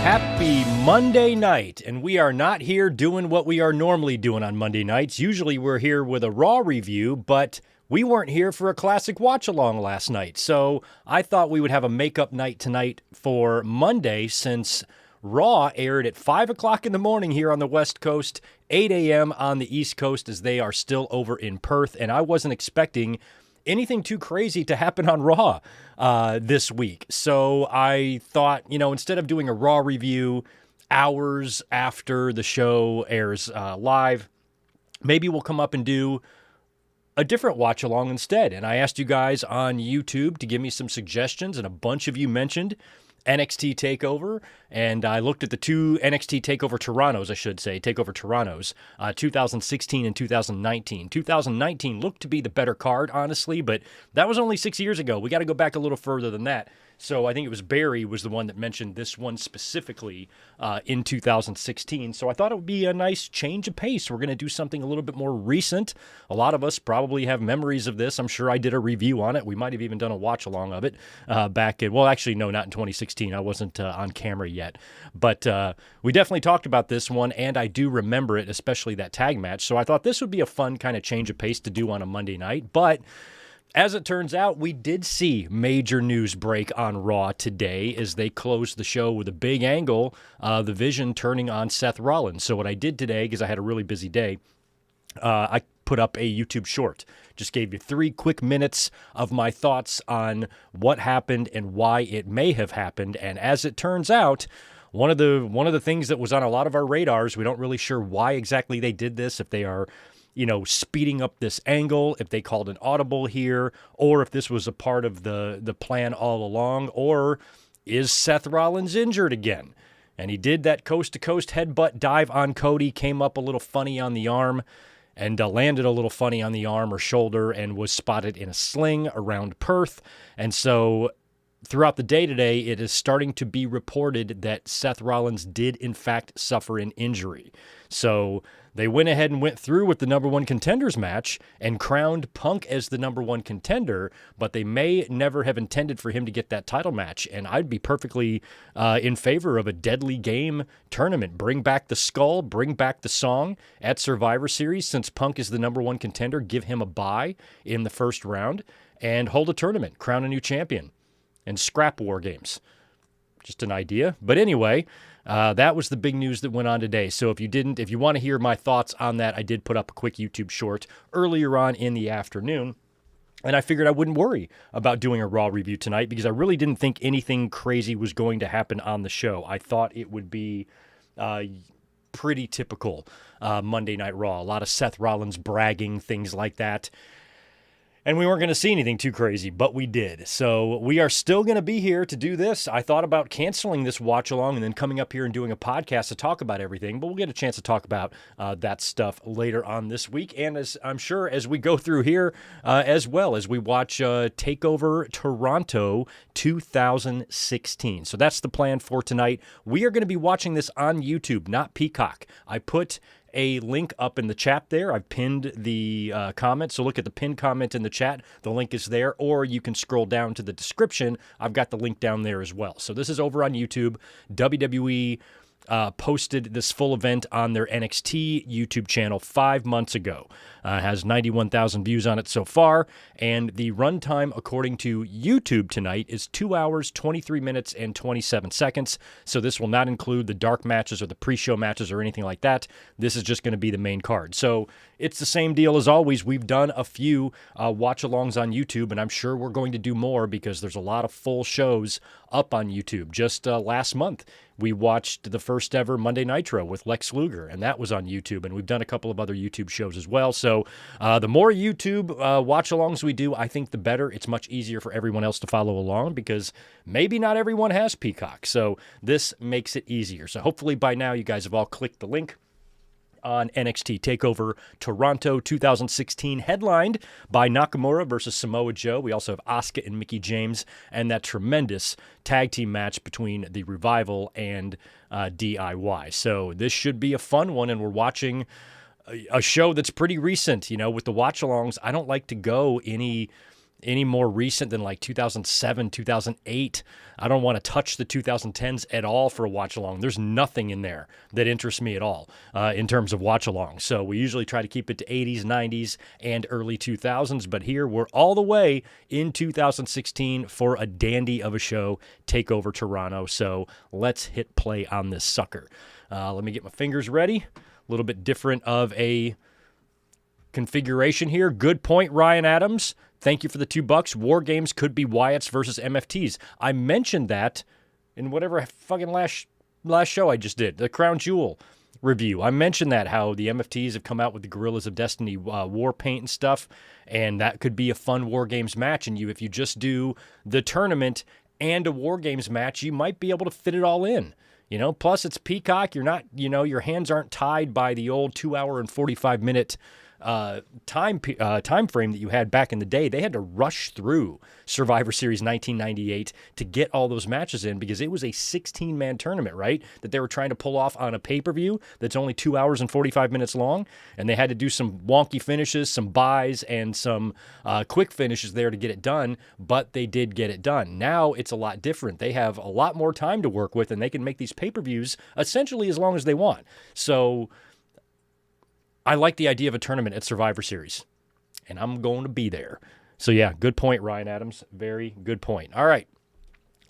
Happy Monday night, and we are not here doing what we are normally doing on Monday nights. Usually we're here with a Raw review, but we weren't here for a classic watch-along last night, so I thought we would have a makeup night tonight for Monday since Raw aired at 5 o'clock in the morning here on the West Coast, 8 a.m. on the East Coast as they are still over in Perth, and I wasn't expecting anything too crazy to happen on Raw this week. So I thought, instead of doing a Raw review hours after the show airs live, maybe we'll come up and do a different watch along instead. And I asked you guys on YouTube to give me some suggestions, and a bunch of you mentioned NXT Takeover, and I looked at the two NXT Takeover Torontos, 2016 and 2019. 2019 looked to be the better card, honestly, but that was only 6 years ago. We got to go back a little further than that. So I think it was Barry was the one that mentioned this one specifically in 2016. So I thought it would be a nice change of pace. We're going to do something a little bit more recent. A lot of us probably have memories of this. I'm sure I did a review on it. We might have even done a watch along of it back in, well, actually, no, not in 2016. I wasn't on camera yet. But we definitely talked about this one, and I do remember it, especially that tag match. So I thought this would be a fun kind of change of pace to do on a Monday night. But as it turns out, we did see major news break on Raw today as they closed the show with a big angle, the Vision turning on Seth Rollins. So what I did today, because I had a really busy day, I put up a YouTube short. Just gave you 3 quick minutes of my thoughts on what happened and why it may have happened. And as it turns out, one of the things that was on a lot of our radars, we don't really sure why exactly they did this, if they are speeding up this angle, if they called an audible here, or if this was a part of the plan all along, or is Seth Rollins injured again? And he did that coast-to-coast headbutt dive on Cody, came up a little funny on the arm, and landed a little funny on the arm or shoulder, and was spotted in a sling around Perth. And so throughout the day today, it is starting to be reported that Seth Rollins did, in fact, suffer an injury. So they went ahead and went through with the number one contenders match and crowned Punk as the number one contender, but they may never have intended for him to get that title match. And I'd be perfectly in favor of a Deadly Game tournament. Bring back the skull, bring back the song at Survivor Series. Since Punk is the number one contender, give him a bye in the first round and hold a tournament, crown a new champion, and scrap War Games. Just an idea. But anyway, that was the big news that went on today. So if you want to hear my thoughts on that, I did put up a quick YouTube short earlier on in the afternoon. And I figured I wouldn't worry about doing a Raw review tonight because I really didn't think anything crazy was going to happen on the show. I thought it would be pretty typical Monday Night Raw. A lot of Seth Rollins bragging, things like that. And we weren't going to see anything too crazy, but we did. So we are still going to be here to do this. I thought about canceling this watch along and then coming up here and doing a podcast to talk about everything, but we'll get a chance to talk about that stuff later on this week. And as I'm sure as we go through here as well as we watch Takeover Toronto 2016. So that's the plan for tonight. We are going to be watching this on YouTube, not Peacock. I put a link up in the chat there. I've pinned the comment, so look at the pinned comment in the chat. The link is there, or you can scroll down to the description. I've got the link down there as well. So this is over on YouTube. WWE posted this full event on their NXT YouTube channel 5 months ago. Has 91,000 views on it so far, and the runtime, according to YouTube tonight, is 2 hours, 23 minutes, and 27 seconds. So this will not include the dark matches or the pre-show matches or anything like that. This is just going to be the main card. So it's the same deal as always. We've done a few watch-alongs on YouTube, and I'm sure we're going to do more because there's a lot of full shows up on YouTube. Just last month, we watched the first ever Monday Nitro with Lex Luger, and that was on YouTube, and we've done a couple of other YouTube shows as well. So the more YouTube watch-alongs we do, I think the better. It's much easier for everyone else to follow along because maybe not everyone has Peacock, so this makes it easier. So hopefully by now you guys have all clicked the link on NXT Takeover Toronto 2016, headlined by Nakamura versus Samoa Joe. We also have Asuka and Mickie James, and that tremendous tag team match between the Revival and DIY. So this should be a fun one, and we're watching a show that's pretty recent. You know, with the watch-alongs, I don't like to go any any more recent than like 2007, 2008. I don't want to touch the 2010s at all for a watch along. There's nothing in there that interests me at all in terms of watch along. So we usually try to keep it to 80s, 90s, and early 2000s. But here we're all the way in 2016 for a dandy of a show, Takeover Toronto. So let's hit play on this sucker. Let me get my fingers ready. A little bit different of a configuration here. Good point, Ryan Adams. Thank you for the $2. War Games could be Wyatt's versus MFTs. I mentioned that in whatever fucking last show I just did, the Crown Jewel review. I mentioned that, how the MFTs have come out with the Gorillas of Destiny war paint and stuff, and that could be a fun War Games match. And if you just do the tournament and a War Games match, you might be able to fit it all in. Plus it's Peacock. You're not, your hands aren't tied by the old 2 hour and 45-minute time frame that you had back in the day. They had to rush through Survivor Series 1998 to get all those matches in because it was a 16-man tournament, right? That they were trying to pull off on a pay-per-view that's only 2 hours and 45 minutes long, and they had to do some wonky finishes, some buys, and some quick finishes there to get it done, but they did get it done. Now it's a lot different. They have a lot more time to work with, and they can make these pay-per-views essentially as long as they want. So I like the idea of a tournament at Survivor Series, and I'm going to be there. So, yeah, good point, Ryan Adams. Very good point. All right,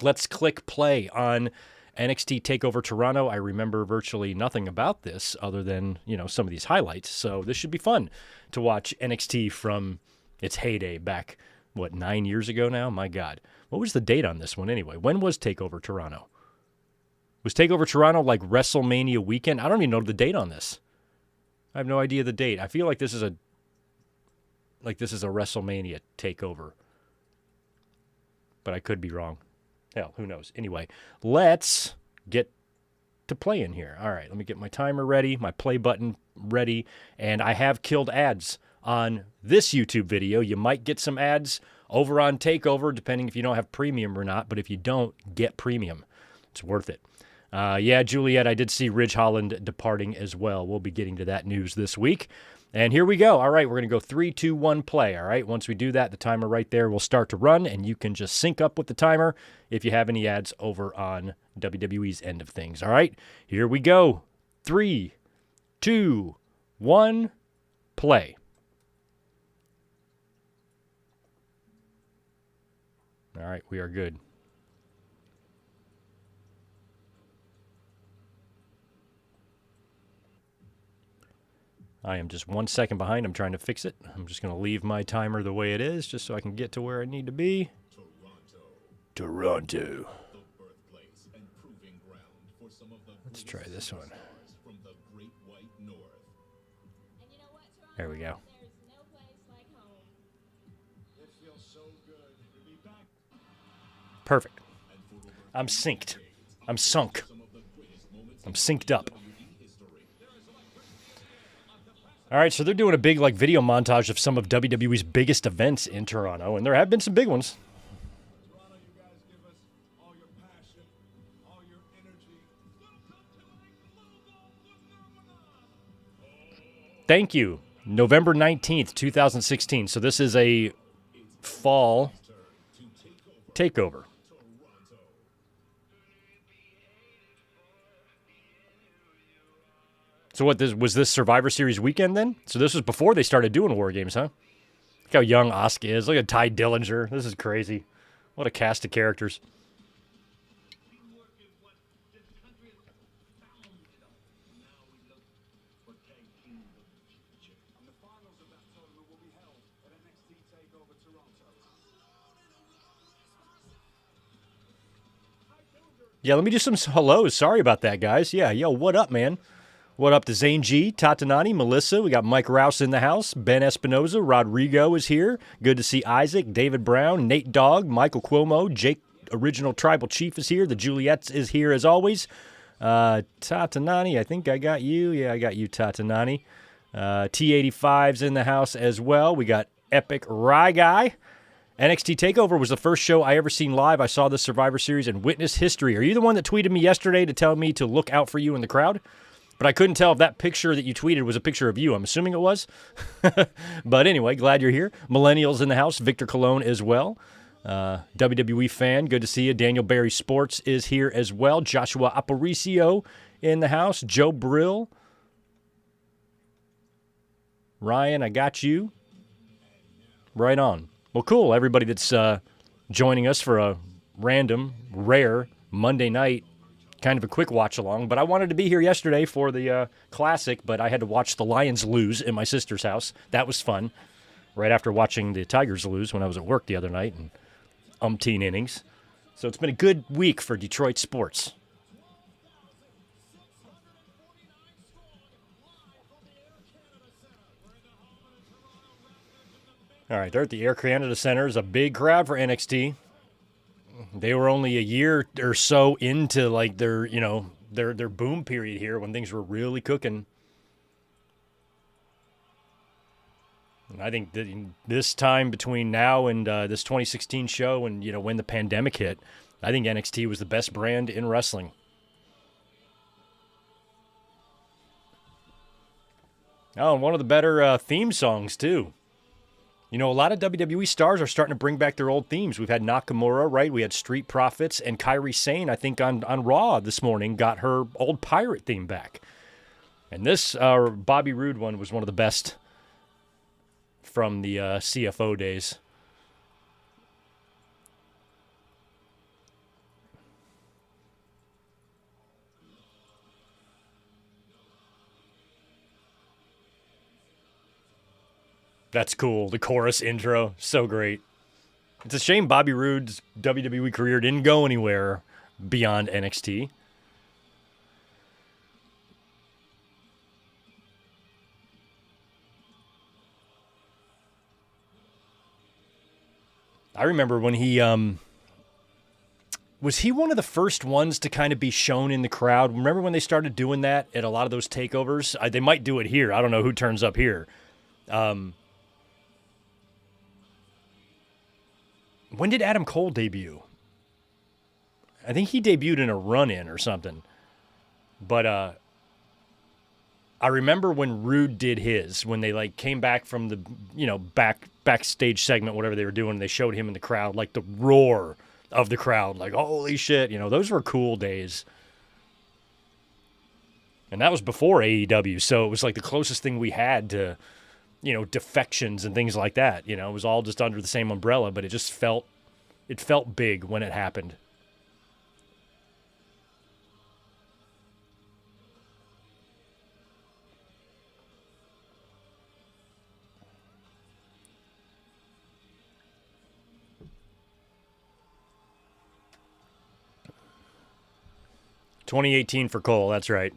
let's click play on NXT TakeOver Toronto. I remember virtually nothing about this other than, some of these highlights. So this should be fun to watch NXT from its heyday back, 9 years ago now? My God. What was the date on this one anyway? When was TakeOver Toronto? Was TakeOver Toronto like WrestleMania weekend? I don't even know the date on this. I have no idea the date. I feel like this is a WrestleMania takeover. But I could be wrong. Hell, who knows? Anyway, let's get to playing here. All right, let me get my timer ready, my play button ready, and I have killed ads on this YouTube video. You might get some ads over on Takeover, depending if you don't have premium or not, but if you don't, get premium. It's worth it. Yeah, Juliet, I did see Ridge Holland departing as well. We'll be getting to that news this week. And here we go. All right, we're going to go 3, 2, 1, play. All right, once we do that, the timer right there will start to run, and you can just sync up with the timer if you have any ads over on WWE's end of things. All right, here we go. 3, 2, 1, play. All right, we are good. I am just 1 second behind. I'm trying to fix it. I'm just going to leave my timer the way it is just so I can get to where I need to be. Toronto. Let's try this one. There we go. Perfect. I'm synced. I'm sunk. I'm synced up. All right, so they're doing a big video montage of some of WWE's biggest events in Toronto, and there have been some big ones. Thank you. November 19th, 2016. So this is a fall takeover. So what, was this Survivor Series weekend then? So this was before they started doing War Games, huh? Look how young Asuka is. Look at Ty Dillinger. This is crazy. What a cast of characters. Yeah, let me do some hellos. Sorry about that, guys. Yeah, yo, what up, man? What up to Zane G, Tatanani, Melissa? We got Mike Rouse in the house. Ben Espinoza, Rodrigo is here. Good to see Isaac, David Brown, Nate Dogg, Michael Cuomo, Jake, Original Tribal Chief is here. The Juliets is here as always. Tatanani, I think I got you. Yeah, I got you, Tatanani. T85's in the house as well. We got Epic Rye Guy. NXT TakeOver was the first show I ever seen live. I saw this Survivor Series and witnessed history. Are you the one that tweeted me yesterday to tell me to look out for you in the crowd? But I couldn't tell if that picture that you tweeted was a picture of you. I'm assuming it was. But anyway, glad you're here. Millennials in the house. Victor Colon as well. WWE fan, good to see you. Daniel Barry Sports is here as well. Joshua Aparicio in the house. Joe Brill. Ryan, I got you. Right on. Well, cool. Everybody that's joining us for a random, rare Monday night, kind of a quick watch along. But I wanted to be here yesterday for the Classic, but I had to watch the Lions lose in my sister's house. That was fun. Right after watching the Tigers lose when I was at work the other night and umpteen innings. So it's been a good week for Detroit sports. All right, they're at the Air Canada Center. It's a big crowd for NXT. They were only a year or so into like their boom period here when things were really cooking. And I think that this time between now and this 2016 show and when the pandemic hit, I think NXT was the best brand in wrestling. Oh, and one of the better theme songs too. A lot of WWE stars are starting to bring back their old themes. We've had Nakamura, right? We had Street Profits, and Kairi Sane, I think, on Raw this morning, got her old pirate theme back. And this Bobby Roode one was one of the best from the CFO days. That's cool. The chorus intro, so great. It's a shame Bobby Roode's WWE career didn't go anywhere beyond NXT. I remember when he was he one of the first ones to kind of be shown in the crowd? Remember when they started doing that at a lot of those takeovers? They might do it here. I don't know who turns up here. When did Adam Cole debut? I think he debuted in a run-in or something. But I remember when Rude did his, when they came back from the backstage segment, whatever they were doing, they showed him in the crowd, the roar of the crowd, holy shit, those were cool days. And that was before AEW, so it was the closest thing we had to defections and things like that. It was all just under the same umbrella, but it just felt big when it happened. $2018 for Cole, that's right.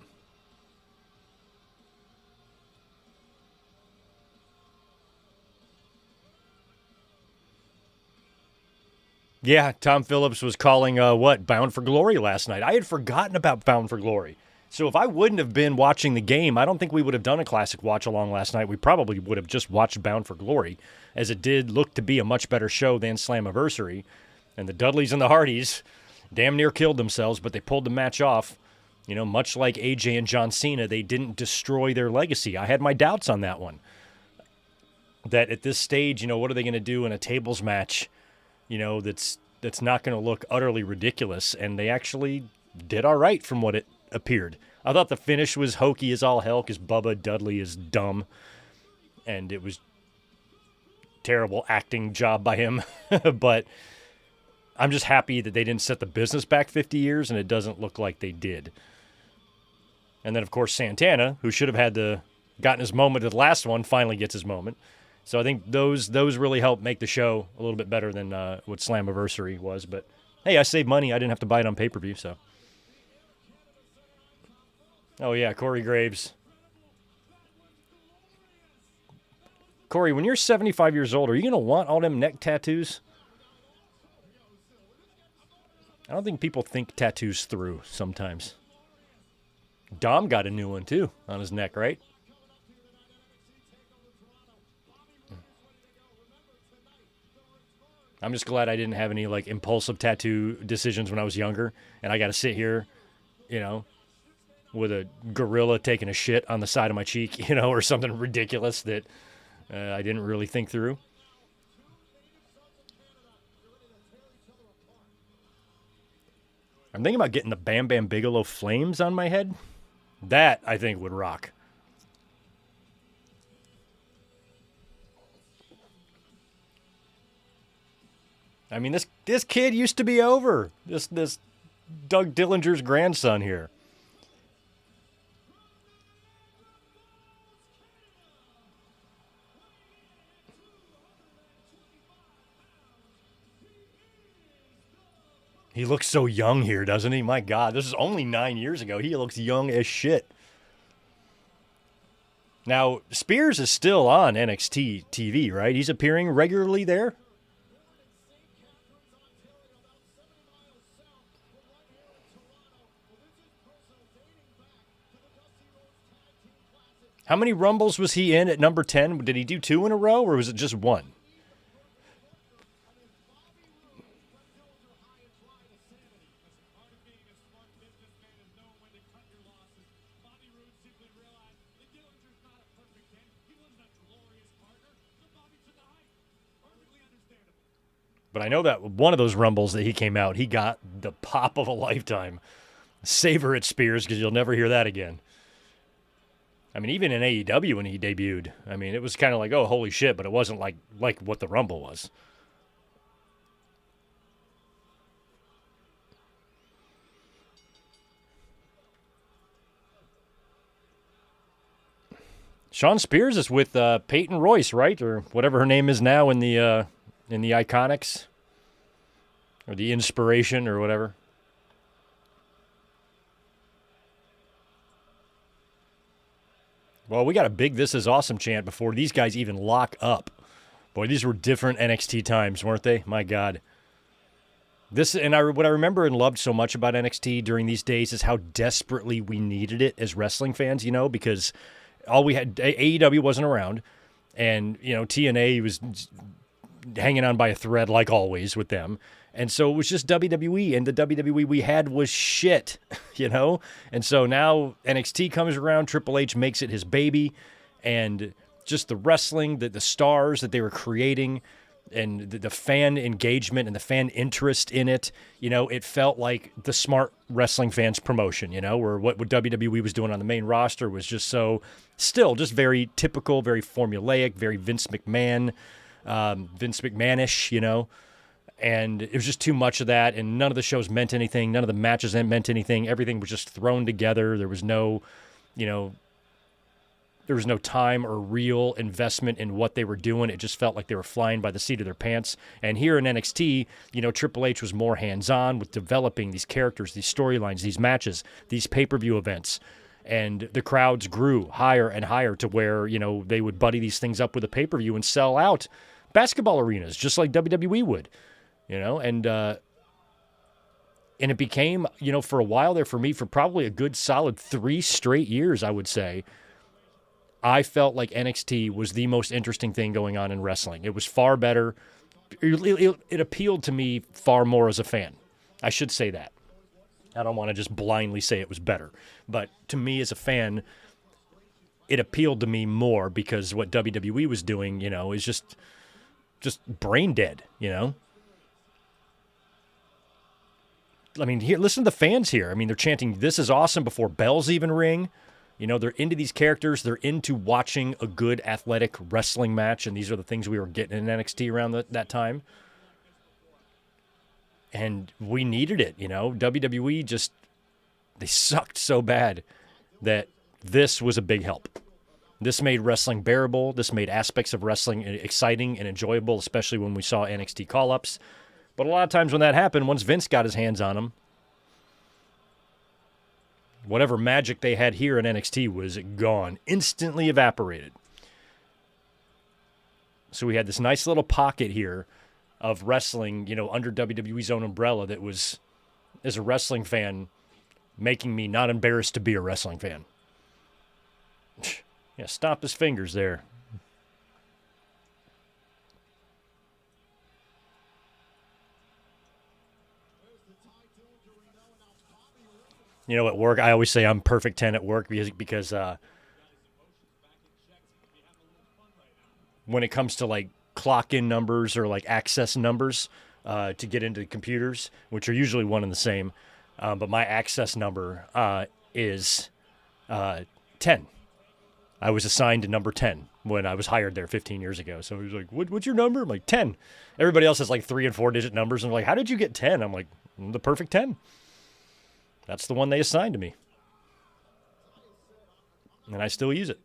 Yeah, Tom Phillips was calling, Bound for Glory last night. I had forgotten about Bound for Glory. So if I wouldn't have been watching the game, I don't think we would have done a classic watch-along last night. We probably would have just watched Bound for Glory, as it did look to be a much better show than Slammiversary. And the Dudleys and the Hardys damn near killed themselves, but they pulled the match off. Much like AJ and John Cena, they didn't destroy their legacy. I had my doubts on that one. That at this stage, what are they going to do in a tables match that's not going to look utterly ridiculous, and they actually did all right from what it appeared. I thought the finish was hokey as all hell because Bubba Dudley is dumb, and it was terrible acting job by him. But I'm just happy that they didn't set the business back 50 years, and it doesn't look like they did. And then, of course, Santana, who should have gotten his moment at the last one, finally gets his moment. So I think those really helped make the show a little bit better than what Slammiversary was. But, hey, I saved money. I didn't have to buy it on pay-per-view, so. Oh, yeah, Corey Graves. Corey, when you're 75 years old, are you going to want all them neck tattoos? I don't think people think tattoos through sometimes. Dom got a new one, too, on his neck, right? I'm just glad I didn't have any, impulsive tattoo decisions when I was younger, and I got to sit here, with a gorilla taking a shit on the side of my cheek, you know, or something ridiculous that I didn't really think through. I'm thinking about getting the Bam Bam Bigelow flames on my head. That, I think, would rock. I mean, this kid used to be over. This Doug Dillinger's grandson here. He looks so young here, doesn't he? My God, this is only 9 years ago. He looks young as shit. Now, Spears is still on NXT TV, right? He's appearing regularly there? How many Rumbles was he in at number 10? Did he do 2 in a row, or was it just 1? But I know that one of those Rumbles that he came out, he got the pop of a lifetime. Savor it, Spears, because you'll never hear that again. I mean, even in AEW when he debuted, I mean, it was kind of like, oh, holy shit, but it wasn't like what the Rumble was. Sean Spears is with Peyton Royce, right, or whatever her name is now in the Iconics, or the Inspiration, or whatever. Well, we got a big "This Is Awesome" chant before these guys even lock up. Boy, these were different NXT times, weren't they? My God. What I remember and loved so much about NXT during these days is how desperately we needed it as wrestling fans, you know, because all we had, AEW wasn't around, and, you know, TNA was hanging on by a thread like always with them. And so it was just WWE, and the WWE we had was shit, you know? And so now NXT comes around, Triple H makes it his baby, and just the wrestling, the stars that they were creating, and the fan engagement and the fan interest in it, you know, it felt like the smart wrestling fans promotion, you know, where what WWE was doing on the main roster was just so, still just very typical, very formulaic, very Vince McMahonish, you know. And it was just too much of that, and none of the shows meant anything. None of the matches meant anything. Everything was just thrown together. There was no, you know, there was no time or real investment in what they were doing. It just felt like they were flying by the seat of their pants. And here in NXT, you know, Triple H was more hands-on with developing these characters, these storylines, these matches, these pay-per-view events. And the crowds grew higher and higher to where, you know, they would buddy these things up with a pay-per-view and sell out basketball arenas, just like WWE would. You know, and it became, you know, for a while there for me, for probably a good solid 3 straight years, I would say, I felt like NXT was the most interesting thing going on in wrestling. It was far better. It appealed to me far more as a fan. I should say that. I don't want to just blindly say it was better. But to me as a fan, it appealed to me more because what WWE was doing, you know, is just brain dead, you know? I mean, here, listen to the fans here. I mean, they're chanting, "This is awesome" before bells even ring. You know, they're into these characters. They're into watching a good athletic wrestling match, and these are the things we were getting in NXT around that time. And we needed it, you know. WWE just, they sucked so bad that this was a big help. This made wrestling bearable. This made aspects of wrestling exciting and enjoyable, especially when we saw NXT call-ups. But a lot of times when that happened, once Vince got his hands on them, whatever magic they had here in NXT was gone, instantly evaporated. So we had this nice little pocket here of wrestling, you know, under WWE's own umbrella that was, as a wrestling fan, making me not embarrassed to be a wrestling fan. Yeah, stop his fingers there. You know, at work, I always say I'm perfect 10 at work because when it comes to like clock in numbers or like access numbers to get into computers, which are usually one and the same, but my access number is 10. I was assigned to number 10 when I was hired there 15 years ago. So he was like, what's your number? I'm like, 10. Everybody else has like 3 and 4 digit numbers. And I'm like, how did you get 10? I'm like, the perfect 10. That's the one they assigned to me. And I still use it.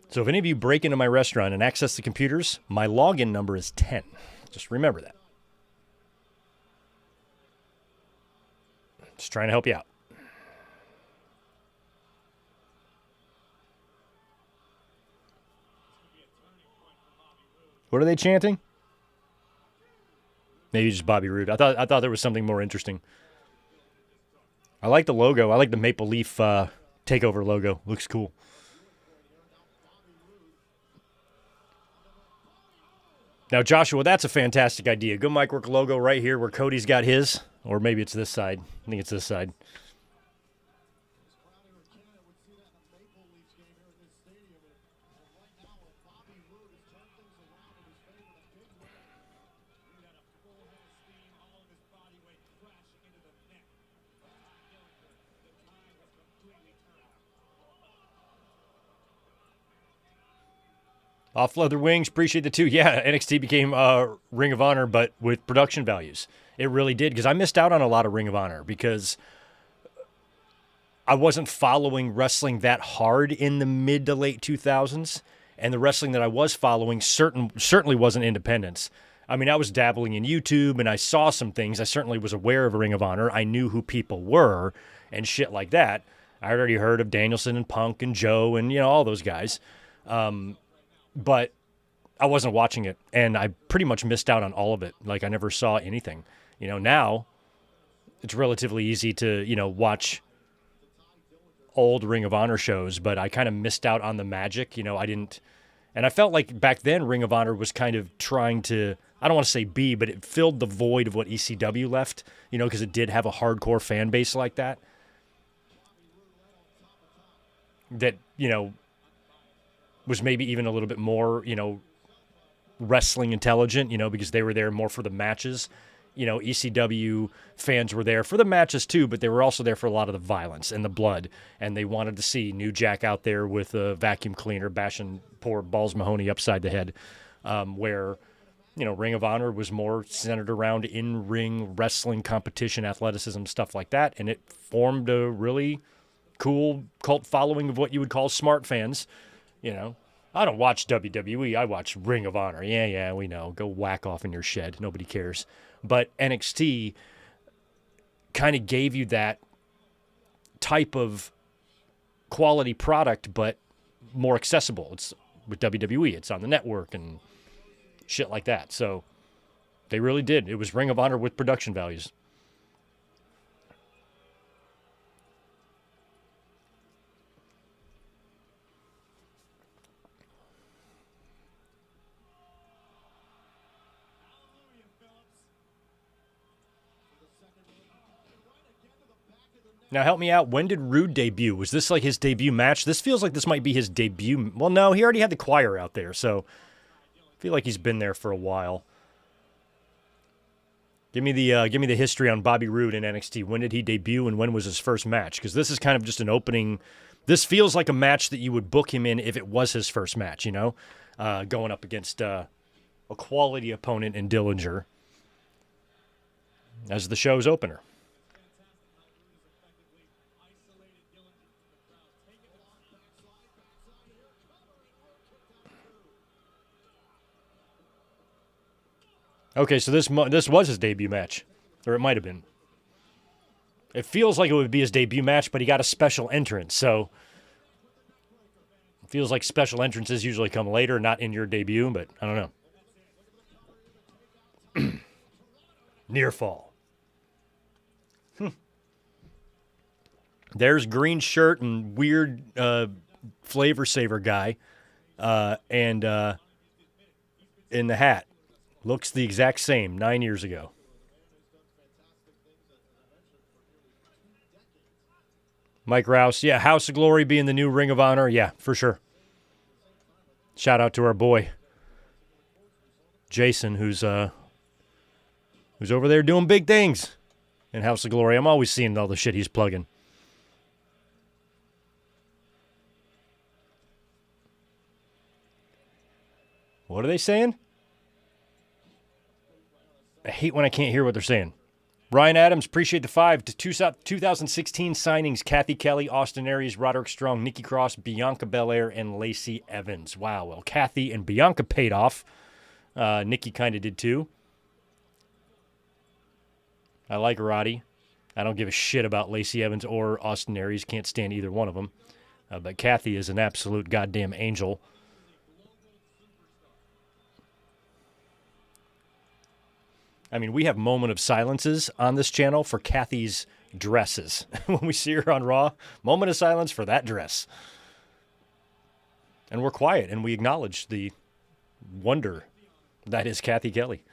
So if any of you break into my restaurant and access the computers, my login number is 10. Just remember that. Just trying to help you out. What are they chanting? Maybe just Bobby Roode. I thought there was something more interesting. I like the logo. I like the Maple Leaf Takeover logo. Looks cool. Now, Joshua, that's a fantastic idea. Good mic work logo right here where Cody's got his. Or maybe it's this side. I think it's this side. Off Leather Wings, appreciate the 2. Yeah, NXT became Ring of Honor, but with production values. It really did, because I missed out on a lot of Ring of Honor because I wasn't following wrestling that hard in the mid to late 2000s, and the wrestling that I was following certainly wasn't independence. I mean, I was dabbling in YouTube, and I saw some things. I certainly was aware of Ring of Honor. I knew who people were and shit like that. I already heard of Danielson and Punk and Joe and, all those guys. But I wasn't watching it, and I pretty much missed out on all of it. Like, I never saw anything. Now it's relatively easy to, watch old Ring of Honor shows, but I kind of missed out on the magic. I didn't, and I felt like back then Ring of Honor was kind of trying to, I don't want to say be, but it filled the void of what ECW left, because it did have a hardcore fan base like that. That, was maybe even a little bit more, wrestling intelligent, because they were there more for the matches. ECW fans were there for the matches too, but they were also there for a lot of the violence and the blood. And they wanted to see New Jack out there with a vacuum cleaner bashing poor Balls Mahoney upside the head, where, Ring of Honor was more centered around in-ring wrestling competition, athleticism, stuff like that. And it formed a really cool cult following of what you would call smart fans. I don't watch WWE. I watch Ring of Honor. Yeah, we know. Go whack off in your shed. Nobody cares. But NXT kind of gave you that type of quality product, but more accessible. It's with WWE. It's on the network and shit like that. So they really did. It was Ring of Honor with production values. Now, help me out. When did Rude debut? Was this like his debut match? This feels like this might be his debut. Well, no, he already had the choir out there, so I feel like he's been there for a while. Give me the history on Bobby Roode in NXT. When did he debut and when was his first match? Because this is kind of just an opening. This feels like a match that you would book him in if it was his first match, going up against a quality opponent in Dillinger as the show's opener. Okay, so this was his debut match, or it might have been. It feels like it would be his debut match, but he got a special entrance, so it feels like special entrances usually come later, not in your debut, but I don't know. Near fall. There's green shirt and weird flavor saver guy, and in the hat. Looks the exact same 9 years ago. Mike Rouse, yeah, House of Glory being the new Ring of Honor, yeah, for sure. Shout out to our boy Jason, who's over there doing big things in House of Glory. I'm always seeing all the shit he's plugging. What are they saying? I hate when I can't hear what they're saying. Ryan Adams, appreciate the 5 to 2016 signings. Kathy Kelly, Austin Aries, Roderick Strong, Nikki Cross, Bianca Belair, and Lacey Evans. Wow, well, Kathy and Bianca paid off. Nikki kind of did too. I like Roddy. I don't give a shit about Lacey Evans or Austin Aries. Can't stand either one of them. But Kathy is an absolute goddamn angel. I mean, we have moment of silences on this channel for Kathy's dresses. When we see her on Raw, moment of silence for that dress. And we're quiet and we acknowledge the wonder that is Kathy Kelly.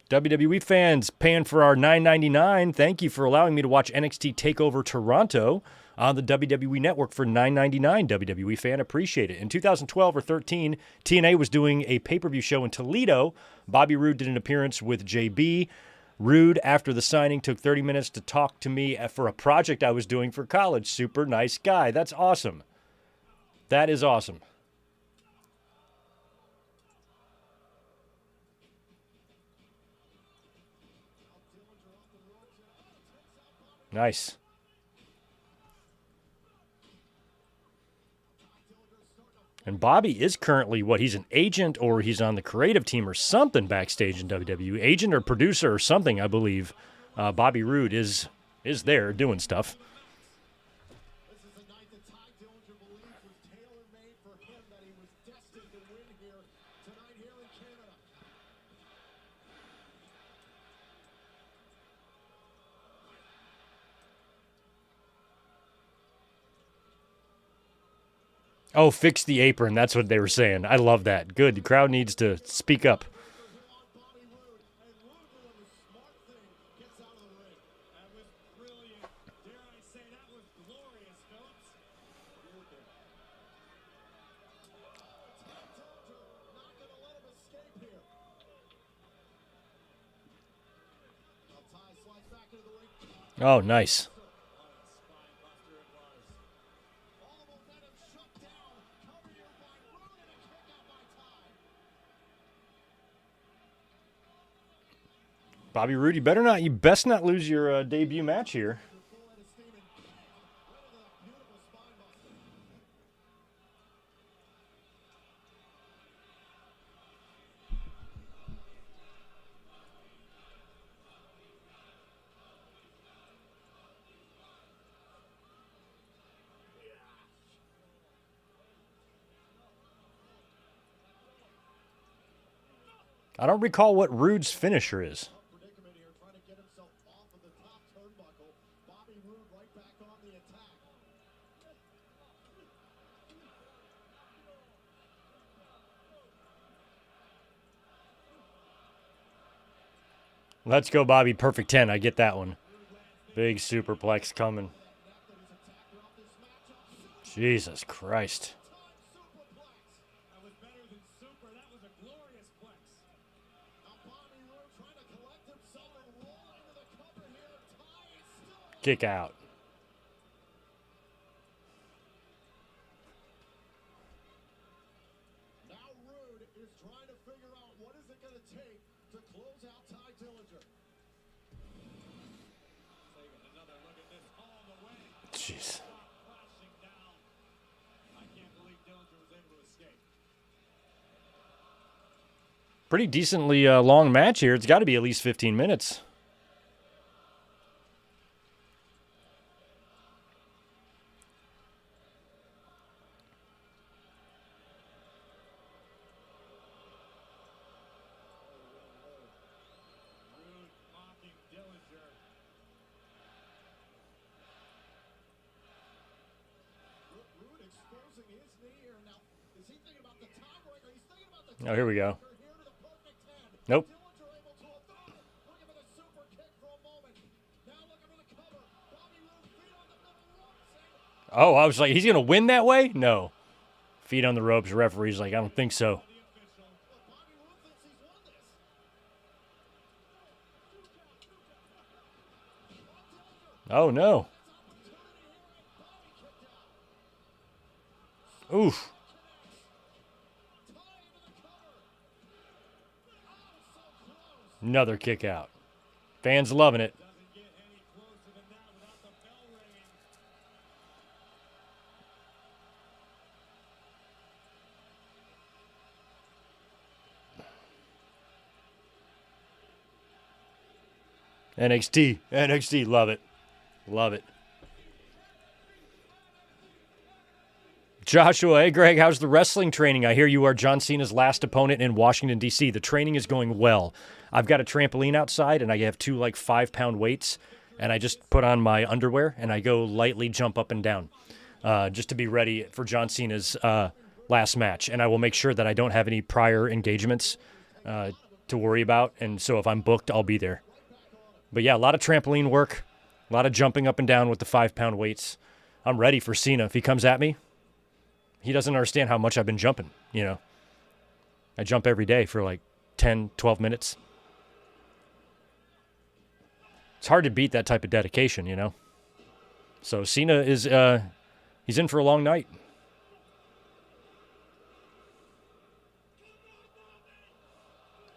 WWE fans paying for our $9.99. Thank you for allowing me to watch NXT Takeover Toronto on the WWE Network for $9.99. WWE fan, appreciate it. In 2012 or 13, TNA was doing a pay-per-view show in Toledo. Bobby Roode did an appearance with JB. Roode, after the signing, took 30 minutes to talk to me for a project I was doing for college. Super nice guy. That's awesome. That is awesome. Nice. And Bobby is currently, he's an agent or he's on the creative team or something backstage in WWE. Agent or producer or something, I believe. Bobby Roode is there doing stuff. Oh, fix the apron. That's what they were saying. I love that. Good. The crowd needs to speak up. Oh, nice. Bobby Roode, you best not lose your debut match here. I don't recall what Roode's finisher is. Let's go, Bobby. Perfect 10. I get that one. Big superplex coming. Jesus Christ. Kick out. Now Roode is trying to figure out what is it going to take to close out Ty Dillinger. Taking another look at this all the way. Jeez. Crashing down. I can't believe Dillinger was able to escape. Pretty decently long match here. It's got to be at least 15 minutes. Oh, here we go. Nope. Oh, I was like, he's going to win that way? No. Feet on the ropes. Referee's like, I don't think so. Oh, no. Oof. Another kick out. Fans loving it. NXT, love it. Love it. Joshua, hey Greg, how's the wrestling training? I hear you are John Cena's last opponent in Washington, D.C. The training is going well. I've got a trampoline outside, and I have two 5-pound weights, and I just put on my underwear, and I go lightly jump up and down just to be ready for John Cena's last match. And I will make sure that I don't have any prior engagements to worry about, and so if I'm booked, I'll be there. But yeah, a lot of trampoline work, a lot of jumping up and down with the 5-pound weights. I'm ready for Cena. If he comes at me, he doesn't understand how much I've been jumping, I jump every day for 10, 12 minutes. It's hard to beat that type of dedication, So Cena is, he's in for a long night.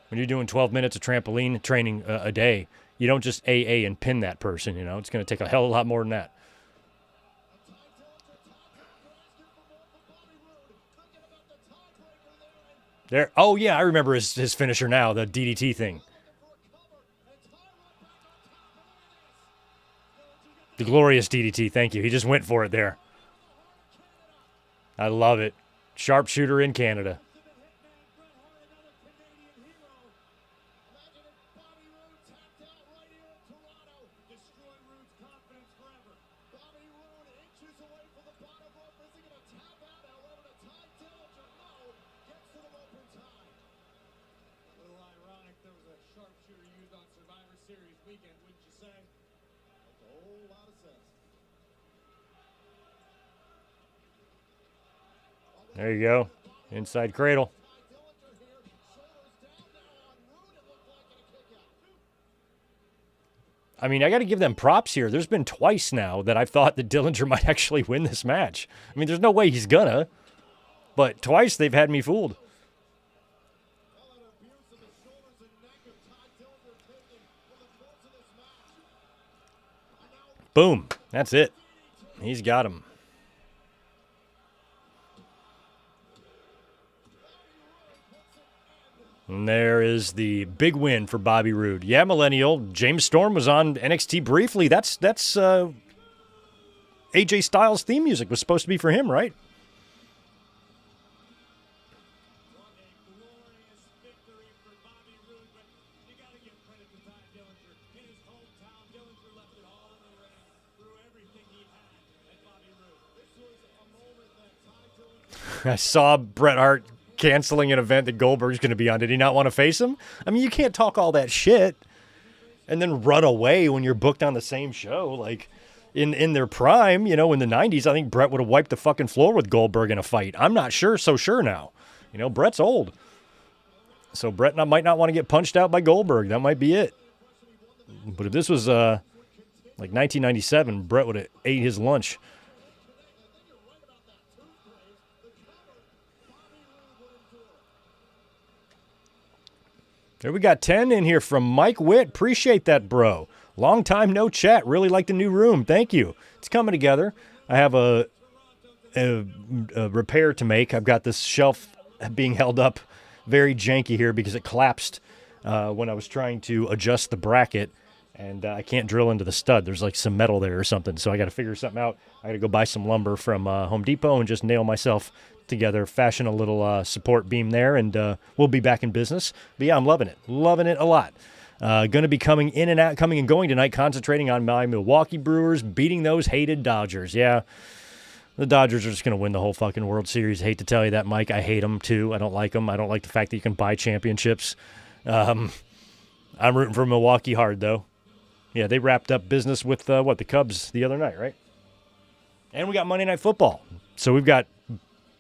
When you're doing 12 minutes of trampoline training a day, you don't just AA and pin that person, It's going to take a hell of a lot more than that. There. Oh, yeah, I remember his finisher now, the DDT thing. The glorious DDT, thank you. He just went for it there. I love it. Sharpshooter in Canada. There you go. Inside cradle. I mean, I got to give them props here. There's been twice now that I've thought that Dillinger might actually win this match. I mean, there's no way he's gonna. But twice they've had me fooled. Boom. That's it. He's got him. And there is the big win for Bobby Roode. Yeah, Millennial. James Storm was on NXT briefly. That's AJ Styles' theme music was supposed to be for him, right? I saw Bret Hart canceling an event that Goldberg's going to be on. Did he not want to face him? I mean, you can't talk all that shit and then run away when you're booked on the same show. Like, in their prime, in the 90s, I think Bret would have wiped the fucking floor with Goldberg in a fight. I'm not so sure now. Bret's old. So Bret might not want to get punched out by Goldberg. That might be it. But if this was, 1997, Bret would have ate his lunch. There we got 10 in here from Mike Witt. Appreciate that, bro. Long time no chat. Really like the new room. Thank you. It's coming together. I have a repair to make. I've got this shelf being held up very janky here because it collapsed when I was trying to adjust the bracket, and I can't drill into the stud. There's some metal there or something, so I got to figure something out. I got to go buy some lumber from Home Depot and just nail myself together, fashion a little support beam there, and we'll be back in business. But yeah, I'm loving it a lot. Going to be coming and going tonight, concentrating on my Milwaukee Brewers beating those hated Dodgers. Yeah, The Dodgers are just going to win the whole fucking World Series. I hate to tell you that, Mike. I hate them, too. I don't like them. I don't like the fact that you can buy championships. I'm rooting for Milwaukee hard, though. Yeah, they wrapped up business with, the Cubs the other night, right? And we got Monday Night Football. So we've got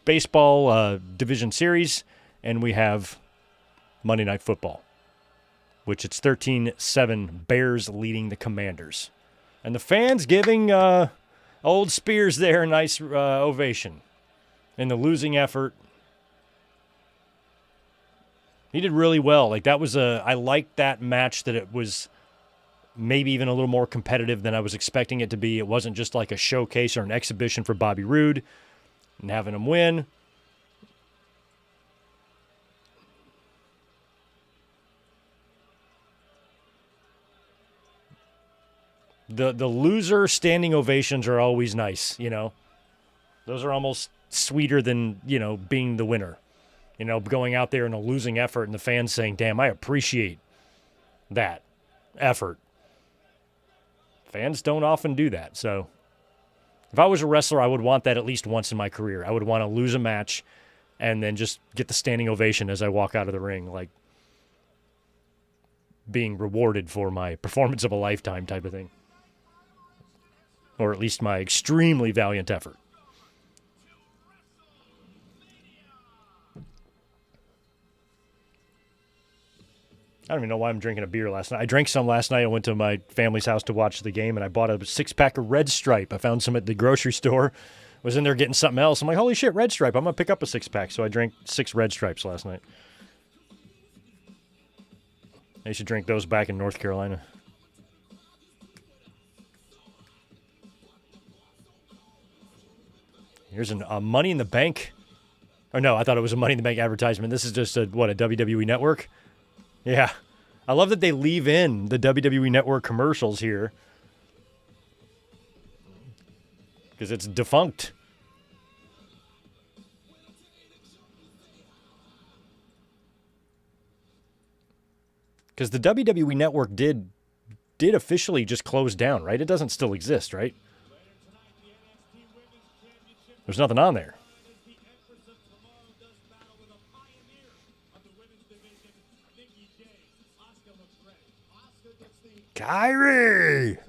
baseball division series, and we have Monday Night Football, which it's 13-7, Bears leading the Commanders. And the fans giving old Spears there a nice ovation in the losing effort. He did really well. Like, that was I liked that match, that it was maybe even a little more competitive than I was expecting it to be. It wasn't just like a showcase or an exhibition for Bobby Roode and having him win. The loser standing ovations are always nice, you know. Those are almost sweeter than, you know, being the winner. You know, going out there in a losing effort and the fans saying, damn, I appreciate that effort. Fans don't often do that. So if I was a wrestler, I would want that at least once in my career. I would want to lose a match and then just get the standing ovation as I walk out of the ring, like being rewarded for my performance of a lifetime type of thing. Or at least my extremely valiant effort. I don't even know why I'm drinking a beer last night. I drank some last night. I went to my family's house to watch the game, and I bought a 6-pack of Red Stripe. I found some at the grocery store. Was in there getting something else. I'm like, holy shit, Red Stripe. I'm going to pick up a 6-pack. So I drank 6 Red Stripes last night. I used to drink those back in North Carolina. Here's a Money in the Bank. Or no, I thought it was a Money in the Bank advertisement. This is just a WWE Network? Yeah. I love that they leave in the WWE Network commercials here. Because it's defunct. Because the WWE Network did officially just close down, right? It doesn't still exist, right? There's nothing on there. Kyrie!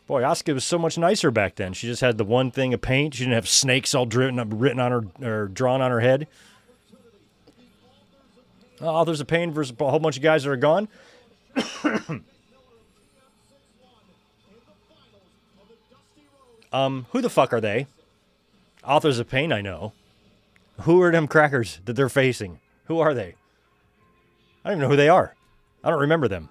Boy, Asuka was so much nicer back then. She just had the one thing of paint. She didn't have snakes all written on her or drawn on her head. Authors of Pain versus a whole bunch of guys that are gone. Who the fuck are they? Authors of Pain, I know. Who are them crackers that they're facing? Who are they? I don't even know who they are. I don't remember them.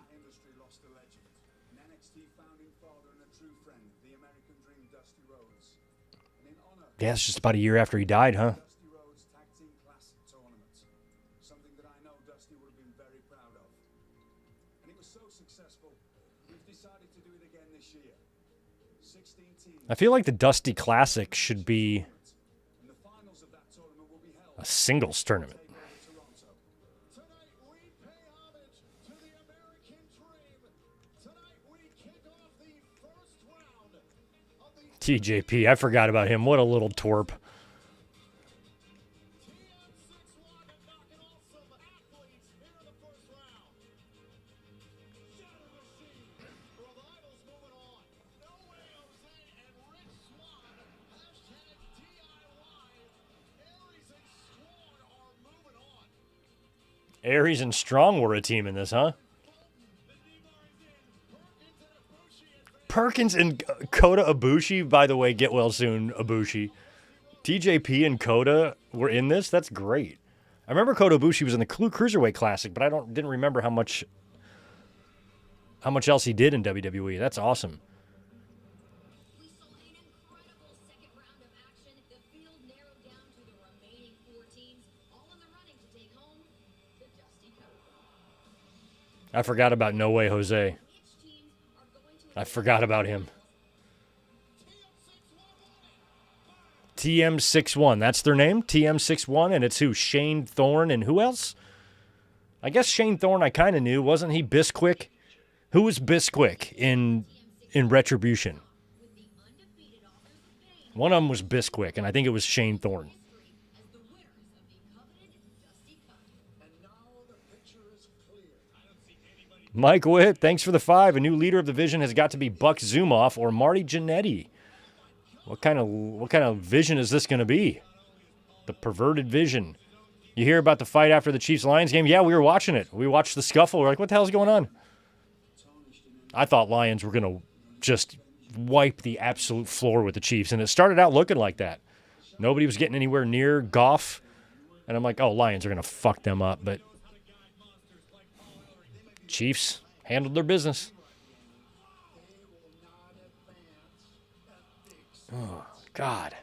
Yeah, it's just about a year after he died, huh? I feel like the Dusty Classic should be a singles tournament. TJP, I forgot about him. What a little twerp. Aries and Strong were a team in this, huh? Perkins and Kota Ibushi, by the way, get well soon, Ibushi. TJP and Kota were in this? That's great. I remember Kota Ibushi was in the Cruiserweight Classic, but I didn't remember how much else he did in WWE. That's awesome. I forgot about No Way Jose. I forgot about him. TM61, that's their name? TM61, and it's who? Shane Thorne and who else? I guess Shane Thorne I kind of knew. Wasn't he Bisquick? Who was Bisquick in Retribution? One of them was Bisquick, and I think it was Shane Thorne. Mike Witt, thanks for the 5. A new leader of the Vision has got to be Buck Zumoff or Marty Jannetty. What kind of vision is this going to be? The perverted vision. You hear about the fight after the Chiefs-Lions game? Yeah, we were watching it. We watched the scuffle. We're like, what the hell's going on? I thought Lions were going to just wipe the absolute floor with the Chiefs, and it started out looking like that. Nobody was getting anywhere near Goff, and I'm like, oh, Lions are going to fuck them up, but Chiefs handled their business. Oh, God.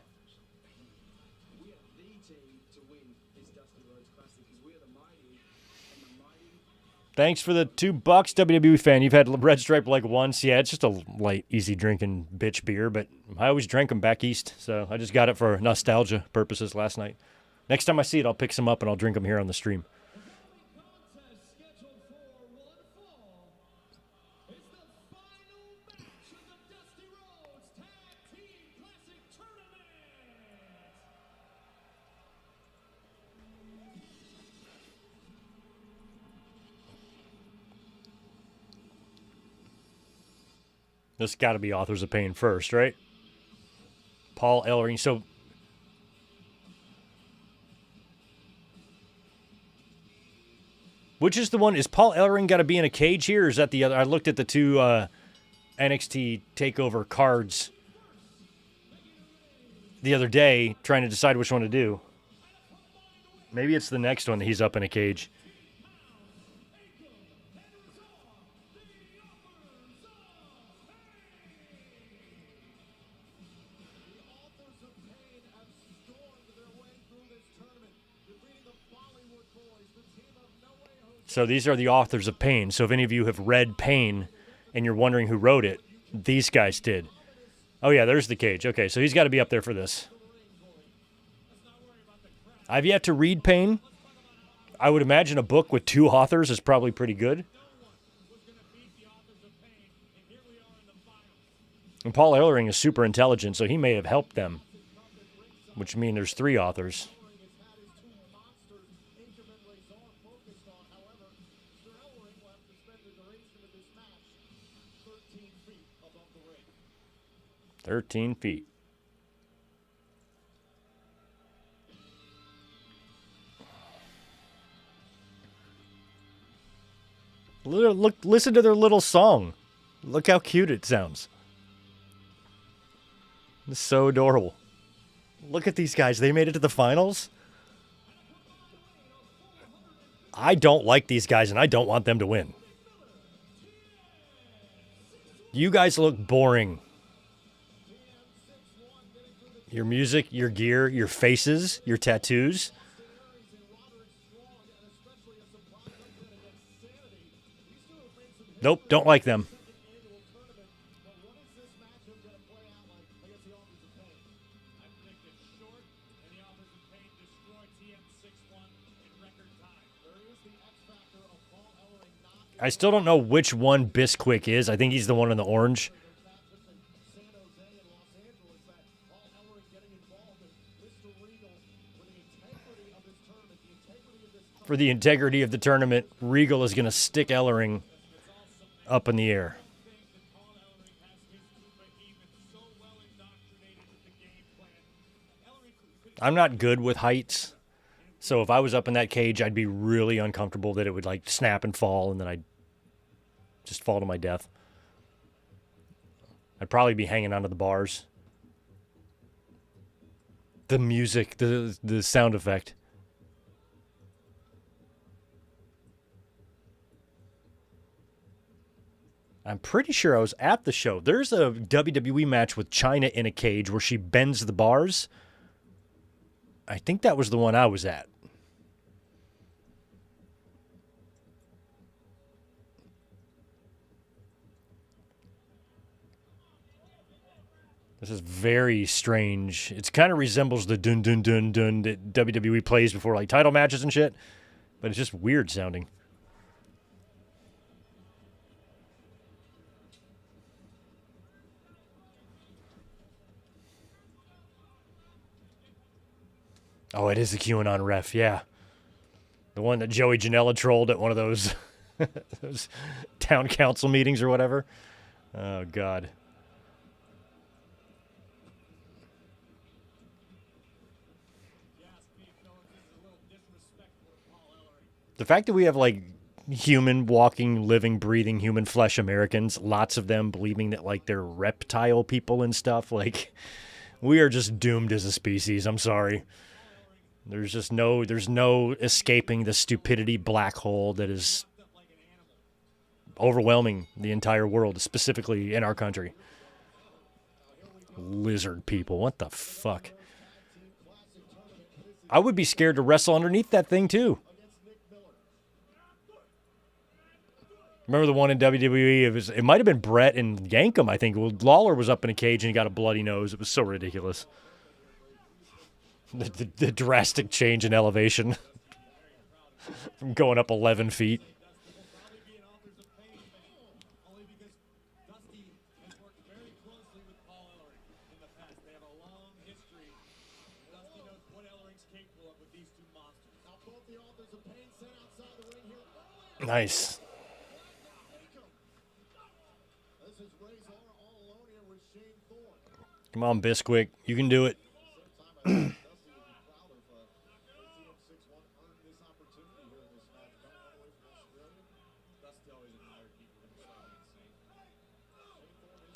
Thanks for the $2, WWE fan. You've had Red Stripe like once. Yeah, it's just a light, easy drinking bitch beer, but I always drank them back east, so I just got it for nostalgia purposes last night. Next time I see it, I'll pick some up and I'll drink them here on the stream. This got to be Authors of Pain first, right? Paul Ellering. So, which is the one? Is Paul Ellering got to be in a cage here? Or is that the other? I looked at the two NXT Takeover cards the other day, trying to decide which one to do. Maybe it's the next one that he's up in a cage. So these are the Authors of Pain. So if any of you have read Pain and you're wondering who wrote it, these guys did. Oh, yeah, there's the cage. Okay, so he's got to be up there for this. I've yet to read Pain. I would imagine a book with 2 authors is probably pretty good. And Paul Ellering is super intelligent, so he may have helped them, which means there's 3 authors. "13 feet. Look, listen to their little song. Look how cute it sounds. It's so adorable. Look at these guys. They made it to the finals. I don't like these guys, and I don't want them to win. You guys look boring. Your music, your gear, your faces, your tattoos. Nope, don't like them. I still don't know which one Bisquick is. I think he's the one in the orange. For the integrity of the tournament, Regal is going to stick Ellering up in the air. I'm not good with heights, so if I was up in that cage, I'd be really uncomfortable that it would like snap and fall, and then I'd just fall to my death. I'd probably be hanging onto the bars. The music, the sound effect. I'm pretty sure I was at the show. There's a WWE match with Chyna in a cage where she bends the bars. I think that was the one I was at. This is very strange. It kind of resembles the dun dun dun dun that WWE plays before like title matches and shit, but it's just weird sounding. Oh, it is the QAnon ref, yeah. The one that Joey Janela trolled at one of those, those town council meetings or whatever. Oh, God. The fact that we have, like, human, walking, living, breathing, human flesh Americans, lots of them believing that, like, they're reptile people and stuff, like, we are just doomed as a species. I'm sorry. There's no escaping the stupidity black hole that is overwhelming the entire world, specifically in our country. Lizard people, what the fuck? I would be scared to wrestle underneath that thing too. Remember the one in WWE? It might have been Brett and Yankum, I think. Well, Lawler was up in a cage and he got a bloody nose. It was so ridiculous. The drastic change in elevation from going up 11 feet. Nice. Come on, Bisquick. You can do it.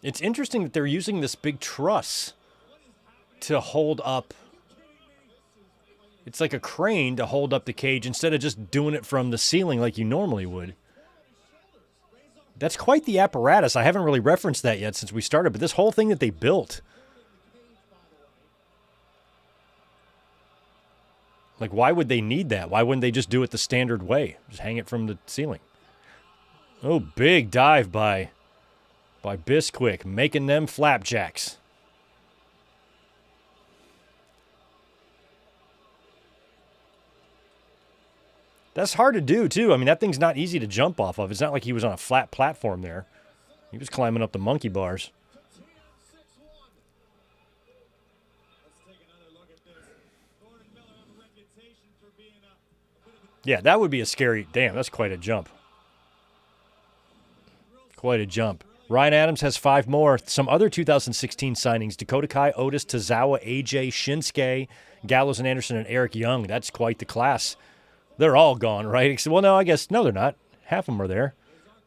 It's interesting that they're using this big truss to hold up. It's like a crane to hold up the cage instead of just doing it from the ceiling like you normally would. That's quite the apparatus. I haven't really referenced that yet since we started, but this whole thing that they built. Like, why would they need that? Why wouldn't they just do it the standard way? Just hang it from the ceiling. Oh, big dive by Bisquick, making them flapjacks. That's hard to do, too. I mean, that thing's not easy to jump off of. It's not like he was on a flat platform there. He was climbing up the monkey bars. Yeah, that would be a scary... Damn, that's quite a jump. Quite a jump. Ryan Adams has 5 more. Some other 2016 signings. Dakota Kai, Otis, Tozawa, AJ, Shinsuke, Gallows and Anderson, and Eric Young. That's quite the class. They're all gone, right? Well, no, I guess... No, they're not. Half of them are there.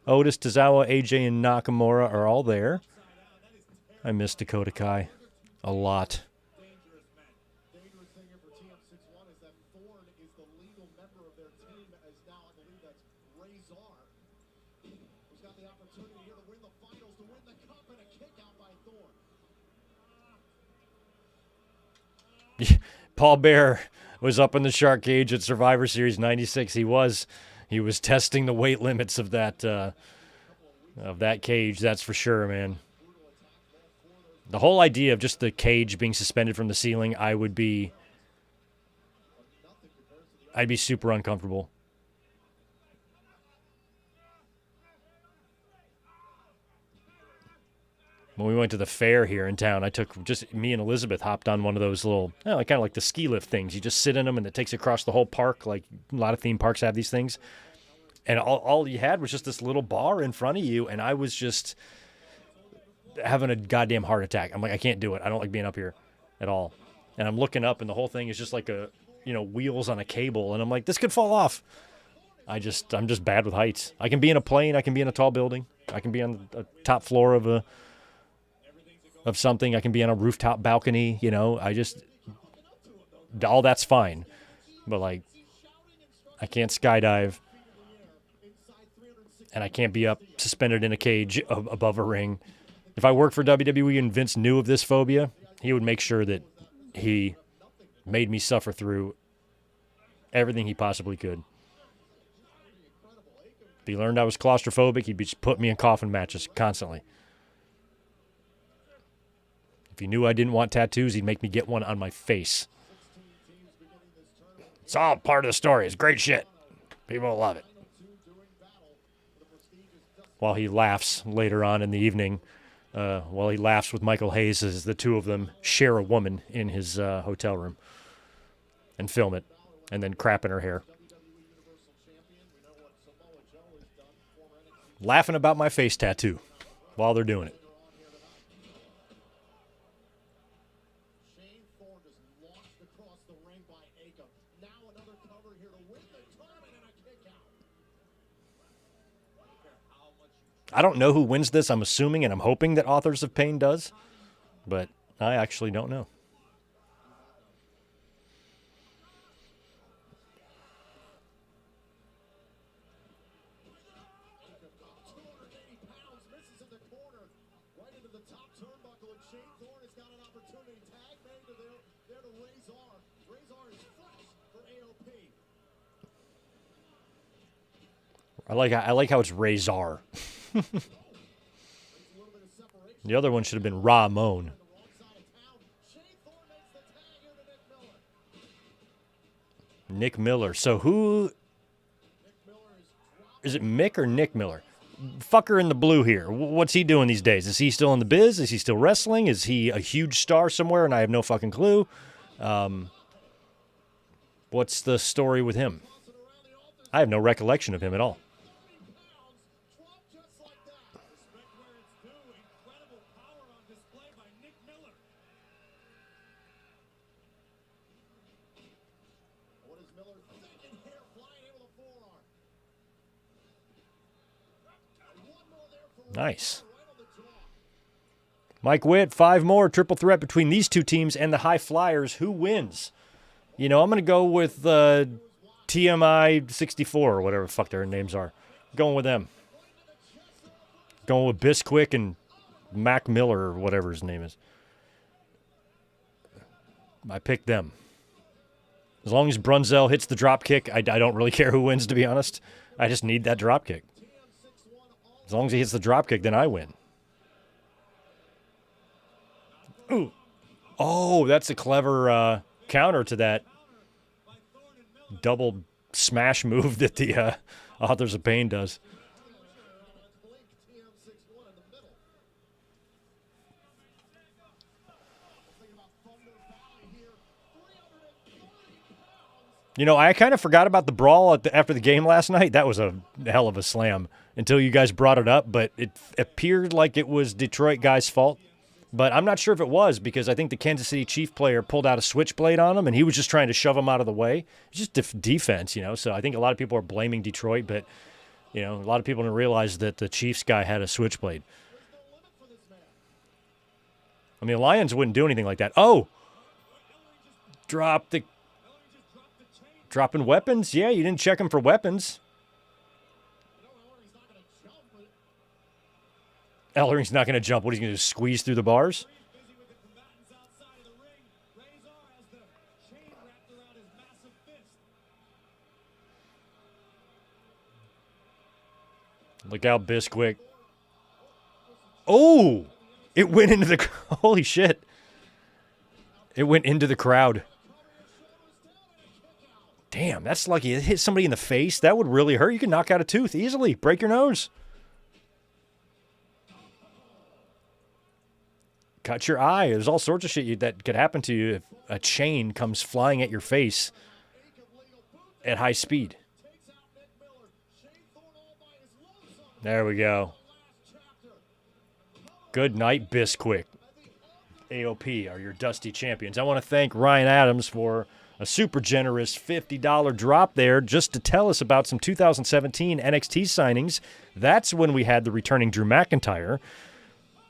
Otis, Tozawa, AJ, and Nakamura are all there. I miss Dakota Kai a lot. Paul Bearer was up in the shark cage at Survivor Series 96. He was testing the weight limits of that cage, that's for sure, man. The whole idea of just the cage being suspended from the ceiling, I'd be super uncomfortable. When we went to the fair here in town, me and Elizabeth hopped on one of those little, kind of like the ski lift things. You just sit in them and it takes you across the whole park. Like a lot of theme parks have these things. And all you had was just this little bar in front of you. And I was just having a goddamn heart attack. I'm like, I can't do it. I don't like being up here at all. And I'm looking up and the whole thing is just like wheels on a cable. And I'm like, this could fall off. I'm just bad with heights. I can be in a plane. I can be in a tall building. I can be on the top floor of something. I can be on a rooftop balcony, all that's fine. But, like, I can't skydive, and I can't be up suspended in a cage above a ring. If I worked for WWE and Vince knew of this phobia, he would make sure that he made me suffer through everything he possibly could. If he learned I was claustrophobic, he'd just put me in coffin matches constantly. If he knew I didn't want tattoos, he'd make me get one on my face. It's all part of the story. It's great shit. People will love it. While he laughs later on in the evening, while he laughs with Michael Hayes as the two of them share a woman in his hotel room. and film it and then crap in her hair. Laughing about my face tattoo while they're doing it. Shane Thorne just launched across the ring by Akam. Now another cover here to win the tournament and a kick out. I don't know who wins this. I'm assuming and I'm hoping that Authors of Pain does, but I actually don't know. I like how it's Razor. The other one should have been Ramon. Nick Miller. So who is it? Mick or Nick Miller? Fucker in the blue here. What's he doing these days? Is he still in the biz? Is he still wrestling? Is he a huge star somewhere and I have no fucking clue? What's the story with him? I have no recollection of him at all. Nice. Mike Witt, 5 more. Triple threat between these two teams and the High Flyers. Who wins? You know, I'm going to go with TMI 64 or whatever the fuck their names are. Going with them. Going with Bisquick and Mac Miller or whatever his name is. I picked them. As long as Brunzell hits the drop kick, I don't really care who wins, to be honest. I just need that drop kick. As long as he hits the drop kick, then I win. Ooh. Oh, that's a clever counter to that double smash move that the Authors of Pain does. You know, I kind of forgot about the brawl after the game last night. That was a hell of a slam until you guys brought it up, but it appeared like it was Detroit guys' fault. But I'm not sure if it was because I think the Kansas City Chief player pulled out a switchblade on him, and he was just trying to shove him out of the way. It's just defense, you know. So I think a lot of people are blaming Detroit, but, you know, a lot of people didn't realize that the Chiefs guy had a switchblade. I mean, Lions wouldn't do anything like that. Oh! Dropping weapons? Yeah, you didn't check him for weapons. Ellering's not going to jump. What, he's going to squeeze through the bars? Look out, Bisquick. Oh! It went into the... Holy shit. It went into the crowd. Damn, that's lucky. It hit somebody in the face. That would really hurt. You can knock out a tooth easily. Break your nose. Cut your eye. There's all sorts of shit that could happen to you if a chain comes flying at your face at high speed. There we go. Good night, Bisquick. AOP are your Dusty champions. I want to thank Ryan Adams for a super generous $50 drop there just to tell us about some 2017 NXT signings. That's when we had the returning Drew McIntyre.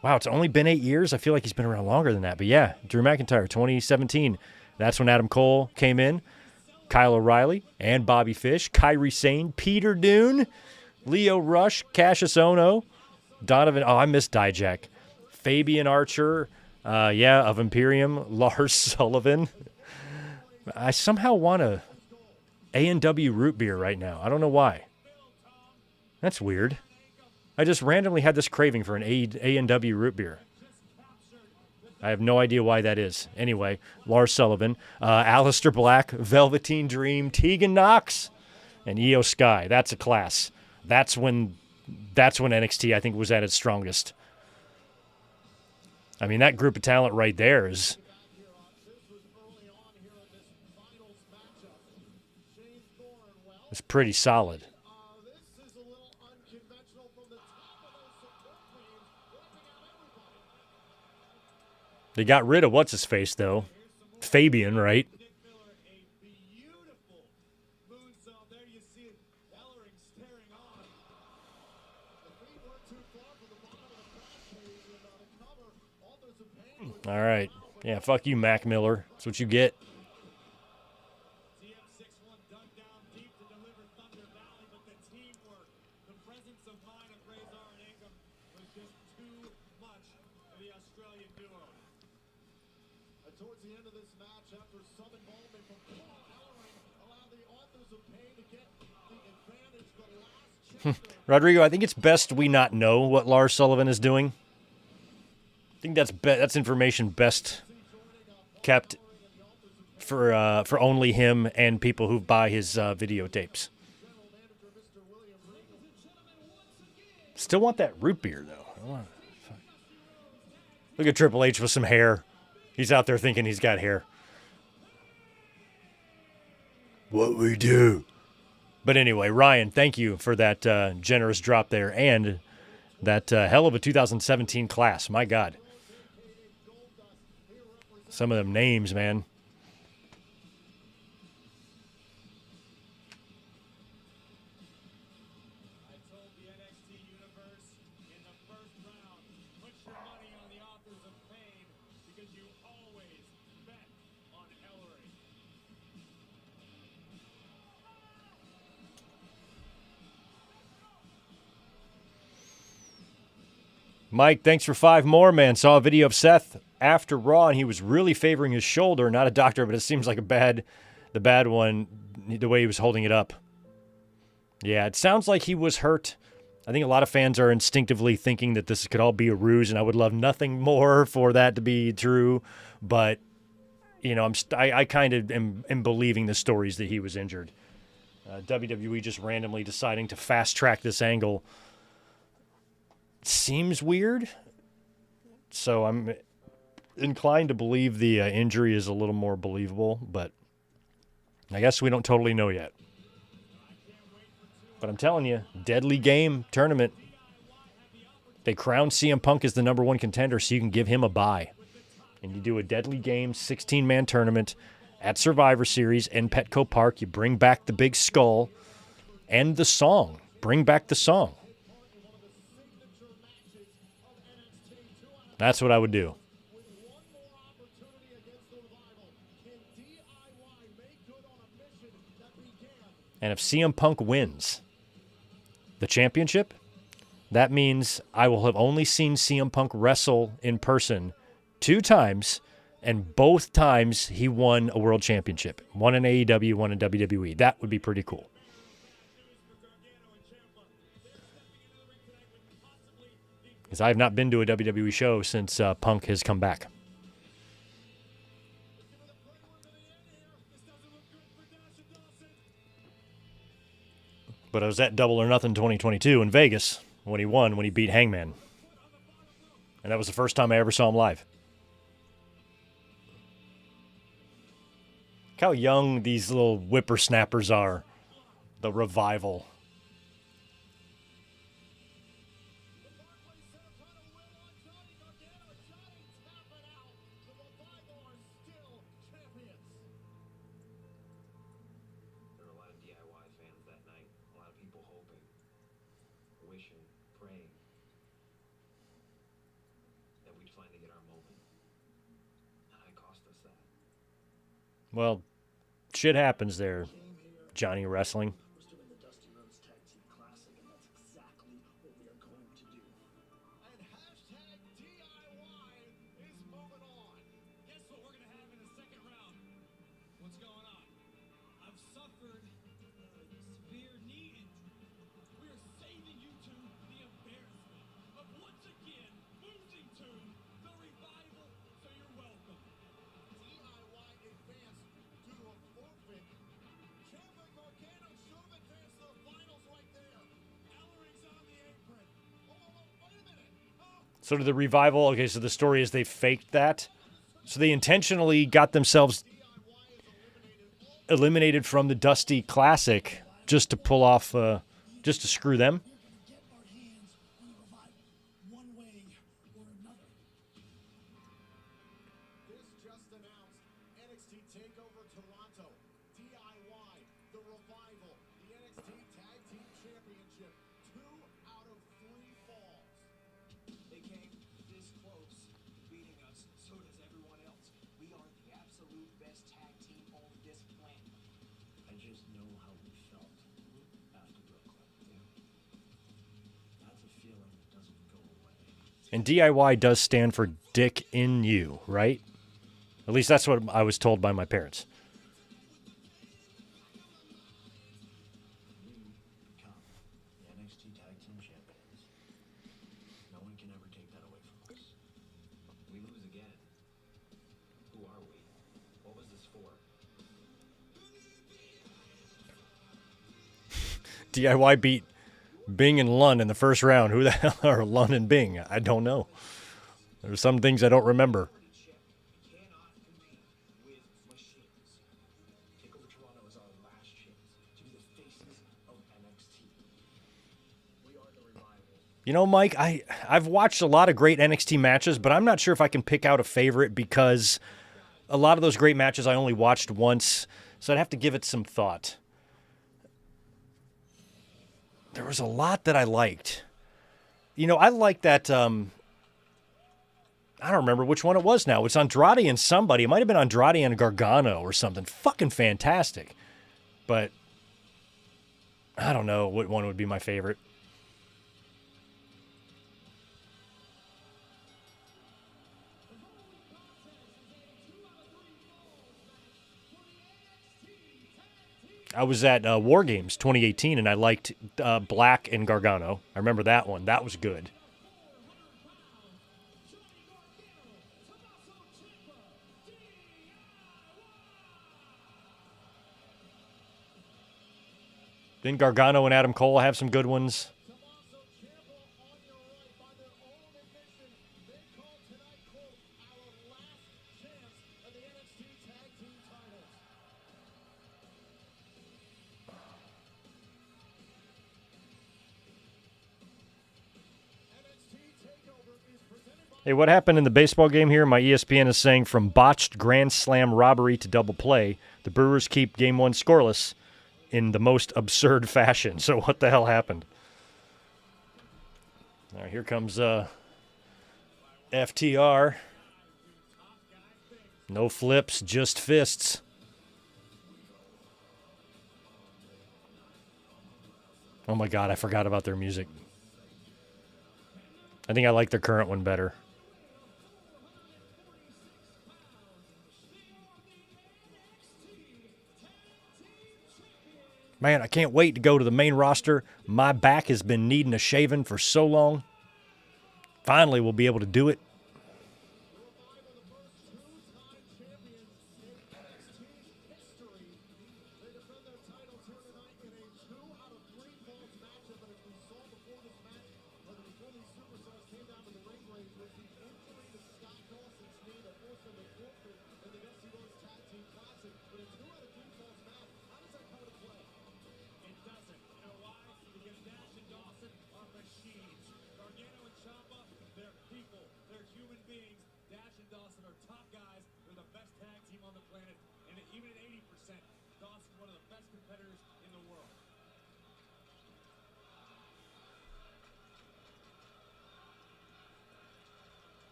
Wow, it's only been 8 years. I feel like he's been around longer than that. But yeah, Drew McIntyre, 2017. That's when Adam Cole came in. Kyle O'Reilly and Bobby Fish. Kairi Sane, Peter Dune, Leo Rush, Cassius Ohno, Donovan. Oh, I missed Dijak. Fabian Archer, of Imperium. Lars Sullivan. I somehow want a A&W root beer right now. I don't know why. That's weird. I just randomly had this craving for an A&W root beer. I have no idea why that is. Anyway, Lars Sullivan, Aleister Black, Velveteen Dream, Tegan Knox, and Io Sky. That's a class. That's when NXT, I think, was at its strongest. I mean, that group of talent right there is was pretty solid. This is a little unconventional from the top of those support beams, wiping out everybody. They got rid of what's-his-face, though. Fabian, right? Nick Miller, a beautiful moonsault. There you see it. Ellering staring on. The feet weren't too far from the bottom of the crash page and the cover. Authors of Pain. All right. Yeah, fuck you, Mac Miller. That's what you get. TM61 dug down deep to deliver Thunder Valley, but the teamwork, the presence of mind of Razor and Ingham was just too much for the Australian duo. Towards the end of this match, after some involvement from Paul Ellering, allowed the Authors of Pain to get the advantage. The last chapter. Rodrigo, I think it's best we not know what Lars Sullivan is doing. I think that's information best kept for only him and people who buy his videotapes. Still want that root beer, though. Look at Triple H with some hair. He's out there thinking he's got hair. What we do. But anyway, Ryan, thank you for that generous drop there and that hell of a 2017 class. My God. Some of them names, man. I told the NXT universe in the first round, put your money on the Authors of Pain because you always bet on Ellering. Mike, thanks for 5 more, man. Saw a video of Seth after Raw, and he was really favoring his shoulder. Not a doctor, but it seems like the bad one, the way he was holding it up. Yeah, it sounds like he was hurt. I think a lot of fans are instinctively thinking that this could all be a ruse, and I would love nothing more for that to be true. But, you know, I kind of am believing the stories that he was injured. WWE just randomly deciding to fast-track this angle seems weird. So I'm inclined to believe the injury is a little more believable, but I guess we don't totally know yet. But I'm telling you, deadly game tournament. They crown CM Punk as the #1 contender so you can give him a bye. And you do a deadly game, 16-man tournament at Survivor Series in Petco Park. You bring back the big skull and the song. Bring back the song. That's what I would do. And if CM Punk wins the championship, that means I will have only seen CM Punk wrestle in person 2 times, and both times he won a world championship. One in AEW, one in WWE. That would be pretty cool. Because I have not been to a WWE show since Punk has come back. But I was at Double or Nothing 2022 in Vegas when he won, when he beat Hangman. And that was the first time I ever saw him live. Look how young these little whippersnappers are. The Revival. Well, shit happens there, Johnny Wrestling. So did the Revival, okay, so the story is they faked that. So they intentionally got themselves eliminated from the Dusty Classic just to pull off, just to screw them. Get our hands on the revival, one way or another. This just announced NXT Takeover Toronto, DIY, the revival, the NXT Tag Team Championship, 2 out of 3 falls. They came this close to beating us. So does everyone else. We are the absolute best tag team on this planet. I just know how we felt after Brooklyn. That's a feeling that doesn't go away. And DIY does stand for Dick in You, right? At least that's what I was told by my parents. We become the NXT Tag Team Champions. No one can ever take that away from us. We lose again. Who are we? What was this for? DIY beat Bing and Lund in the first round. Who the hell are Lund and Bing? I don't know. There's some things I don't remember. We cannot compete with machines. Takeover Toronto is our last chance to be the faces of NXT. We are the revival. You know, Mike, I've watched a lot of great NXT matches, but I'm not sure if I can pick out a favorite because a lot of those great matches I only watched once, so I'd have to give it some thought. There was a lot that I liked. You know, I like that, I don't remember which one it was now. It's Andrade and somebody. It might have been Andrade and Gargano or something. Fucking fantastic. But I don't know what one would be my favorite. I was at War Games 2018, and I liked Black and Gargano. I remember that one. That was good. Didn't Gargano and Adam Cole have some good ones? Tommaso Ciampa on your right, by their own admission, they call tonight, quote, our last chance at the NXT Tag Team titles. NXT Takeover is presented by Hey, what happened in the baseball game here? My ESPN is saying from botched grand slam robbery to double play, the Brewers keep game 1 scoreless in the most absurd fashion. So what the hell happened? All right, here comes FTR. No flips, just fists. Oh my God, I forgot about their music. I think I like their current one better. Man, I can't wait to go to the main roster. My back has been needing a shaving for so long. Finally, we'll be able to do it.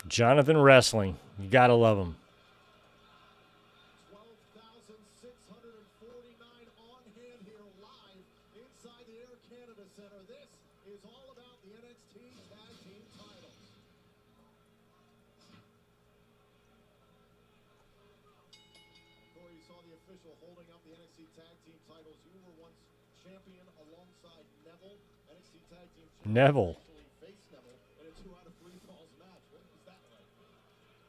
Jonathan Wrestling. You got to love him. 12,649 on hand here live inside the Air Canada Center. This is all about the NXT Tag Team titles. Before you saw the official holding up the NXT Tag Team titles, you were once champion alongside Neville. NXT Tag Team champion Neville. actually faced Neville in a 2 out of 3 falls match. What was that like?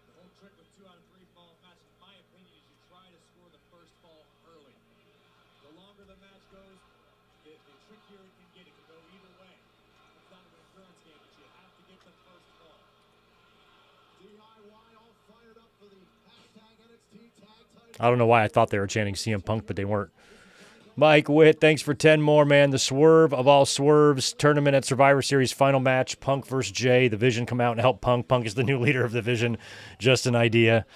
The whole trick with 2 out of 3 falls match, in my opinion, is you try to score the first fall early. The longer the match goes, the trickier it can get. It can go either way. It's not an endurance game, but you have to get the first fall. DIY all fired up for the hashtag NXT Tag Title. I don't know why I thought they were chanting CM Punk, but they weren't. Mike Witt, thanks for 10 more, man. The swerve of all swerves, tournament at Survivor Series final match, Punk versus Jay. The Vision come out and help Punk. Punk is the new leader of the Vision. Just an idea.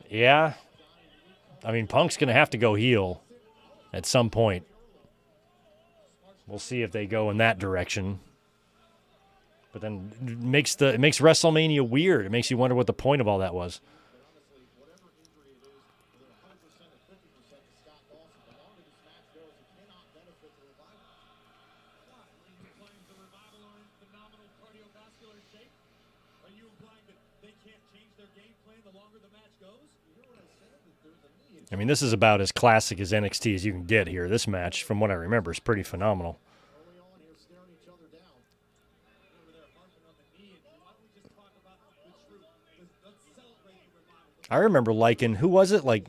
Yeah. I mean, Punk's going to have to go heel at some point. We'll see if they go in that direction. But then it makes WrestleMania weird. It makes you wonder what the point of all that was. I mean, this is about as classic as NXT as you can get here. This match, from what I remember, is pretty phenomenal. I remember liking, who was it? Like,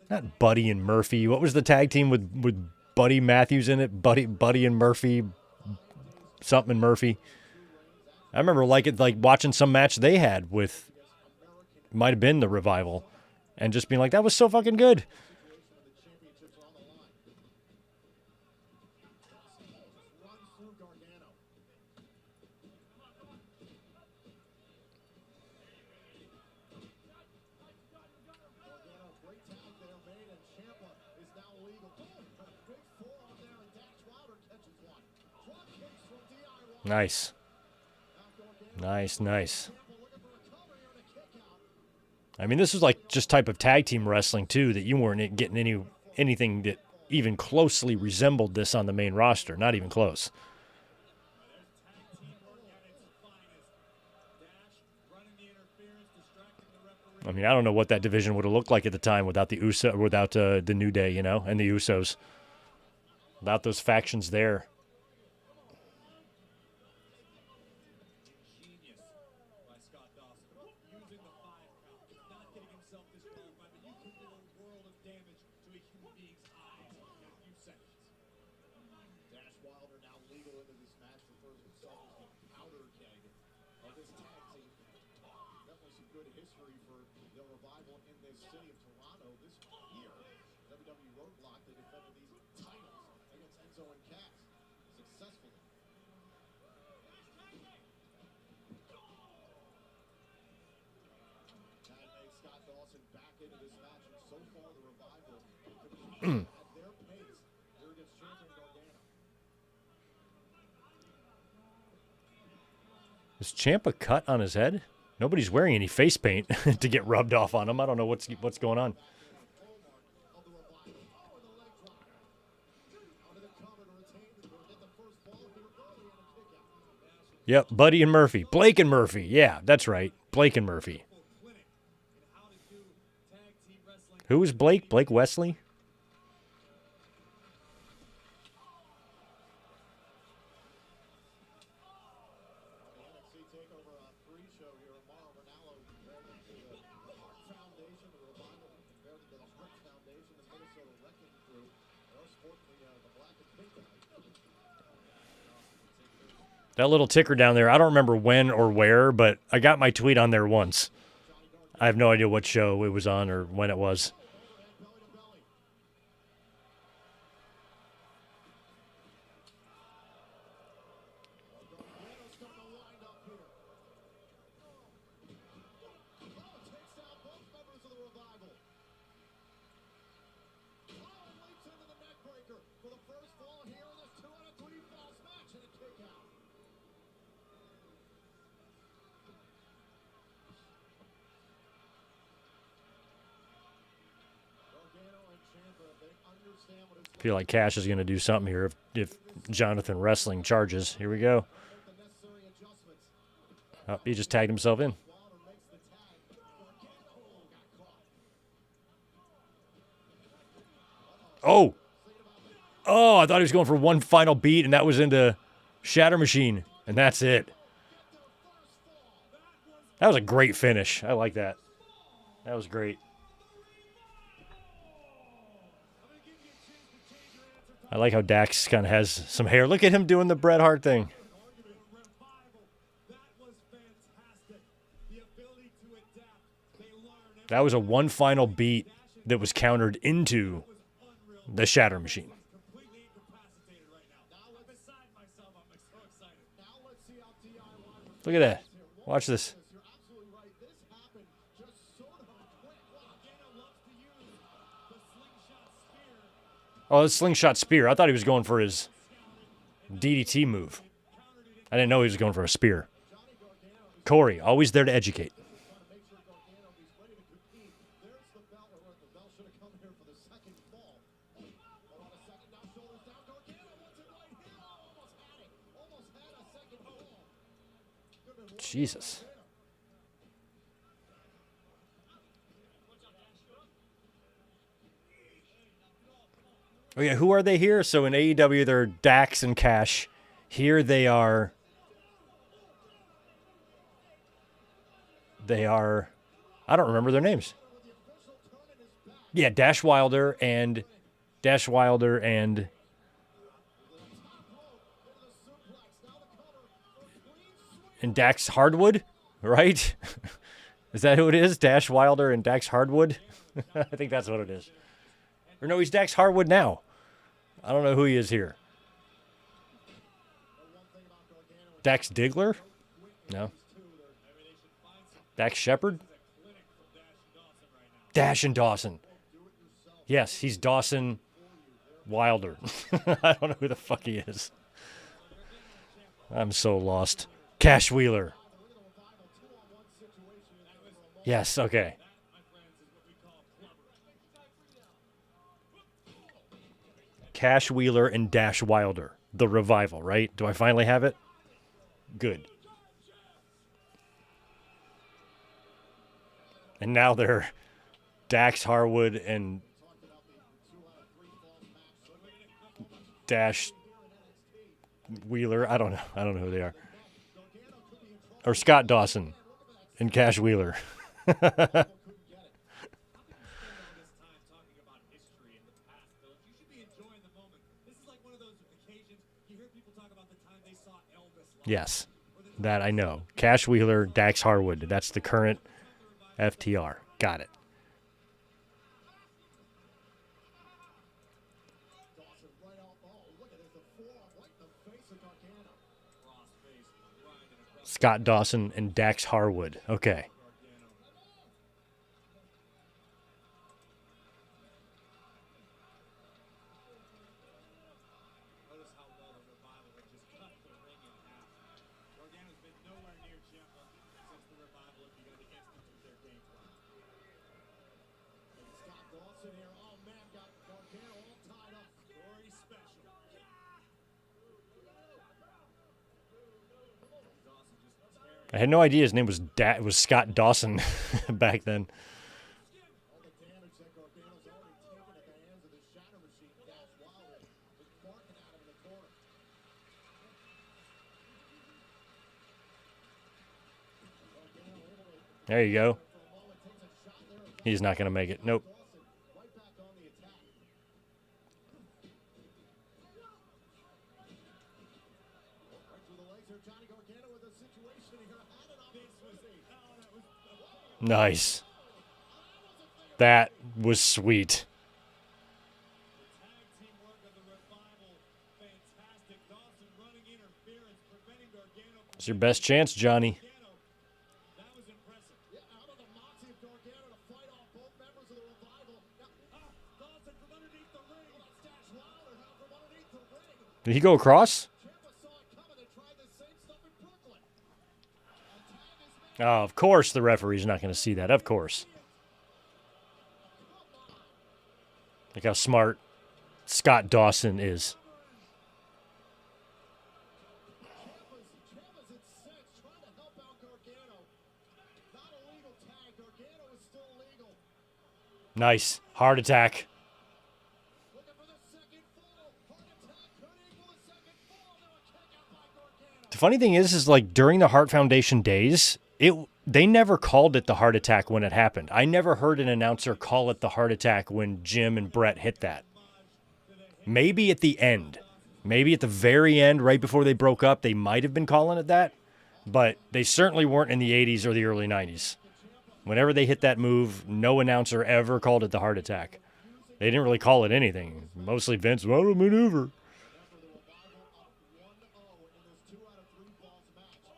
not Buddy and Murphy. What was the tag team with Buddy Matthews in it? Buddy and Murphy, something and Murphy. I remember like watching some match they had with, might have been the Revival, and just being like, that was so fucking good. Nice. Nice. I mean, this was like just type of tag team wrestling, too, that you weren't getting anything that even closely resembled this on the main roster. Not even close. I mean, I don't know what that division would have looked like at the time without the New Day, you know, and the Usos. Without those factions there. Is Ciampa cut on his head? Nobody's wearing any face paint to get rubbed off on him. I don't know what's going on. Yep, Buddy and Murphy. Blake and Murphy. Yeah, that's right. Blake and Murphy. Who was Blake? Blake Wesley? NXT Takeover pre-show here tomorrow. Ronaldo compared him to the Hart Foundation, the Revival compared him to the Hart Foundation, the Minnesota Wrecking Crew. They're sporting the black and pink tonight. That little ticker down there, I don't remember when or where, but I got my tweet on there once. I have no idea what show it was on or when it was. I feel like Cash is going to do something here if Jonathan Wrestling charges. Here we go. Oh, he just tagged himself in. Oh, I thought he was going for one final beat, and that was into Shatter Machine, and that's it. That was a great finish. I like that. That was great. I like how Dax kind of has some hair. Look at him doing the Bret Hart thing. That was a one final beat that was countered into The Shatter Machine. completely incapacitated right now. I'm beside myself. I'm so excited. Now let's see how DIY Look at that. Watch this. You're absolutely right. This happened just sort of quick. Gargano loves to use the slingshot spear. Oh, it's slingshot spear. I thought he was going for his DDT move. I didn't know he was going for a spear. Corey, always there to educate. Make sure Gargano is ready to compete. There's the bell. Or the bell should have come here for the second fall. On a second, now shoulders down. Gargano wants it right here. Almost had it. Almost had a second fall. Jesus. Oh yeah, who are they here? So in AEW, they're Dax and Cash. Here they are. I don't remember their names. Yeah, Dash Wilder and Dax Hardwood, right? Is that who it is? Dash Wilder and Dax Hardwood? I think that's what it is. Or no, he's Dax Hardwood now. I don't know who he is here. Dax Diggler? No. Dax Shepard? Dash and Dawson. Yes, he's Dawson Wilder. I don't know who the fuck he is. I'm so lost. Cash Wheeler. Yes, okay. Cash Wheeler and Dash Wilder. The Revival, right? Do I finally have it? Good. And now they're Dax Harwood and Dash Wheeler. I don't know who they are. Or Scott Dawson and Cash Wheeler. Yes, that I know. Cash Wheeler, Dax Harwood. That's the current FTR. Got it. Scott Dawson and Dax Harwood. Okay. Notice how well the Revival have just cut the ring in half. Gargano's been nowhere near gentle since the Revival have begun to institute their game plan. Scott Dawson here. Oh man, got Gargano all tied up. Story special. I had no idea his name was Scott Dawson back then. All the damage that Gargano's already taken at the hands of the Shatter Machine. Dash Wilder is barking at him in the corner. There you go. He's not going to make it. Nope. Right back on the attack. Right through the legs here. Johnny Gargano with a situation here. Had an opportunity. Nice. That was sweet. Tag team work of the Revival. Fantastic. Dawson running interference, preventing Gargano from It's your best chance, Johnny. Gargano. That was impressive. Yeah, out of the moxie of Gargano to fight off both members of the Revival. Now, Dawson from underneath the ring. that's Dash Wilder now from underneath the ring. Did he go across? Ciampa saw it coming. They tried the same stuff in Brooklyn. A tag is made. Oh, of course the referee's not going to see that. Of course. Look how smart Scott Dawson is. Ciampa's at 6, trying to help out Gargano. Not a legal tag. Gargano is still legal. Nice. Heart attack. Looking for the second fall. Heart attack could equal a second fall. Now a kick out by Gargano. The funny thing is like during the Hart Foundation days, they never called it the heart attack when it happened. I never heard an announcer call it the heart attack when Jim and Brett hit that. Maybe at the end. Maybe at the very end, right before they broke up, they might have been calling it that. But they certainly weren't in the 80s or the early 90s. Whenever they hit that move, no announcer ever called it the heart attack. They didn't really call it anything. Mostly Vince, what a maneuver. Remember the revival up 1-0 in this 2 out of 3 falls match. The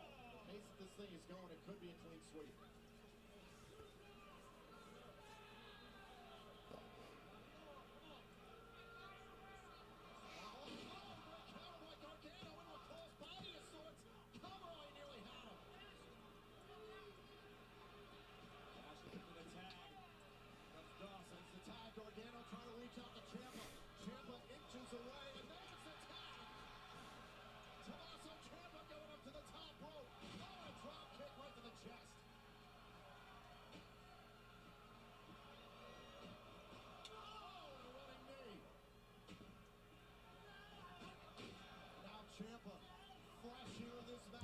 pace that this thing is going, it could be a clean sweep.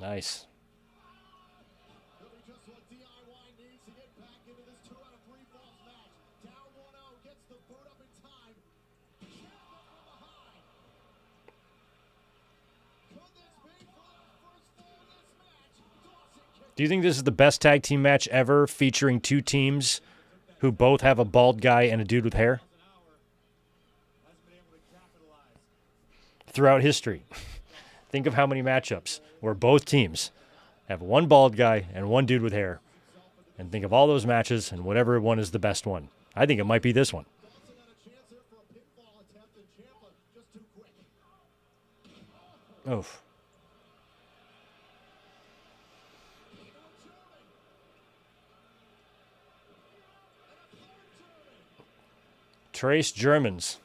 Nice. Could be just what DIY needs to get back into this 2 out of 3 falls match. Down 1-0, gets the boot up in time. Ciampa from behind. Could this be for the first fall in this match? Dawson kicked. Do you think this is the best tag team match ever featuring two teams who both have a bald guy and a dude with hair? Hasn't been able to capitalize. Throughout history. Think of how many matchups where both teams have one bald guy and one dude with hair. And think of all those matches and whatever one is the best one. I think it might be this one. Dawson had a chance here for a pinfall attempt, and Ciampa just too quick. Oof. Trace Germans.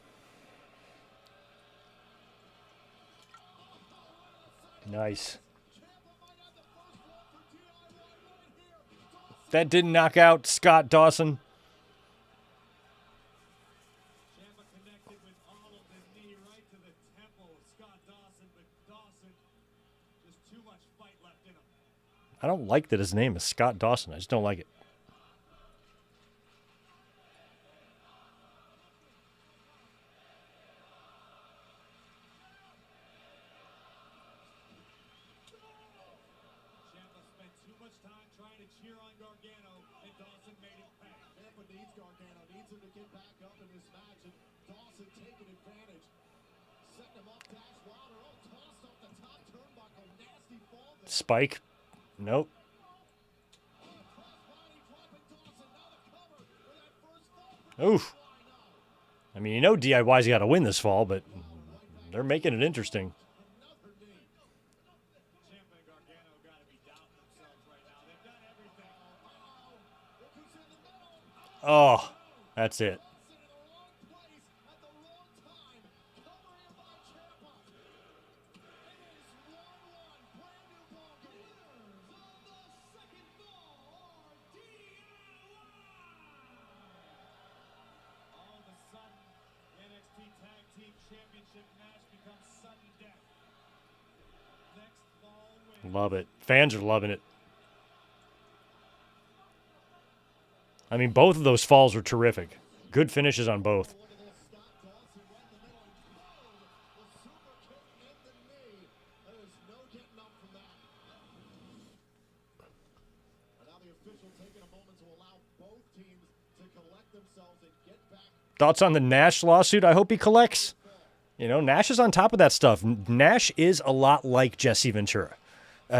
Nice. That didn't knock out Scott Dawson. Ciampa connected with all of the knee right to the temple of Scott Dawson, but Dawson, just too much fight left in him. I don't like that his name is Scott Dawson. I just don't like it. Ciampa spent too much time trying to cheer on Gargano, and Dawson made it pay. Ciampa needs Gargano, needs him to get back up in this match, and Dawson taking advantage. Setting him up, Dash Wilder. Oh, tossed off the top turnbuckle. Nasty fall there. Spike. Nope. Crossbody dropping Dawson. Now the cover for that first fall. Oof. I mean, you know DIY's got to win this fall, but they're making it interesting. Another knee. Ciampa and Gargano got to be doubting themselves right now. They've done everything. Look who's in the middle. Oh, that's it. Dawson in the wrong place at the wrong time. Cover here by Ciampa. It is 1-1. Brand new ball game. Winners of the second fall are DIY. All of a sudden, the NXT Tag Team Championship match becomes sudden death. Next fall win. Love it. Fans are loving it. I mean, both of those falls were terrific. Good finishes on both. Look at this. Scott Dawson right in the middle and boom! The super kick and the knee. There is no getting up from that. And now the official taking a moment to allow both teams to collect themselves and get back. Thoughts on the Nash lawsuit? I hope he collects. You know, Nash is on top of that stuff. Nash is a lot like Jesse Ventura.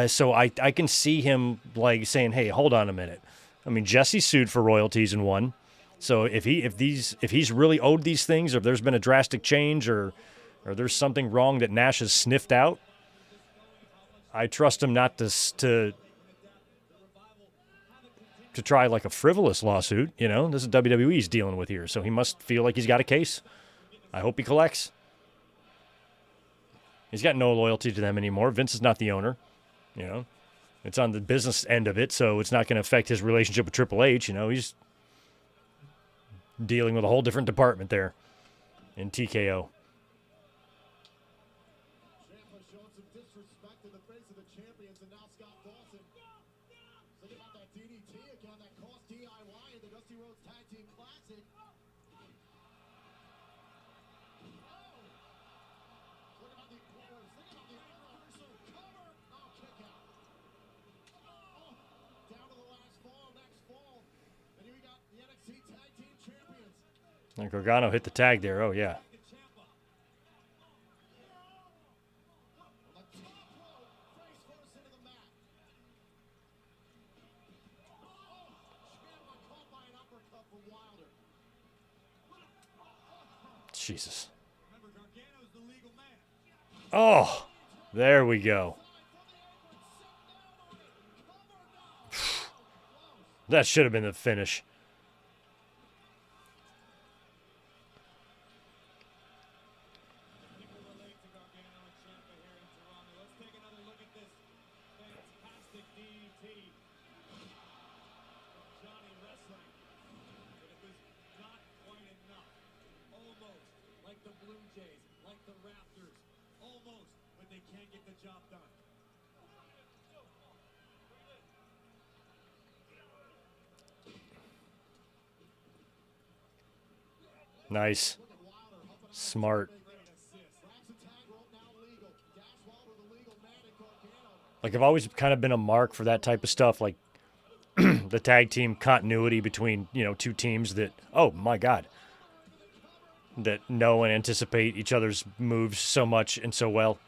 So I can see him like saying, hey, hold on a minute. I mean, Jesse sued for royalties and won. So if he's really owed these things, or if there's been a drastic change, or there's something wrong that Nash has sniffed out, I trust him not to try like a frivolous lawsuit. You know, this is WWE he's dealing with here, so he must feel like he's got a case. I hope he collects. He's got no loyalty to them anymore. Vince is not the owner. You know, it's on the business end of it, so it's not going to affect his relationship with Triple H. You know, he's dealing with a whole different department there in TKO. Ciampa showing some disrespect in the face of the champions, and now Scott Dawson. Think about that DDT again that cost DIY in the Dusty Rhodes Tag Team Classic. Look about the corners. Think about the reversal cover. Oh, kick out. Oh, down to the last fall, next fall. And here we got the NXT Tag Team Champions. And Gargano hit the tag there. Oh, yeah. Jesus. Oh, there we go. That should have been the finish. People relate to Gargano and Ciampa here in Toronto. Let's take another look at this fantastic DDT from Johnny Wrestling. But it was not quite enough. Almost like the Blue Jays, like the Raptors. Almost, but they can't get the job done. Nice. Smart. Like, I've always kind of been a mark for that type of stuff, like the tag team continuity between, two teams that, oh my God, that know and anticipate each other's moves so much and so well.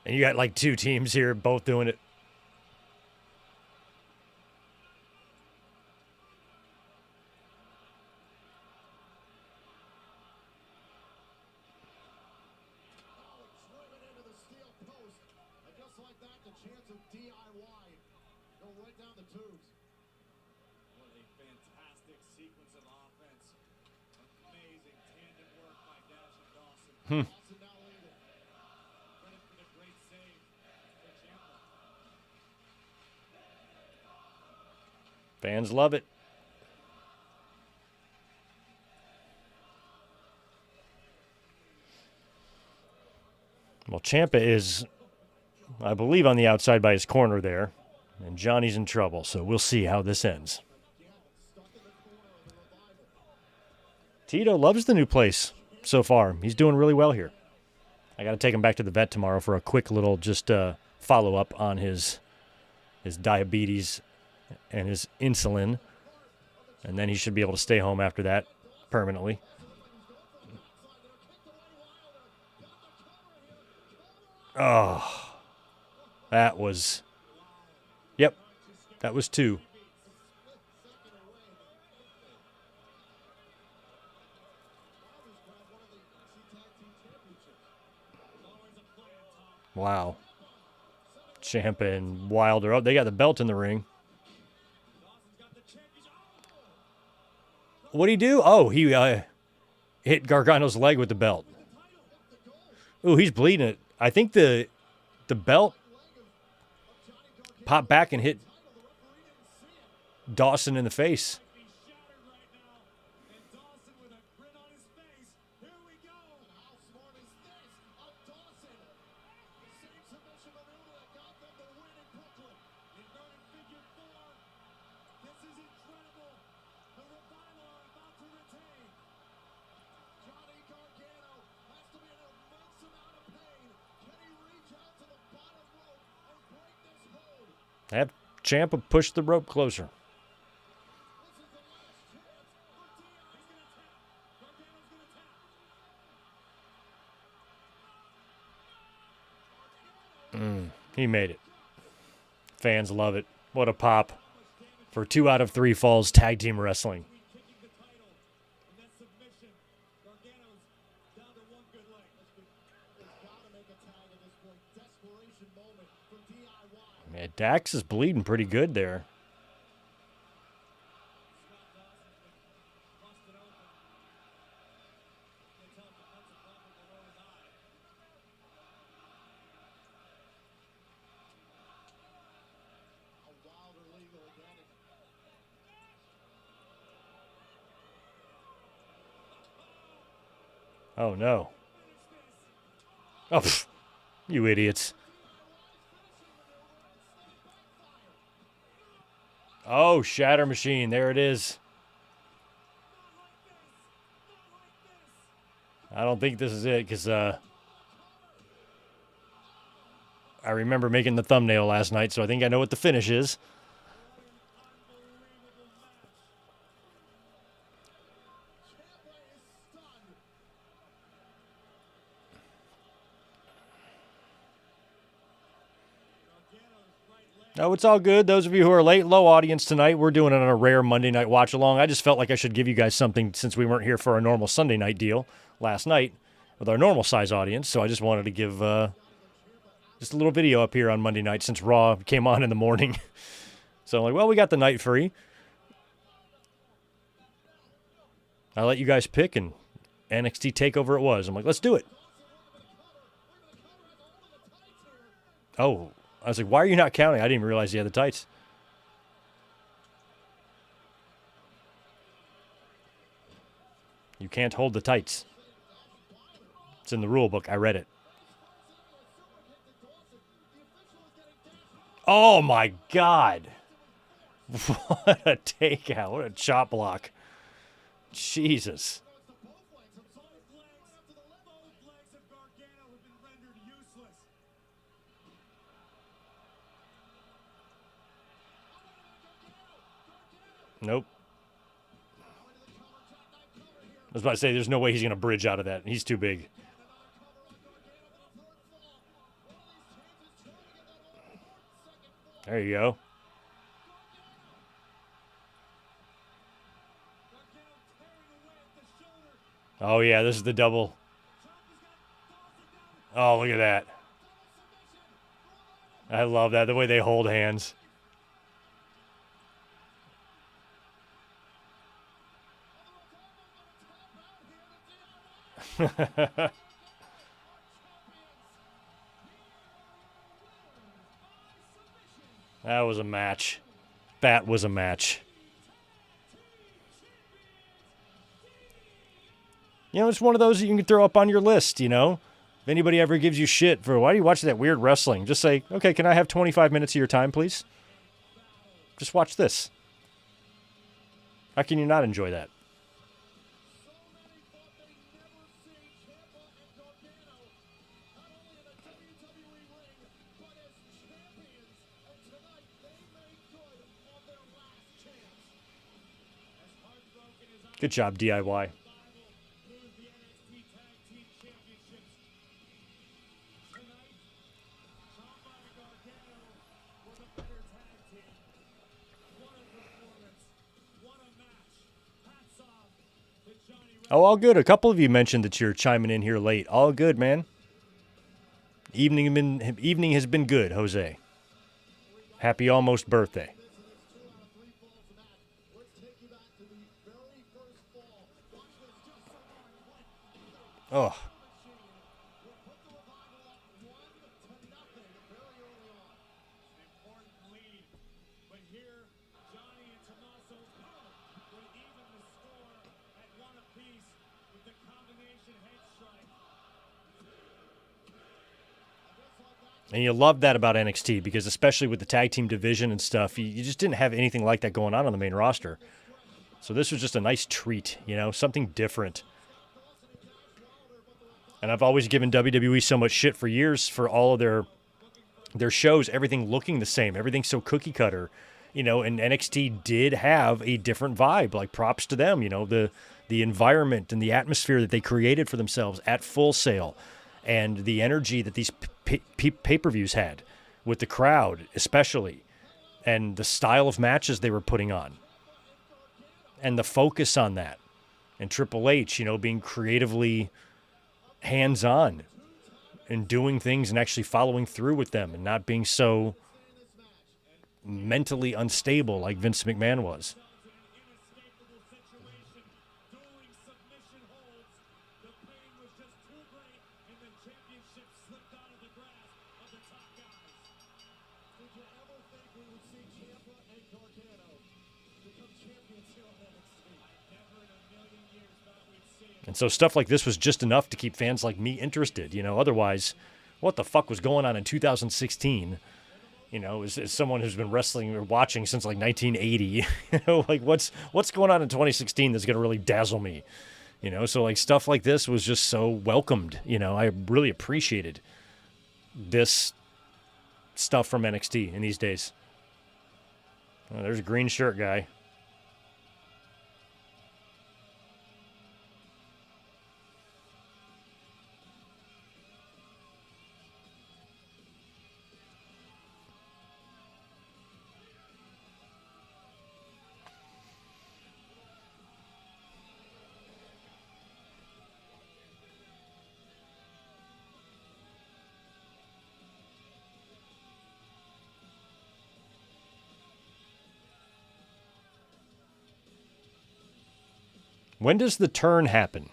And you got like two teams here both doing it. Driven into the steel post. And just like that, the chance of DIY go right down the tubes. What a fantastic sequence of offense. Amazing tandem work by Dash and Dawson. Dawson now leading. Credit for the great save for Ciampa. Fans love it. Well, Ciampa is, I believe, on the outside by his corner there. And Johnny's in trouble, so we'll see how this ends. Tito loves the new place so far. He's doing really well here. I got to take him back to the vet tomorrow for a quick little just follow-up on his diabetes and his insulin. And then he should be able to stay home after that permanently. Oh, that was, yep, that was two. Wow. Ciampa and Wilder. Oh, they got the belt in the ring. What'd he do? Oh, he hit Gargano's leg with the belt. Ooh, he's bleeding it. I think the belt popped back and hit Dawson in the face. He's shattered right now. And Dawson with a grin on his face. Here we go. How smart is this of Dawson? Same submission maneuver that got them the win in Brooklyn. Inverted figure four. This is incredible. The Revival are about to retain. Johnny Gargano has to be in an immense amount of pain. Can he reach out to the bottom rope and break this hold? Have Ciampa push the rope closer. This is the last chance for Gargano's gonna tap. He made it. Fans love it. What a pop for 2 out of 3 falls tag team wrestling. Kicking the title. And that submission. Gargano's down to one good leg. It's got to make a tag at this point. Desperation moment for DIY. Yeah, Dax is bleeding pretty good there. Busted open. They tell him to punch a bumper below his eye. A Wilder legal again. Oh, no. Oh, pff, you idiots. Oh, Shatter Machine. There it is. I don't think this is it because I remember making the thumbnail last night, so I think I know what the finish is. Ciampa No, it's all good. Those of you who are late, low audience tonight, we're doing it on a rare Monday night watch along. I just felt like I should give you guys something since we weren't here for our normal Sunday night deal last night with our normal size audience. So I just wanted to give just a little video up here on Monday night since Raw came on in the morning. So I'm like, well, we got the night free. I let you guys pick, and NXT Takeover it was. I'm like, let's do it. Oh, I was like, why are you not counting? I didn't even realize you had the tights. You can't hold the tights. It's in the rule book. I read it. Oh, my God. What a takeout. What a chop block. Jesus. Nope. I was about to say, there's no way he's going to bridge out of that. He's too big. There you go. Oh, yeah, this is the double. Oh, look at that. I love that, the way they hold hands. That was a match. That was a match. You know, it's one of those that you can throw up on your list, you know? If anybody ever gives you shit for, why do you watch that weird wrestling? Just say, okay, can I have 25 minutes of your time, please? Just watch this. How can you not enjoy that? Good job, DIY. Oh, all good. A couple of you mentioned that you're chiming in here late. All good, man. Evening has been good, Jose. Happy almost birthday. Oh. And you love that about NXT because especially with the tag team division and stuff, you just didn't have anything like that going on the main roster. So this was just a nice treat, you know, something different. And I've always given WWE so much shit for years for all of their shows, everything looking the same, everything's so cookie cutter, you know, and NXT did have a different vibe, like props to them, you know, the environment and the atmosphere that they created for themselves at Full Sail and the energy that these pay-per-views had with the crowd especially and the style of matches they were putting on and the focus on that and Triple H, you know, being creatively hands-on and doing things and actually following through with them and not being so mentally unstable like Vince McMahon was. And so stuff like this was just enough to keep fans like me interested, you know, otherwise what the fuck was going on in 2016? You know, as someone who's been wrestling or watching since like 1980, you know, like what's going on in 2016 that's going to really dazzle me, you know? So like stuff like this was just so welcomed, you know. I really appreciated this stuff from NXT in these days. Oh, there's a green shirt guy. When does the turn happen?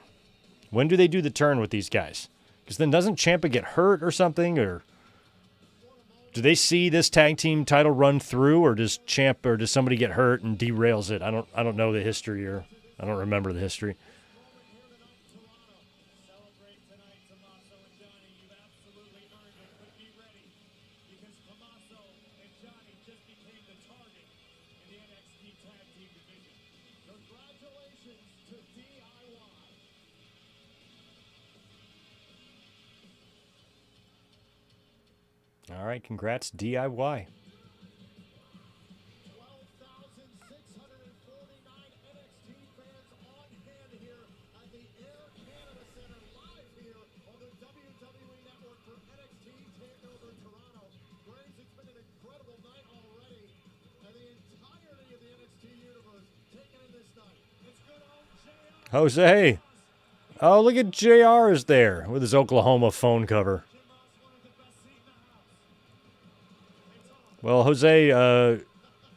When do they do the turn with these guys? Because then doesn't Ciampa get hurt or something? Or do they see this tag team title run through, or does somebody get hurt and derails it? I don't know the history, or I don't remember the history. Celebrate tonight, Tommaso and Johnny. You've absolutely earned it, but be ready because Tommaso and Johnny just became the target in the NXT Tag Team division. Congratulations to DIY. All right, congrats, DIY. 12,649 NXT fans on hand here at the Air Canada Center, live here on the WWE Network for NXT Takeover Toronto. Graves, it's been an incredible night already, and the entirety of the NXT universe taken in this night. It's good old JR. Jose. Oh, look at JR is there with his Oklahoma phone cover. Well, Jose,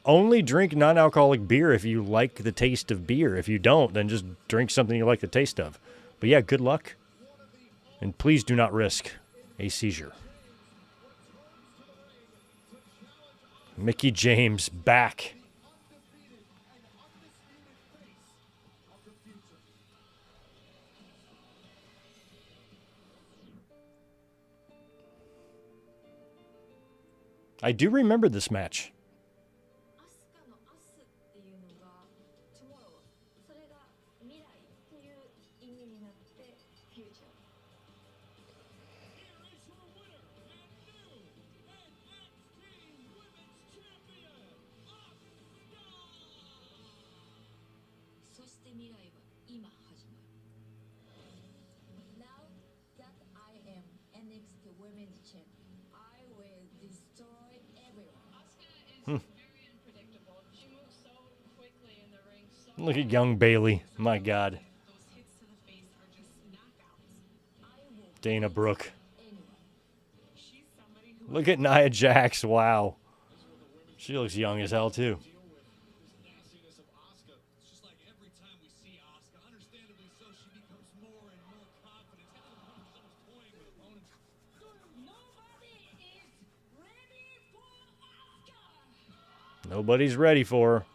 only drink non-alcoholic beer if you like the taste of beer. If you don't, then just drink something you like the taste of. But yeah, good luck. And please do not risk a seizure. Mickie James back. I do remember this match. アスカの明日っていうのが tomorrow それが未来っていう意味になって future Here is your winner and new NXT Women's Champion, Asuka. そして未来は今始まる Now that I am NXT Women's Champion I will destroy everyone Asuka is very unpredictable. She moves so quickly in the ring. So Look at young Bailey. My God. those hits to the face are just knockouts. I will Dana Brooke. anyone She's somebody who Look at Nia Jax. Wow. She looks young as hell, too. This nastiness of Asuka. It's just like every time we see Asuka, understandably so, she becomes more and more confident. Half the time she's almost toying with opponents. Nobody is ready for Asuka Nobody's ready for her.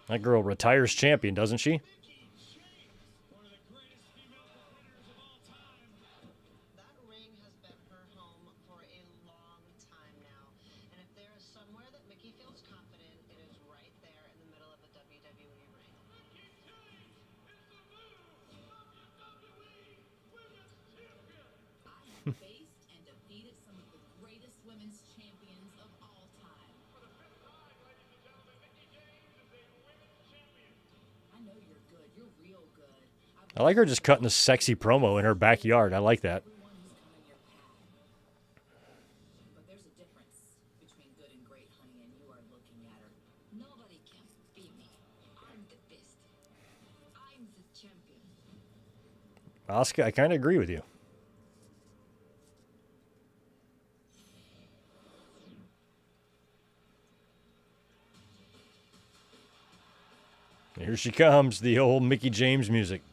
That girl retires champion, doesn't she? One of the greatest female competitors of all time. That ring has been her home for a long time now. And if there is somewhere that Mickey feels confident, it is right there in the middle of the WWE ring. Mickie James is the new WWE Women's Champion. I have faced and defeated some of the greatest women's champions of all time. For the fifth time, ladies and gentlemen, Mickie James is a women's champion. I know you're good. You're real good. I like her just cutting a sexy promo in her backyard. I like that. Everyone who's come in your path. But there's a difference between good and great, honey, and you are looking at her. Nobody can beat me. I'm the best. I'm the champion. Asuka, I kind of agree with you. Here she comes, the old Mickie James music.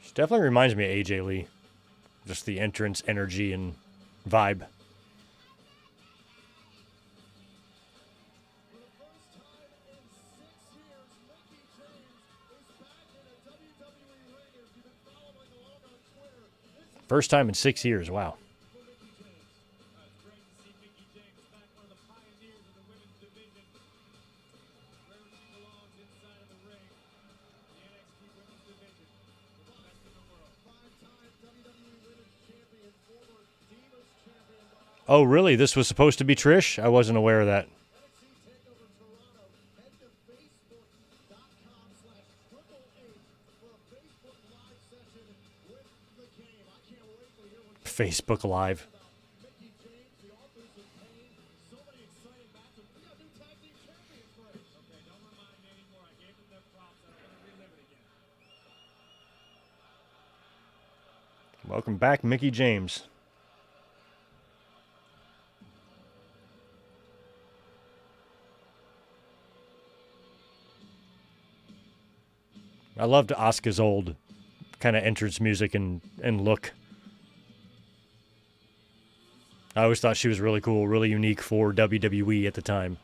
She definitely reminds me of AJ Lee. Just the entrance, energy, and vibe. For the first time in 6 years, Mickie James is back in a WWE ring. If you've been following along on Twitter, this is First time in 6 years. Wow. for Mickie James. It's great to see Mickie James back, one of the pioneers of the women's division. Where she belongs inside of the ring. The NXT women's division. The best in the world. 5-time WWE Women's Champion, former Divas Champion. Oh, really? This was supposed to be Trish? I wasn't aware of that. NXT Takeover Toronto. Head to Facebook.com/Triple H for a Facebook Live session with the game. I can't wait to hear what Facebook Live. Mickie James, the authors of Pain. So many exciting matches. We got new tag team champions, Ray. Okay, don't remind me anymore. I gave them their props. I don't want to relive it again. Welcome back, Mickie James. I loved Asuka's old kind of entrance music and look. I always thought she was really cool, really unique for WWE at the time.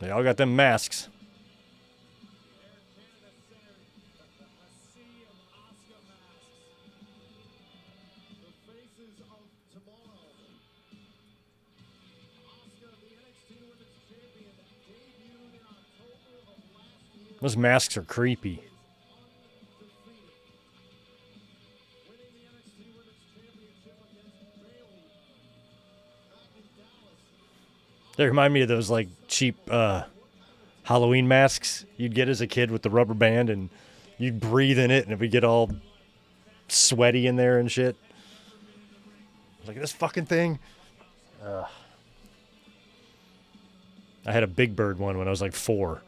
They all got them masks. Air Canada Center, a sea of Asuka masks. The faces of tomorrow. Asuka, the NXT Women's Champion, debuted in October of last year. Those masks are creepy. Undefeated. Winning the NXT Women's Championship against Bayley back in Dallas. They remind me of those like cheap Halloween masks you'd get as a kid with the rubber band, and you'd breathe in it and it would get all sweaty in there and shit. Like this fucking thing. I had a Big Bird one when I was like 4.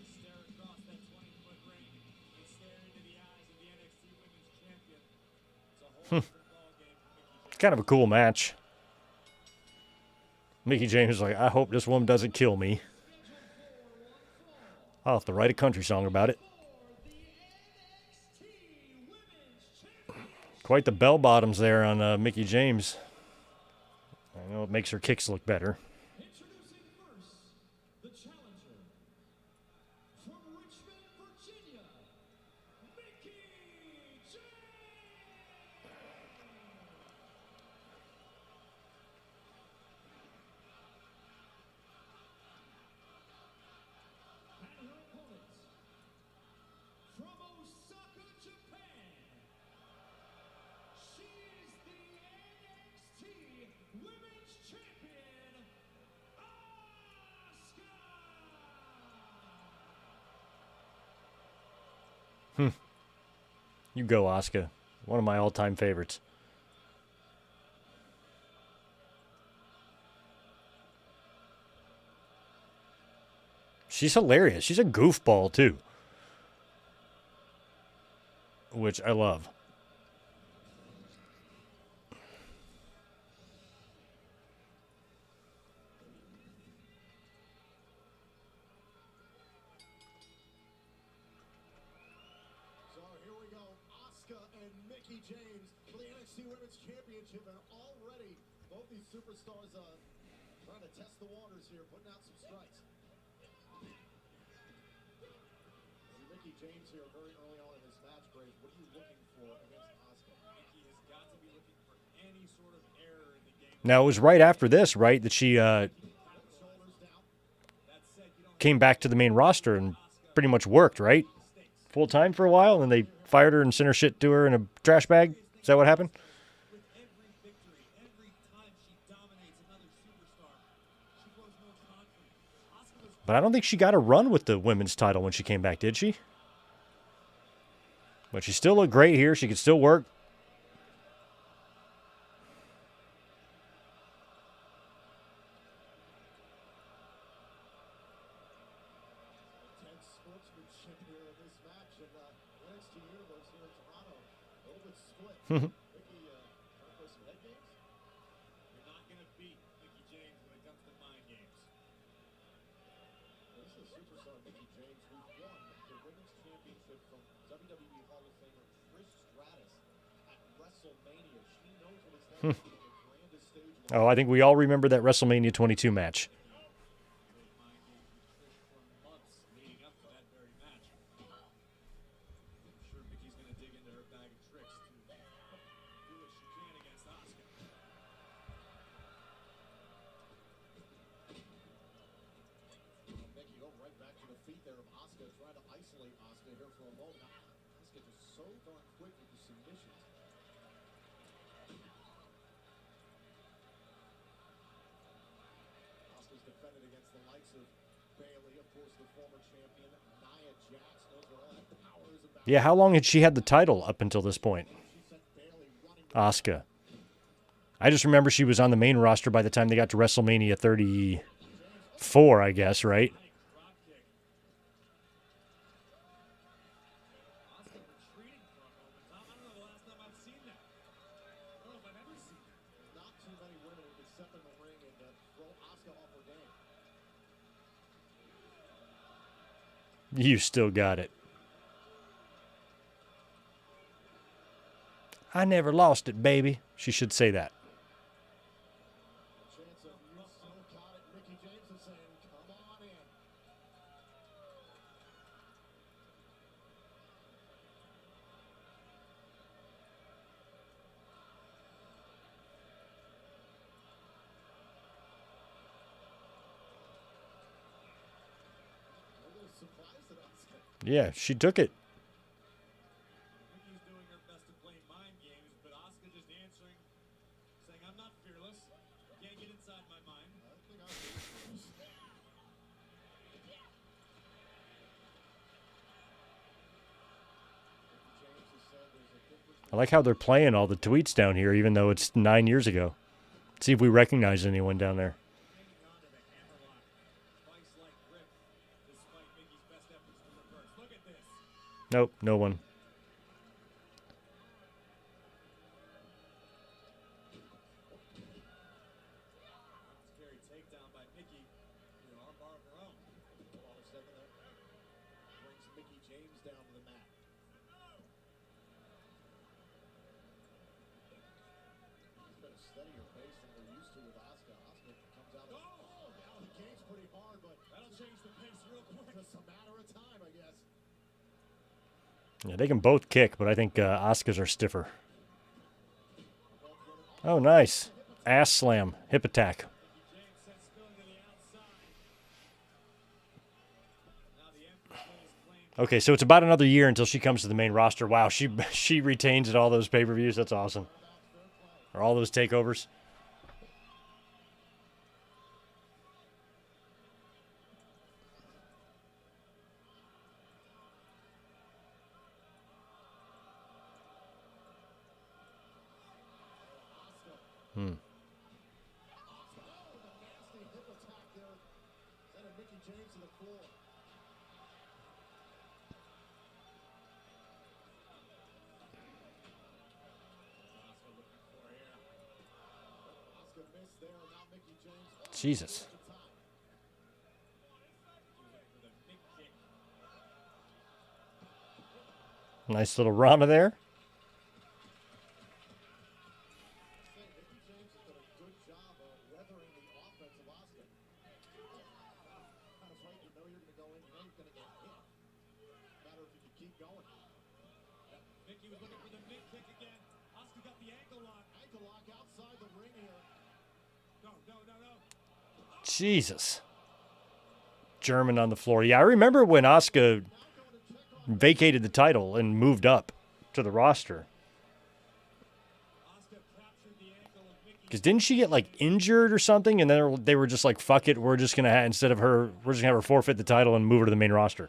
Stare across that 20-foot ring and stare into the eyes of the NXT Women's Champion. It's a whole different ballgame for Mickie It's kind of a cool match. Mickie James is like, I hope this woman doesn't kill me. I'll have to write a country song about it. Quite the bell bottoms there on Mickie James. I know it makes her kicks look better. Introducing first, the challenger from Richmond, Virginia, Mickie James. And her opponent from Osaka, Japan. She is the NXT Women's Champion, Asuka. You go, Asuka. One of my all-time favorites. She's hilarious. She's a goofball, too. Which I love. So here we go, Asuka and Mickie James for the NXT Women's Championship, and already both these superstars trying to test the waters here, putting out some strikes. Mickie James here very early on in this match, Graves. What are you looking for against Asuka? Mickie has got to be looking for any sort of error in the game. Now, it was right after this, right, that she Shoulders down. That said, you don't came back to the main roster and pretty much worked, right? Full time for a while, and then they fired her and sent her shit to her in a trash bag. Is that what happened? with every victory, every time she dominates another superstar, she grows more confident. Asuka was But I don't think she got a run with the women's title when she came back, did she? But she still looked great here. She could still work. intense sportsmanship here in this match, and NXT Universe here in Toronto, a little bit split. Mickie, trying to play some head games? You're not going to beat Mickie James when it comes to mind games. This is superstar Mickie James, who won the Women's Championship from WWE Hall of Famer Trish Stratus at WrestleMania. She knows what it's like to be on the grandest stage of Oh, I think we all remember that WrestleMania 22 match. mind games with Trish for months leading up to that very match. I'm sure Mickey's going to dig into her bag of tricks to do what she can against Asuka. Mickey, oh, right back to the feet there of Asuka, trying to isolate Asuka here for a moment. Asuka just so darn quick with the submissions. Asuka's defended against the likes of Bayley, of course, the former champion, Nia Jax, knows what all that power is about. Yeah, how long had she had the title up until this point? She sent Bayley running. Asuka. I just remember she was on the main roster by the time they got to WrestleMania 34, I guess, right? Asuka retreating for a moment. Tom, I don't know the last time I've seen that. I don't know if I've ever seen that. Not too many women who can step in the ring and throw Asuka off her game. You still got it. I never lost it, baby. She should say that. Chance of you still got it. Mickey James is saying, come on in. A little surprised at Asuka. Yeah, she took it. Mickey's doing her best to play mind games, but Asuka just answering, saying, I'm not fearless. You can't get inside my mind. I think Asuka is James has said there's a difference. I like how they're playing all the tweets down here, even though it's 9 years ago. See if we recognize anyone down there. Hanging on to the hammerlock. Vice-like grip, despite Mickey's best efforts to reverse. Look at this. Nope, no one. Scary takedown by Mickey. Armbar of her own. Hold on a second there. Brings Mickey James down to the mat. It's been a steadier pace than we're used to with Asuka. Asuka comes out. Oh, now he gains pretty hard, but That'll change the pace real quick. just a matter of time, I guess. Yeah, they can both kick, but I think Asuka's are stiffer. Oh, nice. Ass slam. Hip attack. James sent spilling to the outside. Now the Empress is claimed. Okay, so it's about another year until she comes to the main roster. Wow, she retains at all those pay-per-views. That's awesome. Or all those takeovers. Nasty hip attack there. Sending Mickey James to the floor. Asuka looking for here. Asuka missed there. Now Mickey James. Jesus. Using it for the big kick. Nice little Rama there. Mickey James has done a good job of weathering the offense of Asuka. Kind of right, you know you're going to go in, you know you're going to get hit. Matter if you can keep going. Mickey was looking for the mid kick again. Asuka got the ankle lock. Ankle lock outside the ring here. No. Jesus. German on the floor. Yeah, I remember when Asuka vacated the title and moved up to the roster. Asuka captured the ankle of Mickey. Because didn't she get like injured or something? And then they were just like, fuck it, we're just gonna we're just gonna have her forfeit the title and move her to the main roster,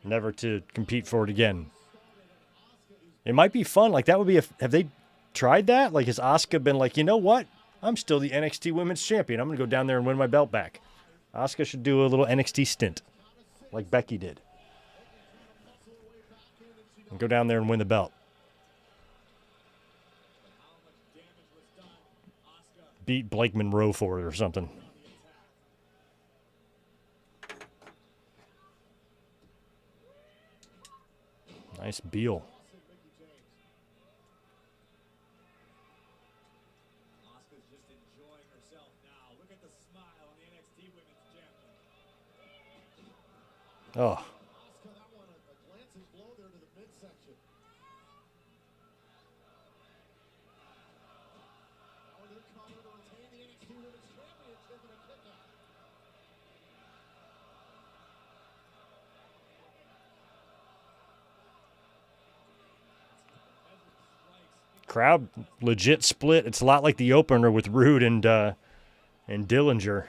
never to compete for it again. It might be fun. Like that would be have they tried that? Like has Asuka been like, you know what? I'm still the NXT Women's Champion. I'm gonna go down there and win my belt back. Asuka should do a little NXT stint, like Becky did, and go down there and win the belt. How much damage was done? Asuka Beat Blake Monroe for it or something. on the attack. Nice Beal. Asuka's just enjoying herself now. Look at the smile on the NXT Women's Champion. Oh, Asuka, that one, a glancing blow there to the midsection. Now they're coming to retain the NXT Women's Championship in a kick out. crowd legit split. It's a lot like the opener with Rude and Dillinger.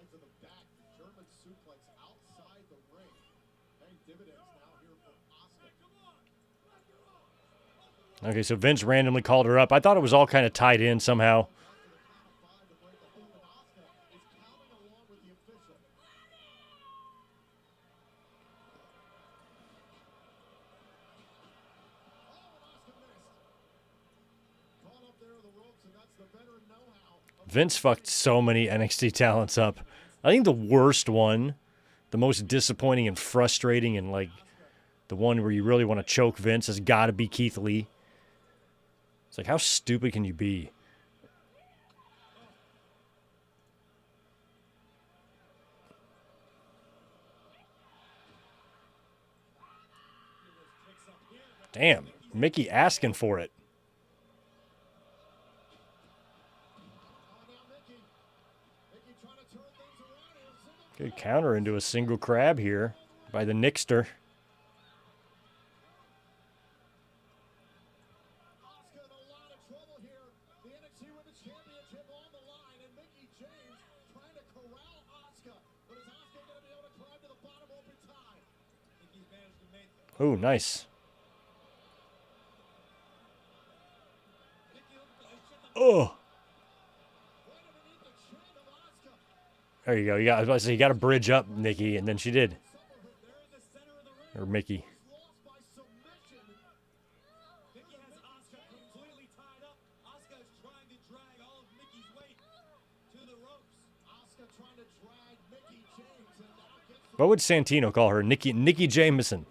right to the back. German suplex outside the ring. Paying dividends now here for Asuka. Okay, so Vince randomly called her up. I thought it was all kind of tied in somehow. Five to break the hold, and Asuka is counting along with the official. Caught up there in the ropes, and that's the veteran know-how. Vince fucked so many NXT talents up. I think the worst one, the most disappointing and frustrating, and like the one where you really want to choke Vince has got to be Keith Lee. It's like, how stupid can you be? Damn, Mickey asking for it. Good counter into a single crab here by the Nixter. Asuka in a lot of trouble here. The NXT Women's Championship on the line, and Mickie James trying to corral Asuka. But is Asuka going to be able to climb to the bottom rope in time? Mickey's managed to make them. Oh, nice. Oh. Right underneath the chin of Asuka. There you go. I was about to say, you got to bridge up, Nikki, and then she did. They're in the center of the ring. Or Mickey. Lost by submission. Mickey has Asuka completely tied up. Asuka is trying to drag all of Mickey's weight to the ropes. Asuka trying to drag Mickie James, and now gets What would Santino call her? Nikki Jameson.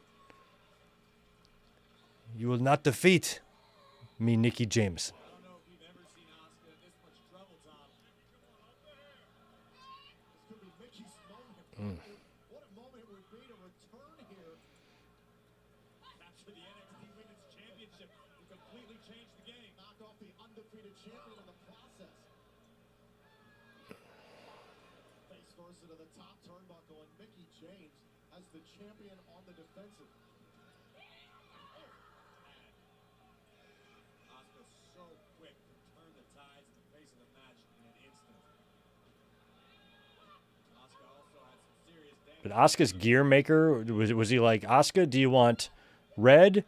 You will not defeat me, Nikki Jameson. I don't know if you've ever seen Asuka in this much trouble, Tom. this could be Mickey's moment. What a moment it would be to return here. Capture the NXT Women's Championship to completely change the game. Knock off the undefeated champion in the process. Face first into the top turnbuckle, and Mickie James as the champion on the defensive. Asuka's so quick to turn the tides in the face of the match in an instant. Asuka also had some serious damage. But Asuka's gear maker, was he like, Asuka, do you want red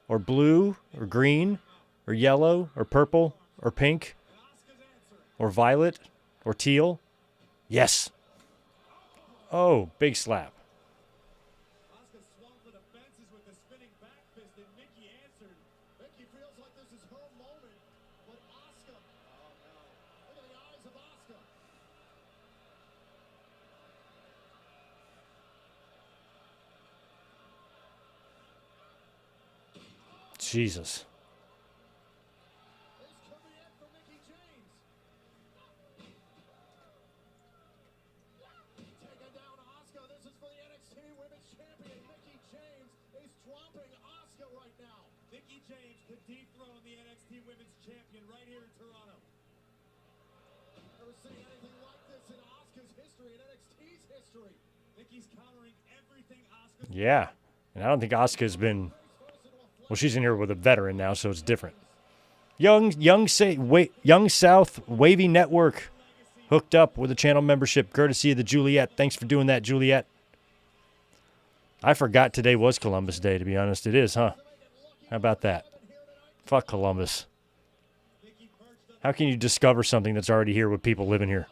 or blue or green or yellow or purple or pink or violet or teal? Yes. Oh, big slap. Asuka swung for the fences with the spinning back fist, and Mickey answered. Mickey feels like this is her moment, but Asuka. Oh no! Look at the eyes of Asuka. Jesus. This could be it for Mickie James. Taking down Asuka. This is for the NXT Women's Champion. Mickie James is dropping Asuka right now. Mickey James could dethrone the NXT Women's Champion right here in Toronto. Never seen anything like this in Asuka's history, in NXT's history. Mickey's countering everything Asuka. Yeah. And I don't think Asuka's been... Well, she's in here with a veteran now, so it's different. Young South Wavy Network hooked up with a channel membership courtesy of the Juliet. Thanks for doing that, Juliet. I forgot today was Columbus Day, to be honest. It is, huh? How about that? Fuck Columbus. How can you discover something that's already here with people living here?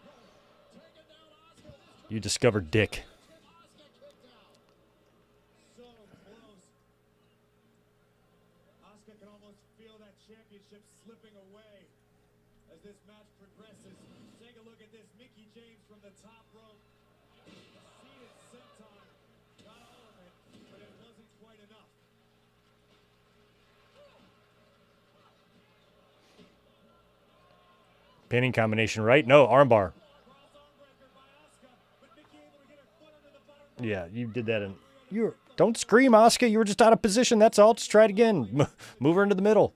You discovered dick. So close. Asuka can almost feel that championship slipping away as this match progresses. Take a look at this. Mickey James from the top rope. Seated senton. Got all of it, but it wasn't quite enough. Pinning combination, right? No, armbar. Cross armbreaker by Asuka, but Mickey able to get her foot under the button. Yeah, you did that. Don't scream, Asuka. You were just out of position. That's all. Just try it again. Move her into the middle.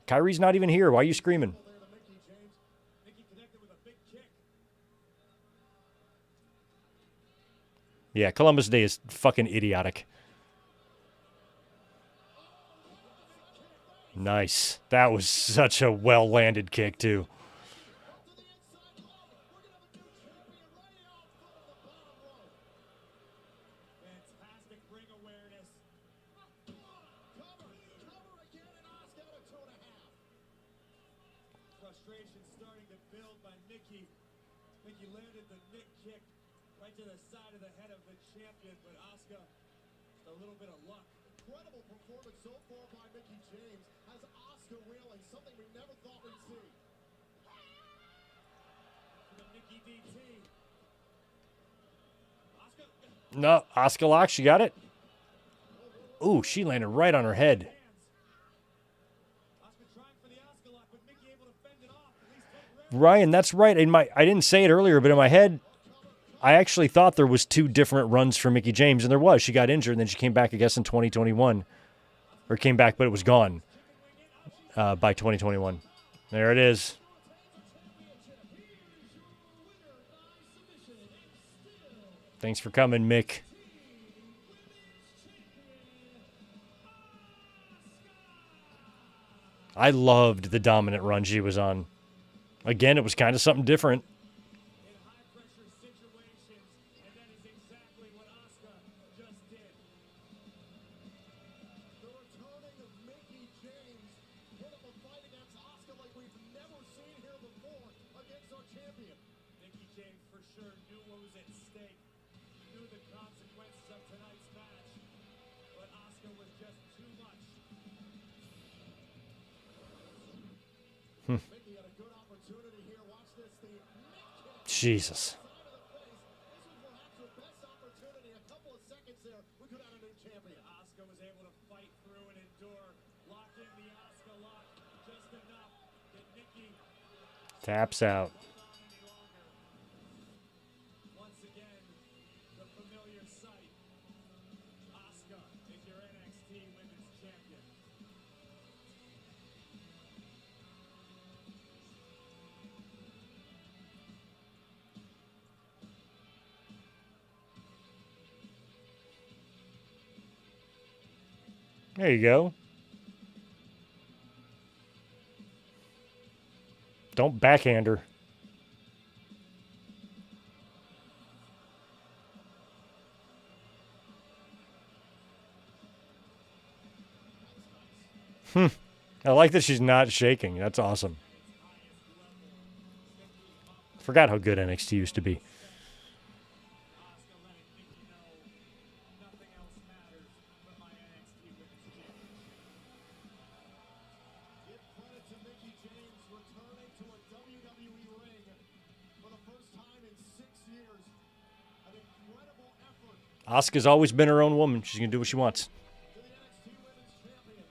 Kyrie's not even here. Why are you screaming? There to Mickie James. Mickey connected with a big kick. Yeah, Columbus Day is fucking idiotic. Nice. That was such a well-landed kick, too. frustration starting to build by Nikki. Nikki landed the Nick kick right to the side of the head of the champion, but Asuka, just a little bit of luck. Incredible performance so far by Mickie James. Has Asuka reeling, something we never thought we'd see. The Nikki DT. Asuka. No, Asuka lock. She got it. Ooh, she landed right on her head. Asuka trying for the Asuka lock, but Nikki able to fend it off. At least temporarily. Ryan, that's right. I didn't say it earlier, but in my head, I actually thought there was 2 different runs for Mickie James, and there was. She got injured, and then she came back, I guess, in 2021. Or came back, but it was gone by 2021. There it is. Thanks for coming, Mick. I loved the dominant run she was on. Again, it was kind of something different. In high-pressure situations, and that is exactly what Asuka just did. The returning of Mickie James. Put up a fight against Asuka like we've never seen here before against our champion. Mickie James for sure knew what was at stake, knew the consequences of tonight's match, but Asuka was just too much. Mickie had a good opportunity here. Watch this. The Nick kick Jesus. side of the face. This was perhaps the best opportunity. A couple of seconds there, we could have had a new champion. Asuka was able to fight through and endure, lock in the Asuka lock just enough that Nikki Taps out. hold on any longer. Once again, the familiar sight. Asuka is your NXT Women's Champion. There you go. Don't backhand her. I like that she's not shaking. That's awesome. Forgot how good NXT used to be. Asuka letting Nikki know nothing else matters but my NXT Women's Championship. Give credit to Mickie James returning to a WWE ring for the first time in 6 years. An incredible effort Asuka's always been her own woman. She's going to do what she wants. to the NXT Women's Champion.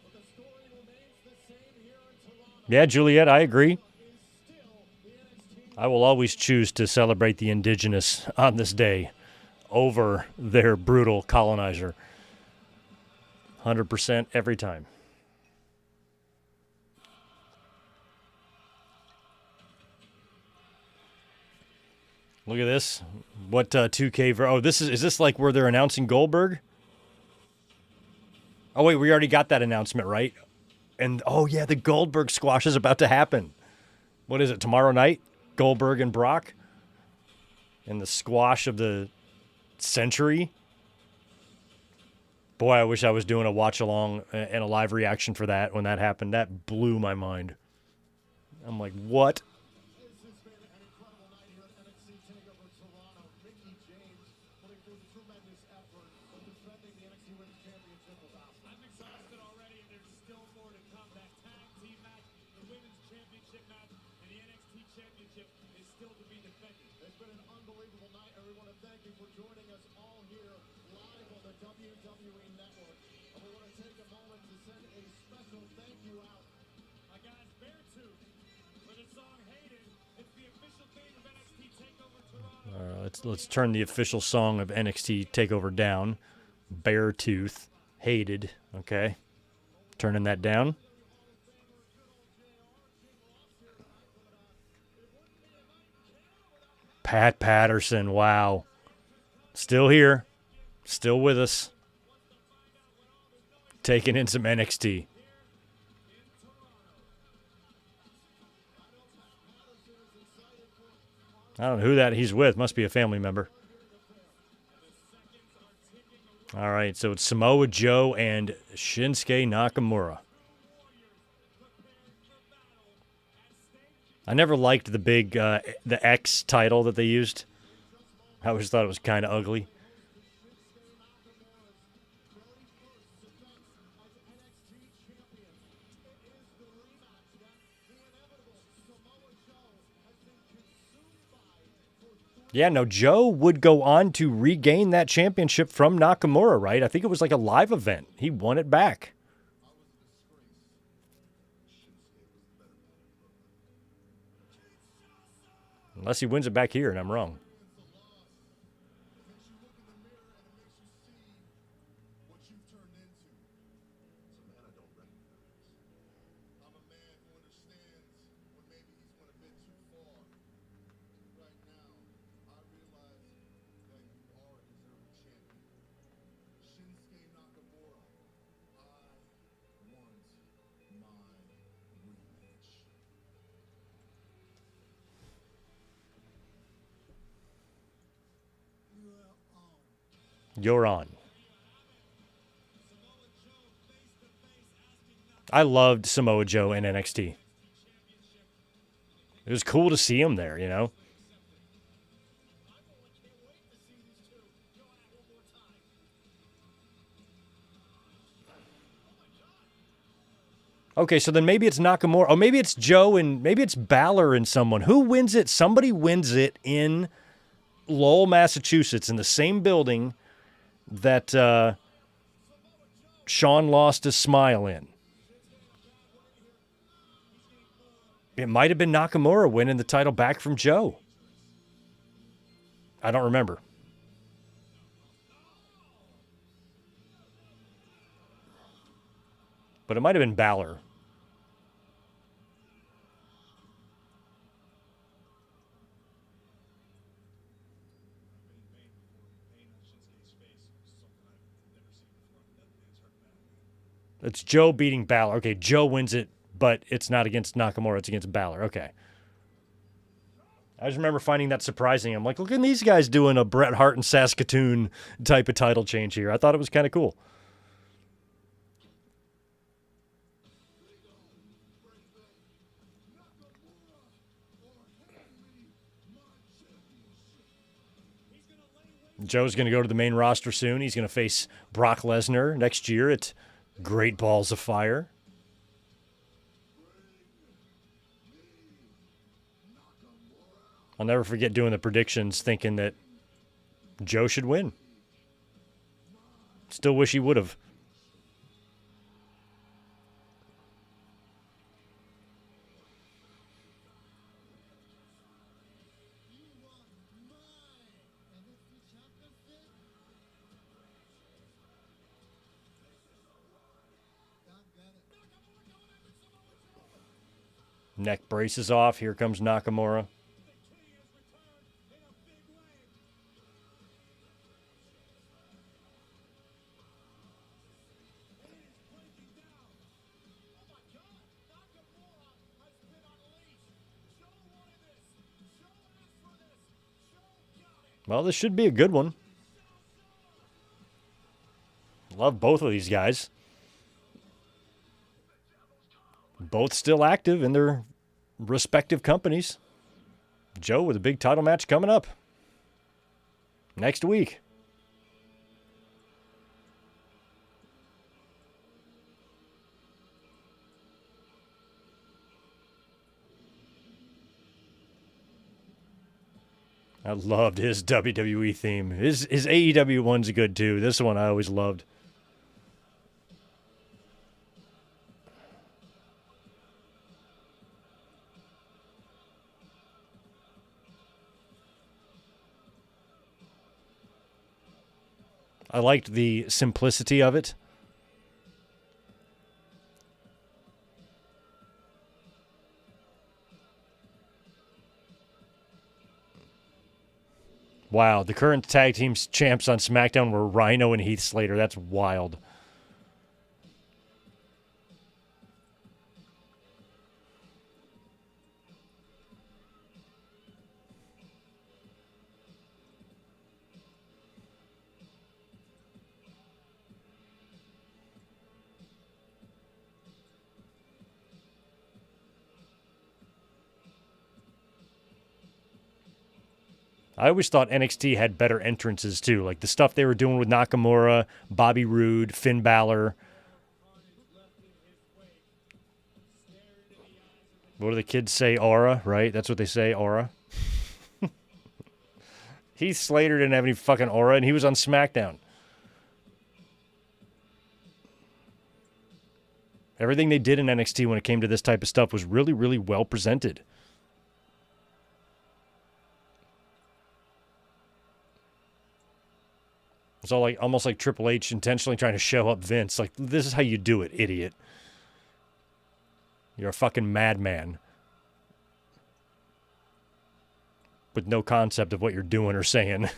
But the story remains the same here in Toronto. Yeah, Juliet, I agree. Is still the NXT I will always choose to celebrate the indigenous on this day over their brutal colonizer. 100% every time. Look at this. What 2K? Oh, is this like where they're announcing Goldberg? Oh wait, we already got that announcement, right? And oh yeah, the Goldberg squash is about to happen. What is it, tomorrow night? Goldberg and Brock? And the squash of the century? Boy, I wish I was doing a watch along and a live reaction for that when that happened. That blew my mind. I'm like, what? This has been an incredible night here at NXT Takeover Toronto. Mickie James putting forth a tremendous effort of defending the NXT Women's Championship with Asuka. I'm exhausted already, and there's still more to come. That tag team match, the Women's Championship match, and the NXT Championship is still to be defended. It's been an unbelievable night, everyone, and thank you for joining us all here live on the WWE Network. And we want to take a moment to send a special thank you out. My guys, Beartooth, for the song Hated. It's the official theme of NXT TakeOver Toronto. Let's turn the official song of NXT Takeover down. Beartooth, Hated. Okay. Turning that down. Pat Patterson, wow. Still here. Still with us. Taking in some NXT. I don't know who that he's with. Must be a family member. All right, so it's Samoa Joe and Shinsuke Nakamura. I never liked the big the X title that they used. I always thought it was kind of ugly. Yeah, no, Joe would go on to regain that championship from Nakamura, right? I think it was like a live event. He won it back. Unless he wins it back here, and I'm wrong. You're on. I loved Samoa Joe in NXT. It was cool to see him there, you know? Okay, so then maybe it's Nakamura. Oh, maybe it's Joe and maybe it's Balor and someone. Who wins it? Somebody wins it in Lowell, Massachusetts, in the same building that Sean lost his smile in. It might have been Nakamura winning the title back from Joe. I don't remember. But it might have been Balor. It's Joe beating Balor. Okay, Joe wins it, but it's not against Nakamura. It's against Balor. Okay. I just remember finding that surprising. I'm like, look at these guys doing a Bret Hart and Saskatoon type of title change here. I thought it was kind of cool. Joe's going to go to the main roster soon. He's going to face Brock Lesnar next year at Great Balls of Fire. I'll never forget doing the predictions thinking that Joe should win. Still wish he would have. Neck braces off. Here comes Nakamura. Well, this should be a good one. Love both of these guys. Both still active in their respective companies. Joe with a big title match coming up next week. I loved his WWE theme. His AEW one's good too. This one I always loved. I liked the simplicity of it. Wow, the current tag team champs on SmackDown were Rhino and Heath Slater. That's wild. I always thought NXT had better entrances too, like the stuff they were doing with Nakamura, Bobby Roode, Finn Balor. What do the kids say? Aura, right? That's what they say, aura. Heath Slater didn't have any fucking aura, and he was on SmackDown. Everything they did in NXT when it came to this type of stuff was really, really well presented. It's all like almost like Triple H intentionally trying to show up Vince. Like, this is how you do it, idiot. You're a fucking madman. With no concept of what you're doing or saying. And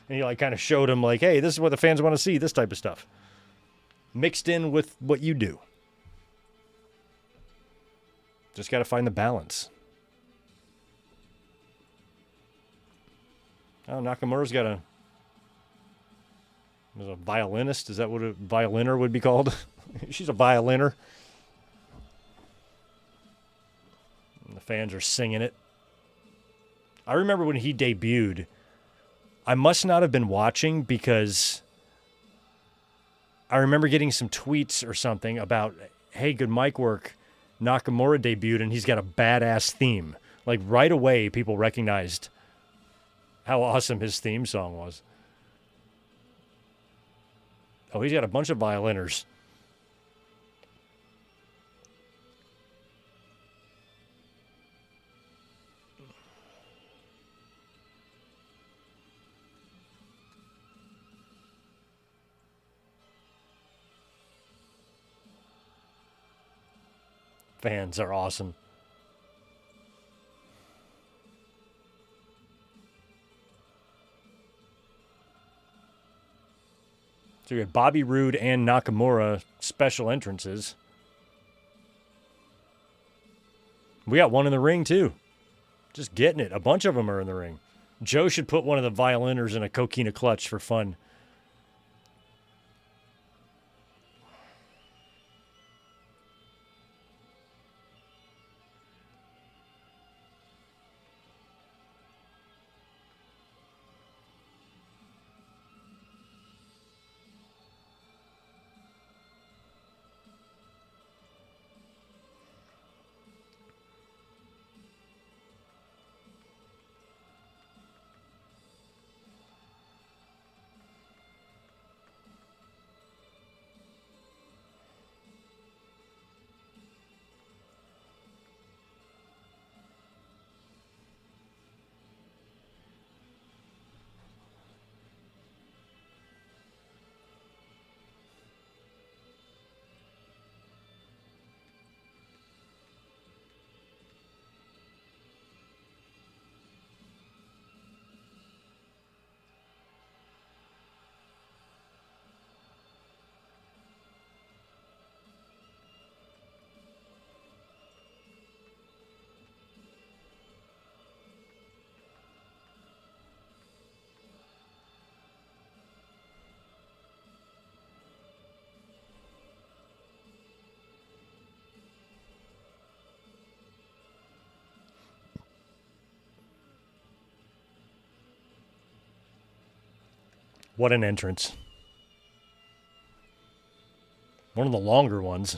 he like kind of showed him like, hey, this is what the fans want to see, this type of stuff. Mixed in with what you do. Just got to find the balance. Oh, Nakamura's got a violinist. Is that what a violiner would be called? She's a violiner. And the fans are singing it. I remember when he debuted, I must not have been watching because I remember getting some tweets or something about, hey, good mic work. Nakamura debuted and he's got a badass theme. Like right away, people recognized how awesome his theme song was. Oh, he's got a bunch of violiners. Fans are awesome. So you have Bobby Roode and Nakamura special entrances. We got one in the ring, too. Just getting it. A bunch of them are in the ring. Joe should put one of the violiners in a coquina clutch for fun. What an entrance. One of the longer ones.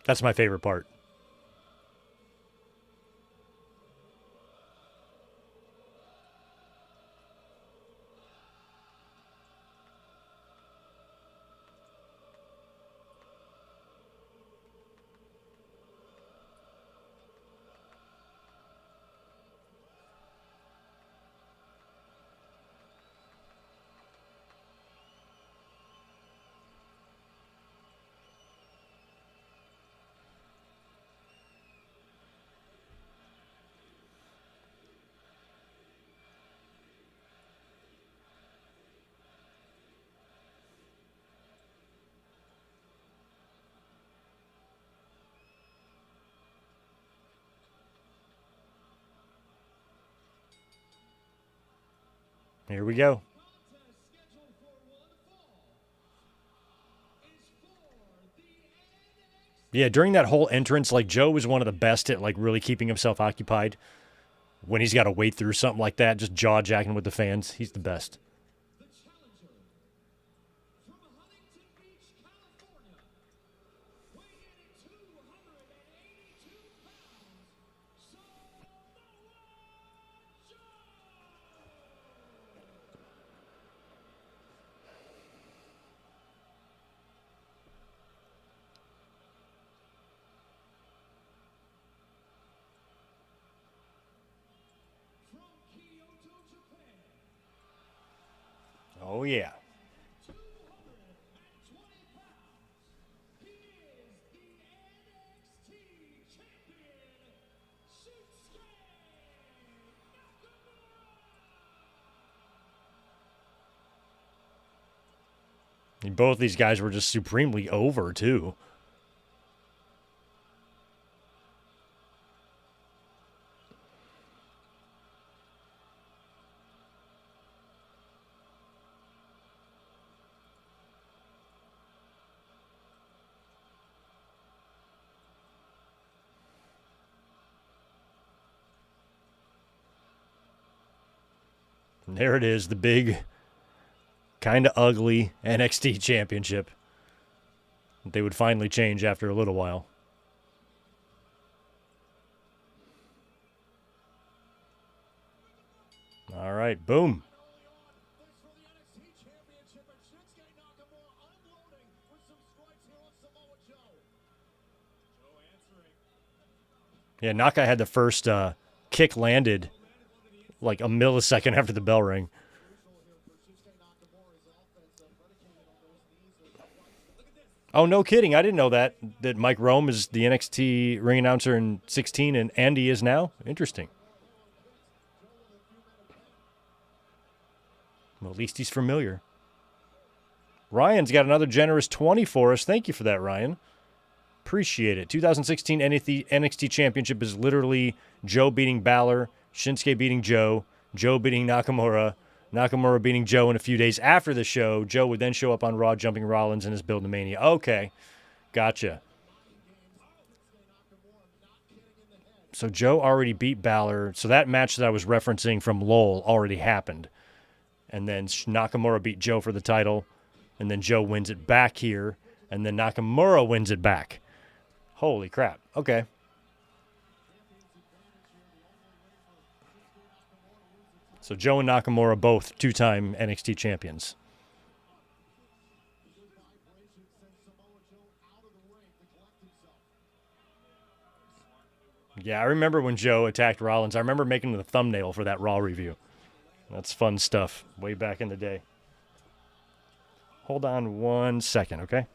That's my favorite part. Here we go. Contest scheduled for one fall is for the NXT. Yeah, during that whole entrance, like Joe was one of the best at like really keeping himself occupied. When he's got to wait through something like that, just jaw jacking with the fans, he's the best. The challenger from Huntington Beach, California, weighing in at 282 pounds, Samoa Joe. From Kyoto, Japan, Oh, yeah. 220 pounds, he is the NXT champion, Shinsuke Nakamura. And both these guys were just supremely over, too. And there it is, the big, kind of ugly NXT championship. They would finally change after a little while. All right, boom. This for the NXT championship, and Shinsuke Nakamura unloading with some strikes here on Samoa Joe. Joe answering. Yeah, Naka had the first kick landed like a millisecond after the bell rang. Oh, no kidding. I didn't know that Mike Rome is the NXT ring announcer in 16 and Andy is now. Interesting. Well, at least he's familiar. Ryan's got another generous 20 for us. Thank you for that, Ryan. Appreciate it. 2016 NXT Championship is literally Joe beating Balor, Shinsuke beating Joe, Joe beating Nakamura, Nakamura beating Joe in a few days after the show. Joe would then show up on Raw, jumping Rollins in his build to Mania. Okay, gotcha. So Joe already beat Balor. So that match that I was referencing from LOL already happened. And then Nakamura beat Joe for the title. And then Joe wins it back here. And then Nakamura wins it back. Holy crap. Okay. So Joe and Nakamura both two-time NXT champions. Yeah, I remember when Joe attacked Rollins. I remember making the thumbnail for that Raw review. That's fun stuff way back in the day. Hold on 1 second, okay?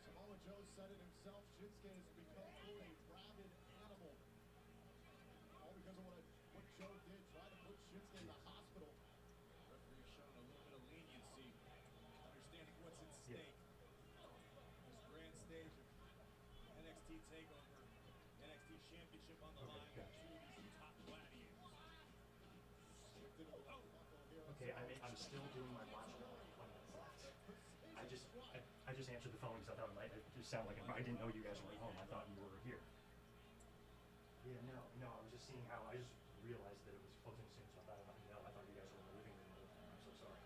Samoa Joe said it himself. Shinsuke has become quote, a rabid animal. All because of what Joe did, try to put Shinsuke in the hospital. Referee showing a little bit of leniency, understanding what's at stake. This grand stage of NXT Takeover, NXT Championship on the line with two of these top gladiators. Okay, I'm still doing my watch. I just answered the phone because I thought it just sounded like I didn't know you guys were at home. I thought you were here. Yeah, no, I was just seeing how I just realized that it was closing soon, so I thought you guys were in the living room the whole time. I'm so sorry.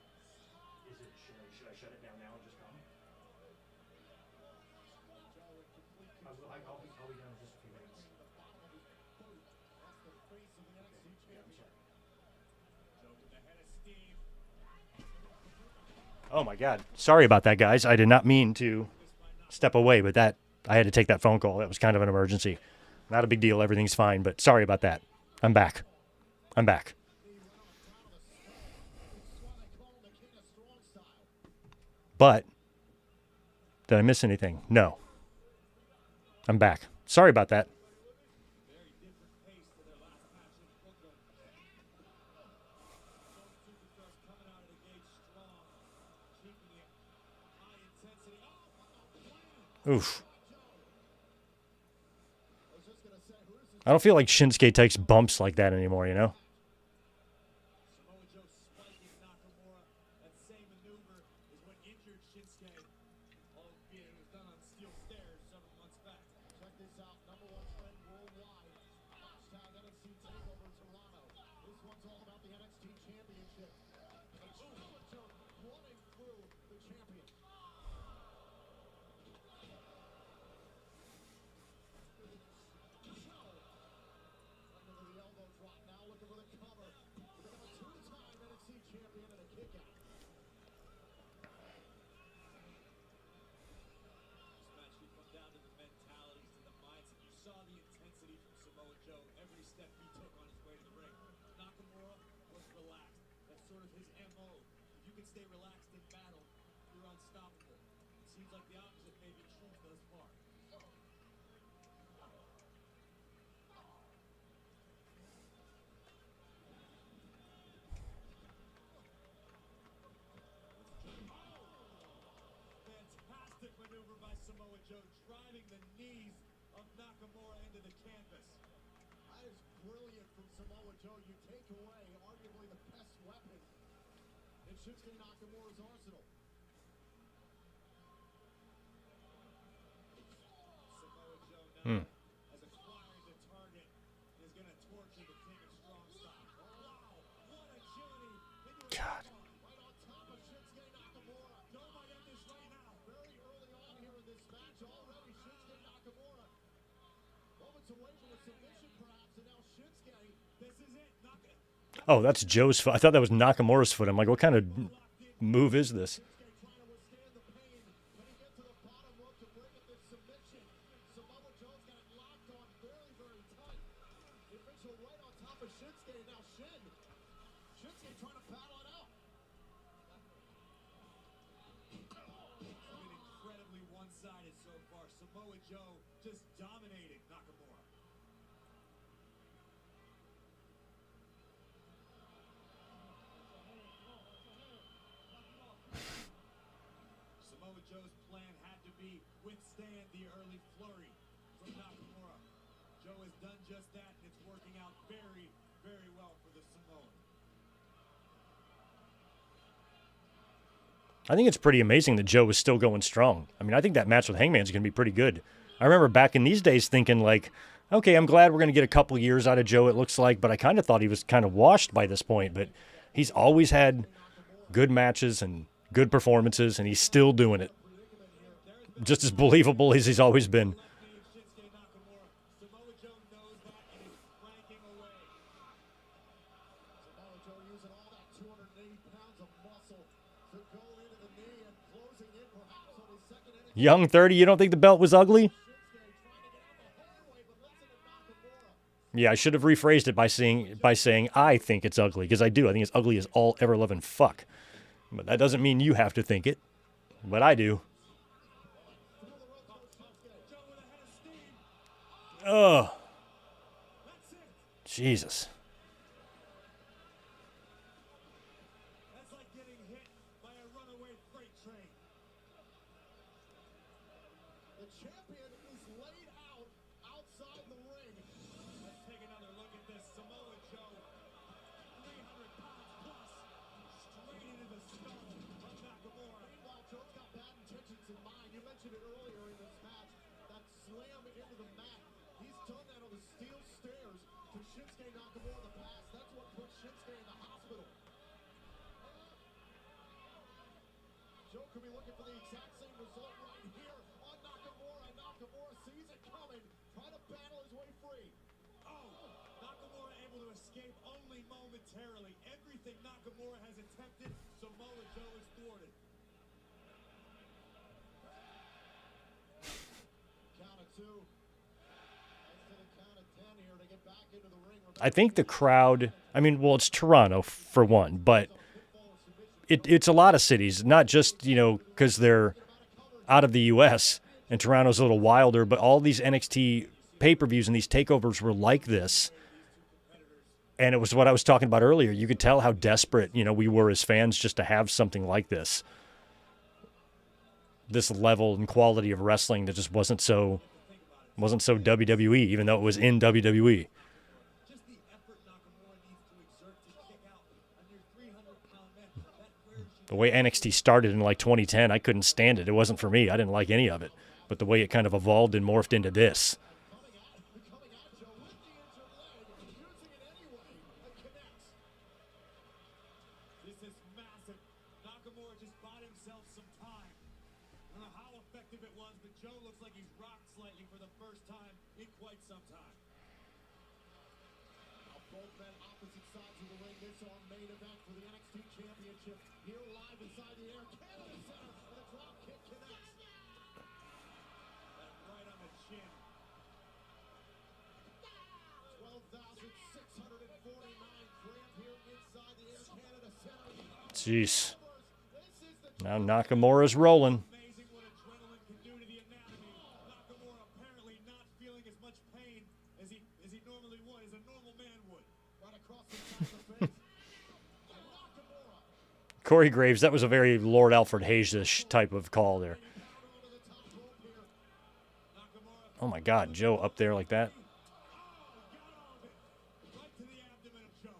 Should I shut it down now and just come? I'll be done in just a few minutes. of the NXT Championship. Joe with the head of steam. Oh my God. Sorry about that, guys. I did not mean to step away, but I had to take that phone call. That was kind of an emergency. Not a big deal. Everything's fine, but sorry about that. I'm back. I'm back. But did I miss anything? No. I'm back. Sorry about that. Very different pace to their last match in Brooklyn. Both superstars coming out of the gate strong, keeping it high intensity. Oh, Oof. I don't feel like Shinsuke takes bumps like that anymore, you know? Samoa Joe spiking Nakamura. That same maneuver is what injured Shinsuke, albeit it was done on steel stairs several months back. Check this out, #1 trend worldwide. Hashtag NXT Takeover Toronto. This one's all about the NXT Championship. And Samoa Joe running through the champion. Under the elbow drop, now looking for the cover. We got a two-time NXT champion and a kick out. This match should come down to the mentalities, to the mindset. You saw the intensity from Samoa Joe every step he took on his way to the ring. Nakamura was relaxed. That's sort of his MO. If you can stay relaxed in battle, you're unstoppable. It seems like the opposite may be true thus far. Fantastic maneuver by Samoa Joe, driving the knees of Nakamura into the canvas. That is brilliant from Samoa Joe. You take away arguably the best weapon in Shinsuke Nakamura's arsenal. Samoa Joe now has acquired the target and is going to torture the King of Strong Style. Wow, what agility! God. Right on top of Shinsuke Nakamura. No, might end this right now. Very early on here in this match already, Shinsuke Nakamura. Moments away from a submission perhaps, and now Shinsuke. This is it. Oh, that's Joe's foot. I thought that was Nakamura's foot. I'm like, what kind of move is this? Shinsuke trying to withstand the pain. Can he get to the bottom rope to break up this submission? Samoa Joe's got it locked on very, very tight. The official right on top of Shinsuke. Now Shinsuke trying to battle it out. It's been incredibly one-sided so far. Samoa Joe just dominating Nakamura. Samoa Joe's plan had to be withstand the early flurry from Nakamura. Joe has done just that, and it's working out very, very well for the Samoan. I think it's pretty amazing that Joe is still going strong. I mean, I think that match with Hangman's going to be pretty good. I remember back in these days thinking like, okay, I'm glad we're going to get a couple years out of Joe, it looks like, but I kind of thought he was kind of washed by this point. But he's always had good matches and good performances, and he's still doing it. Just as believable as he's always been. Shinsuke Nakamura. Samoa Joe knows that and is cranking away. Samoa Joe using all that 280 pounds of muscle to go into the knee and closing in perhaps on his second NXT. Young 30, you don't think the belt was ugly? Shinsuke trying to get out the hard way, but listen to Nakamura. Yeah, I should have rephrased it by saying I think it's ugly, because I do. I think it's ugly as all ever loving fuck. But that doesn't mean you have to think it. But I do. Ugh. Jesus. That's like getting hit by a runaway freight train. The champion is laid out outside the ring. Let's take another look at this. Samoa Joe, 300 pounds plus, straight into the skull of Nakamura. Meanwhile, Joe's got bad intentions in mind. You mentioned it earlier in this match. That slam into the mat. He's done that on the steel stairs to Shinsuke Nakamura in the past. That's what put Shinsuke in the hospital. Joe could be looking for the exact same result right here on Nakamura. And Nakamura sees it coming, trying to battle his way free. Oh, Nakamura able able to escape only momentarily. Everything Nakamura has attempted, Samoa Joe is thwarted. Count of 2. Heads to the count of 10 here to get back into the ring. I think the crowd, I mean, well, it's Toronto for one, but it's a lot of cities, not just, because they're out of the U.S. and Toronto's a little wilder, but all these NXT pay-per-views and these takeovers were like this. And it was what I was talking about earlier. You could tell how desperate, we were as fans just to have something like this. This level and quality of wrestling that just wasn't so WWE, even though it was in WWE. Just the effort Nakamura needs to exert to kick out a near 300-pound man. That wears you The way NXT started in like 2010, I couldn't stand it. It wasn't for me. I didn't like any of it. But the way it kind of evolved and morphed into this. Coming at Joe with the injured leg, using it anyway. It connects. This is massive. Nakamura just bought himself some time. I don't know how effective it was, but Joe looks like he's rocked slightly for the first time in quite some time. Now both men opposite sides of the ring. This our main event for the NXT Championship. Here live inside the Air Canada Center, and a drop kick connects. That right on the chin. 12,649 cramp here inside the Air Canada Center. Jeez. This is the Now Nakamura's rolling. Amazing what adrenaline can do to the anatomy. Nakamura apparently not feeling as much pain as he normally would, as a normal man would. right across the side of the face. And Nakamura Corey Graves, that was a very Lord Alfred Hayes-ish type of call there. down onto the top rope here. Nakamura Oh my God, Joe up there like that. got all of it. Right to the abdomen of Joe.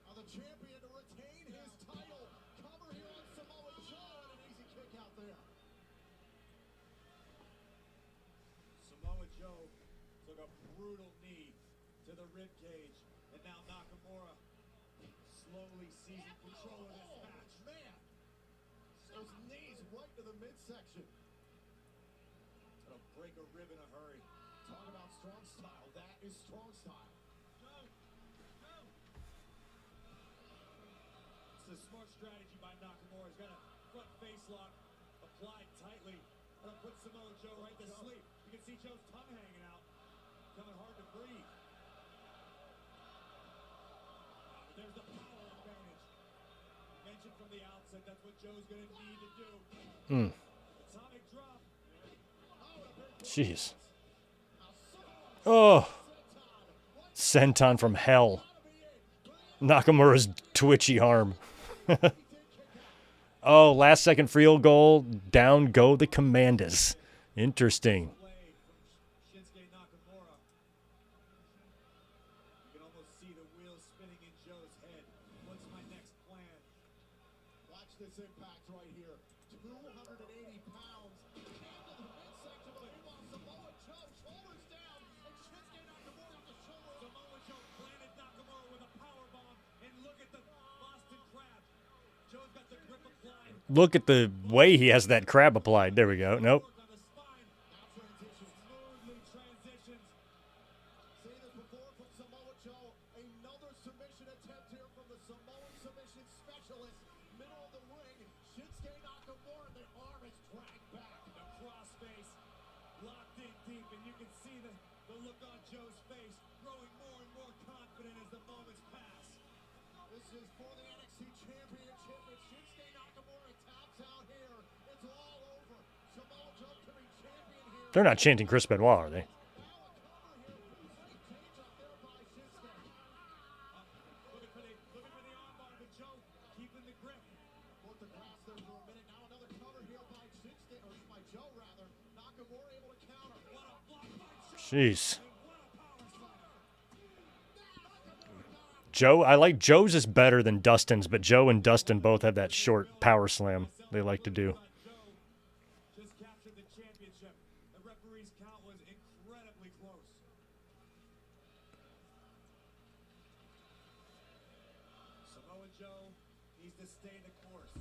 Now the champion to retain his title. Cover here on Samoa Joe, and an easy kick out there. Samoa Joe took a brutal knee to the rib cage, and now Nakamura slowly seizing control of this match. Man, those knees right to the midsection. It'll break a rib in a hurry. Talk about strong style. That is strong style. It's a smart strategy by Nakamura. He's got a front face lock applied tightly. That'll put Samoa Joe right to sleep. You can see Joe's tongue hanging out. Coming hard to breathe. There's the power advantage. Mentioned from the outset, that's what Joe's going to need to do. Atomic drop. Jeez. Oh. Senton from hell. Nakamura's twitchy arm. Oh, last second field goal. Down go the Commanders. Interesting. Play from Shinsuke Nakamura. You can almost see the wheels spinning in Joe's head. What's my next plan? Watch this impact right here. 280 pounds. Handle the midsection of the meanwhile, Samoa Joe, shoulders down, and Shinsuke Nakamura off the shoulder. Samoa Joe planted Nakamura with a power bomb, and look at the Boston Crab. Joe's got the grip applied. Look at the way he has that crab applied. There we go. Nope. Work on the spine. Now transitions. Smoothly transitions. Seen this before from Samoa Joe. Another submission attempt here from the Samoan submission specialist. Middle of the ring. Shinsuke Nakamura, the arm is dragged back. The crossface locked in deep, and you can see the look on Joe's face growing more and more confident as the moments pass. This is for the NXT Championship, and Shinsuke Nakamura taps out here. It's all over. Samoa Joe to be champion here. They're not chanting Chris Benoit, are they? Now a cover here. Big change up there by Shinsuke. Looking for the armbar, but Joe keeping the grip. Put the grass there for a minute. Now another cover here by Shinsuke, or by Joe rather. Nakamura able to counter. What a block by Joe. Jeez. And what a power slam. Joe, I like Joe's is better than Dustin's, but Joe and Dustin both have that short power slam they like to do. Joe just captured the championship. The referee's count was incredibly close. Samoa Joe needs to stay the course.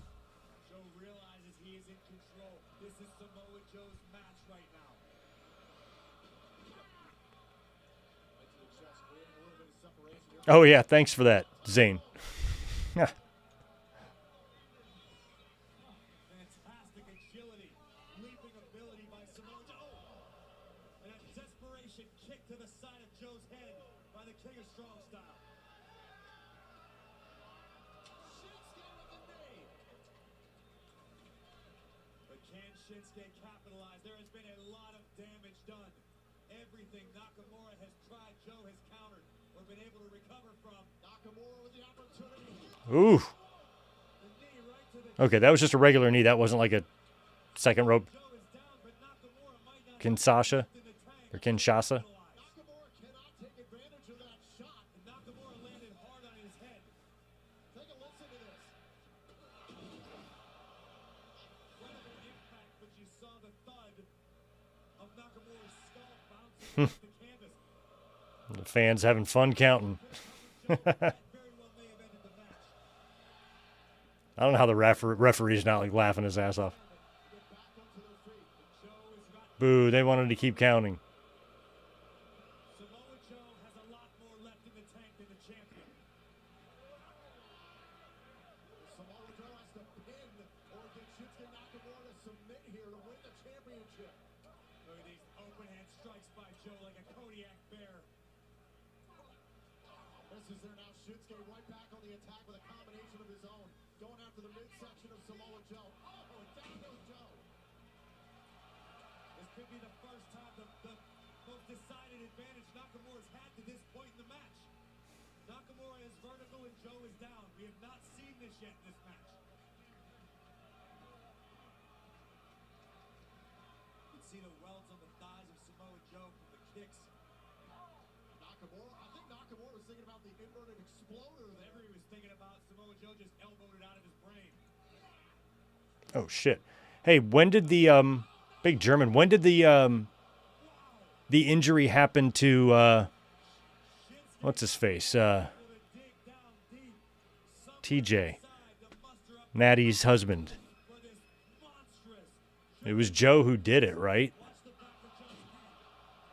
Joe realizes he is in control. This is Samoa Joe's match right now. Right to the chest, creating a little bit of separation here. Oh, yeah. Thanks for that, Zane. Fantastic agility, leaping ability by Samoa Joe. And a desperation kick to the side of Joe's head by the King of Strong Style. Shinsuke with the knee. But can Shinsuke capitalize? There has been a lot of damage done. Everything Nakamura has tried, Joe has countered or been able to recover from. Nakamura with the opportunity. Ooh. The knee right to the Okay, that was just a regular knee. That wasn't like a second rope Joe is down, but Nakamura might not Kinshasa in the tank. or Kinshasa. Nakamura cannot take advantage of that shot. And Nakamura landed hard on his head. Take a listen to this. Incredible impact, but you saw the thud of Nakamura's skull bouncing off the canvas. The fans having fun counting. Very well may have ended the match. I don't know how the referee's not like laughing his ass off. Get back up to their feet. Joe is not. Boo, they wanted to keep counting. Samoa Joe has a lot more left in the tank than the champion. Samoa Joe has to pin or get Shinsuke Nakamura to submit here to win the championship. Look at these open hand strikes by Joe like a Kodiak bear. This is there now. Shinsuke right back on the attack with a combination of his own. Going after the midsection of Samoa Joe. Oh, and down goes Joe. This could be the first time the most decided advantage Nakamura's had to this point in the match. Nakamura is vertical and Joe is down. We have not seen this yet in this match. You can see the welts on the thighs of Samoa Joe from the kicks. Nakamura, I think Nakamura was thinking about the inverted exploder there. Whatever he was thinking about, Samoa Joe just elbowed it out of his brain. Oh shit. Hey, when did the big German, when did the injury happen to what's his face? Able to dig down deep. TJ, Side to muster up Natty's husband. for this monstrous. It was Joe who did it, right? Watch the back of Joe's head.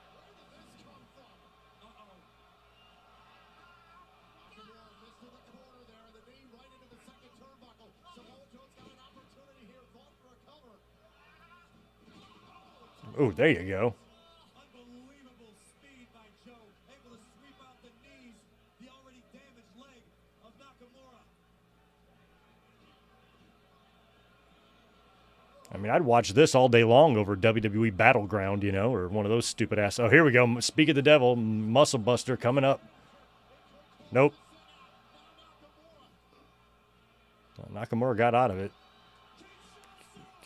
Where did this come from? Uh-oh. Nakamura missed in the corner there, and the knee right into the second turnbuckle. Samoa Joe's got an opportunity here, thought for a cover. Oh, there you go. Unbelievable speed by Joe, able to sweep out the knees, the already damaged leg of Nakamura. I mean, I'd watch this all day long over WWE Battleground, you know, or one of those stupid ass. Oh, here we go. Speak of the devil, Muscle Buster coming up. Nope. Nakamura got out of it.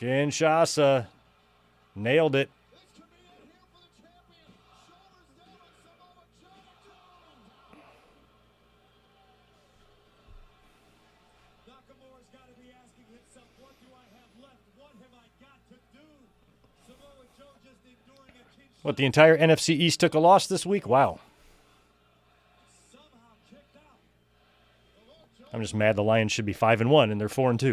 Kinshasa nailed it. This could be it here for the champion. Shoulders down on Samoa Joe. Nakamura's got to be asking himself, what do I have left? What have I got to do? Samoa Joe just enduring a Kinshasa What, the entire NFC East took a loss this week? Wow. somehow kicked out. I'm just mad the Lions should be 5-1 and they're 4-2. I don't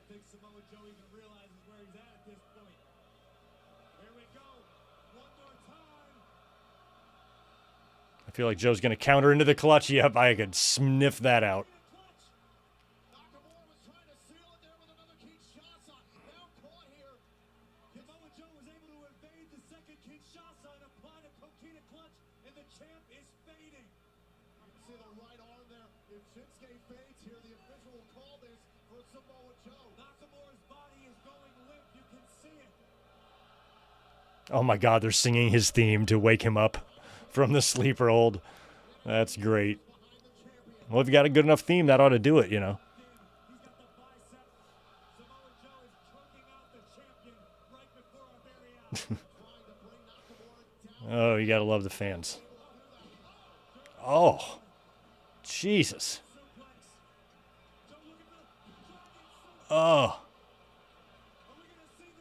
think Samoa Joe even realizes where he's at this point. Here we go. One more time. I feel like Joe's going to counter into the clutch. Yep, I could sniff that out. Clutch. Nakamura was trying to seal it there with another Kinshasa. Now caught here. Samoa Joe was able to evade the second Kinshasa and apply the coquina clutch, and the champ is fading. You can see the right arm there. If Shinsuke fades here, the official will call this for Samoa Joe. Nakamura's body is going limp. You can see it. Oh my God, they're singing his theme to wake him up from the sleeper hold. That's great. Well, if you got a good enough theme, that ought to do it, you know. He's got the bicep. Samoa Joe is choking out the champion right before our very eyes. Oh, you got to love the fans. Oh, Jesus. Oh, Are we going to see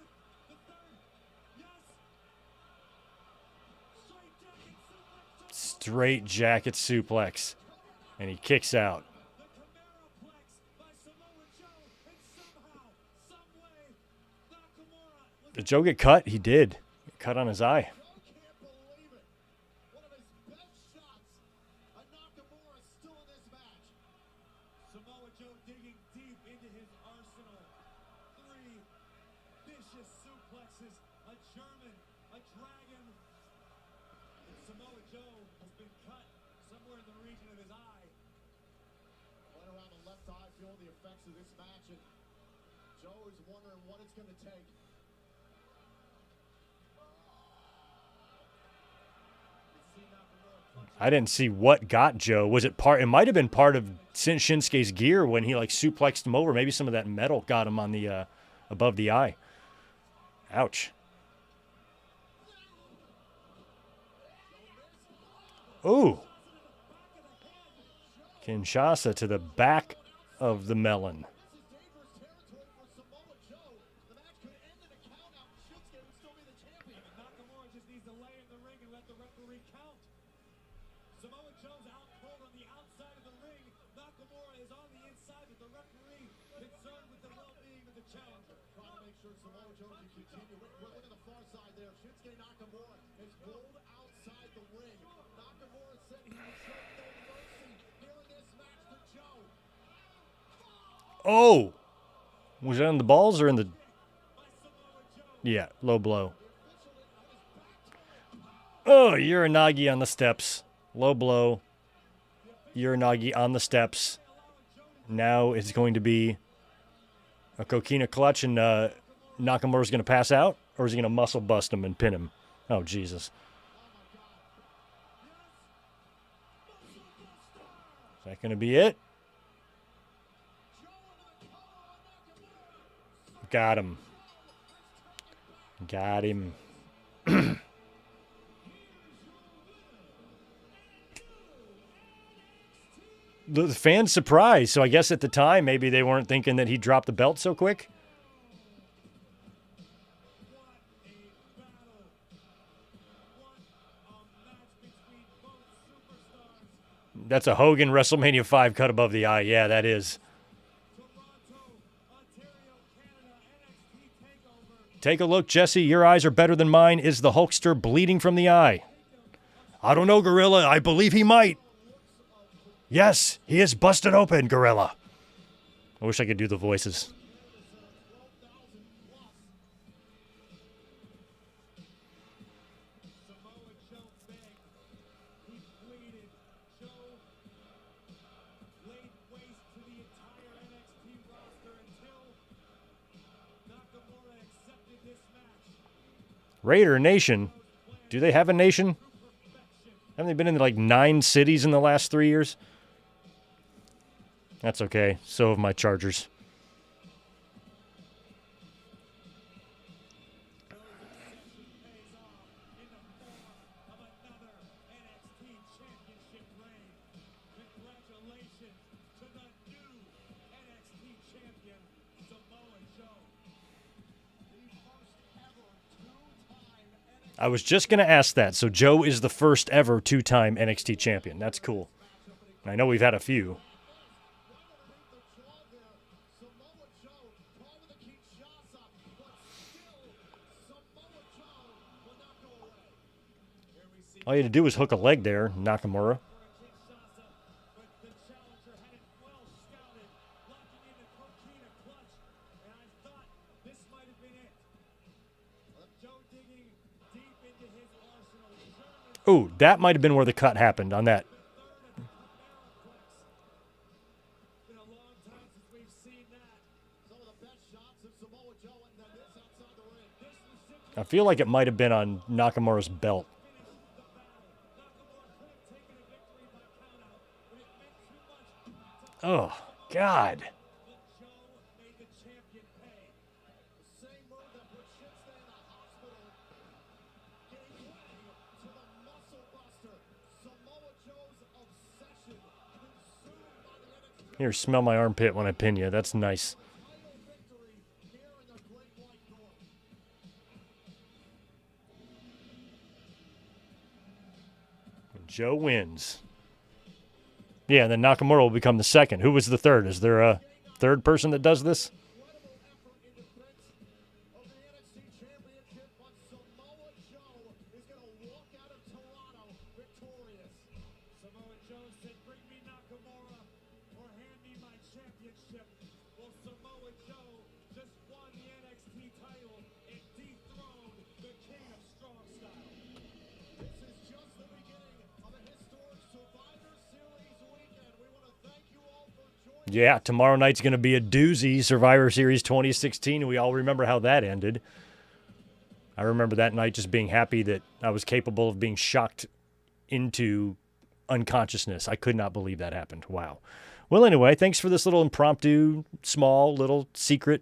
the third? Yes. Straight jacket suplex. straight jacket suplex. And he kicks out. The Camaraplex by Samoa Joe, and somehow, someway, Nakamura with Did Joe get cut? He did. Cut on his eye. Joe can't believe it. One of his best German, a dragon. And Samoa Joe has been cut somewhere in the region of his eye. Right around the left eye, feeling the effects of this match, and Joe is wondering what it's going to take. I didn't see what got Joe. Was it part? It might have been part of Shinsuke's gear when he like suplexed him over. Maybe some of that metal got him on the above the eye. Ouch. Ooh. Kinshasa to the back of the melon. Nakamura just needs to lay in the ring and let the referee count. Samoa Joe's out cold on the outside of the ring. Nakamura is on the inside with the referee concerned with the well-being of the challenger. Trying to make sure Samoa Joe can continue. Look at the far side there. Shinsuke Nakamura is rolled outside the ring. Nakamura said he would show no mercy here in this match to Joe. Oh. Was that on the balls or in the... Yeah, low blow. Oh, Uranagi on the steps. Low blow. Uranagi on the steps. Now it's going to be a coquina clutch, and Nakamura's going to pass out? Or is he going to muscle bust him and pin him? Oh, Jesus. Is that going to be it? Got him. Got him. The fans surprised, so I guess at the time maybe they weren't thinking that he dropped the belt so quick. That's a Hogan WrestleMania 5 cut above the eye. Yeah, that is. Take a look, Jesse. Your eyes are better than mine. Is the Hulkster bleeding from the eye? I don't know, Gorilla. I believe he might. Yes, he is busted open, Gorilla. I wish I could do the voices. Raider Nation? Do they have a nation? Haven't they been in like 9 cities in the last 3 years? That's okay. So have my Chargers. I was just going to ask that. So Joe is the first ever 2-time NXT champion. That's cool. I know we've had a few. All you had to do was hook a leg there, Nakamura. Ooh, that might have been where the cut happened on that. I feel like it might have been on Nakamura's belt. Oh, God. Here, smell my armpit when I pin you. That's nice. Joe wins. Yeah, and then Nakamura will become the second. Who was the third? Is there a third person that does this? Yeah, tomorrow night's going to be a doozy. Survivor Series 2016. We all remember how that ended. I remember that night just being happy that I was capable of being shocked into unconsciousness. I could not believe that happened. Wow. Well, anyway, thanks for this little impromptu, small, little secret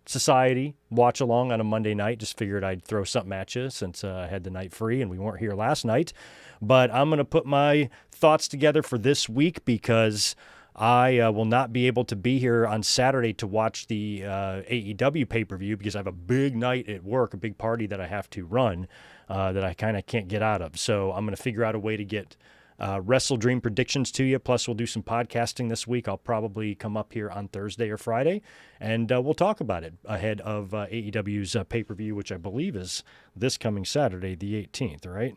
society watch along on a Monday night. Just figured I'd throw something at you since I had the night free and we weren't here last night. But I'm going to put my thoughts together for this week because I will not be able to be here on Saturday to watch the AEW pay-per-view because I have a big night at work, a big party that I have to run that I kind of can't get out of. So I'm going to figure out a way to get Wrestle Dream predictions to you. Plus, we'll do some podcasting this week. I'll probably come up here on Thursday or Friday, and we'll talk about it ahead of AEW's pay-per-view, which I believe is this coming Saturday, the 18th, right?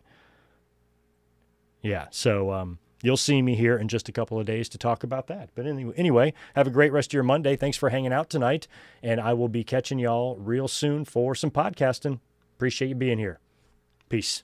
Yeah, so you'll see me here in just a couple of days to talk about that. But anyway, have a great rest of your Monday. Thanks for hanging out tonight, and I will be catching y'all real soon for some podcasting. Appreciate you being here. Peace.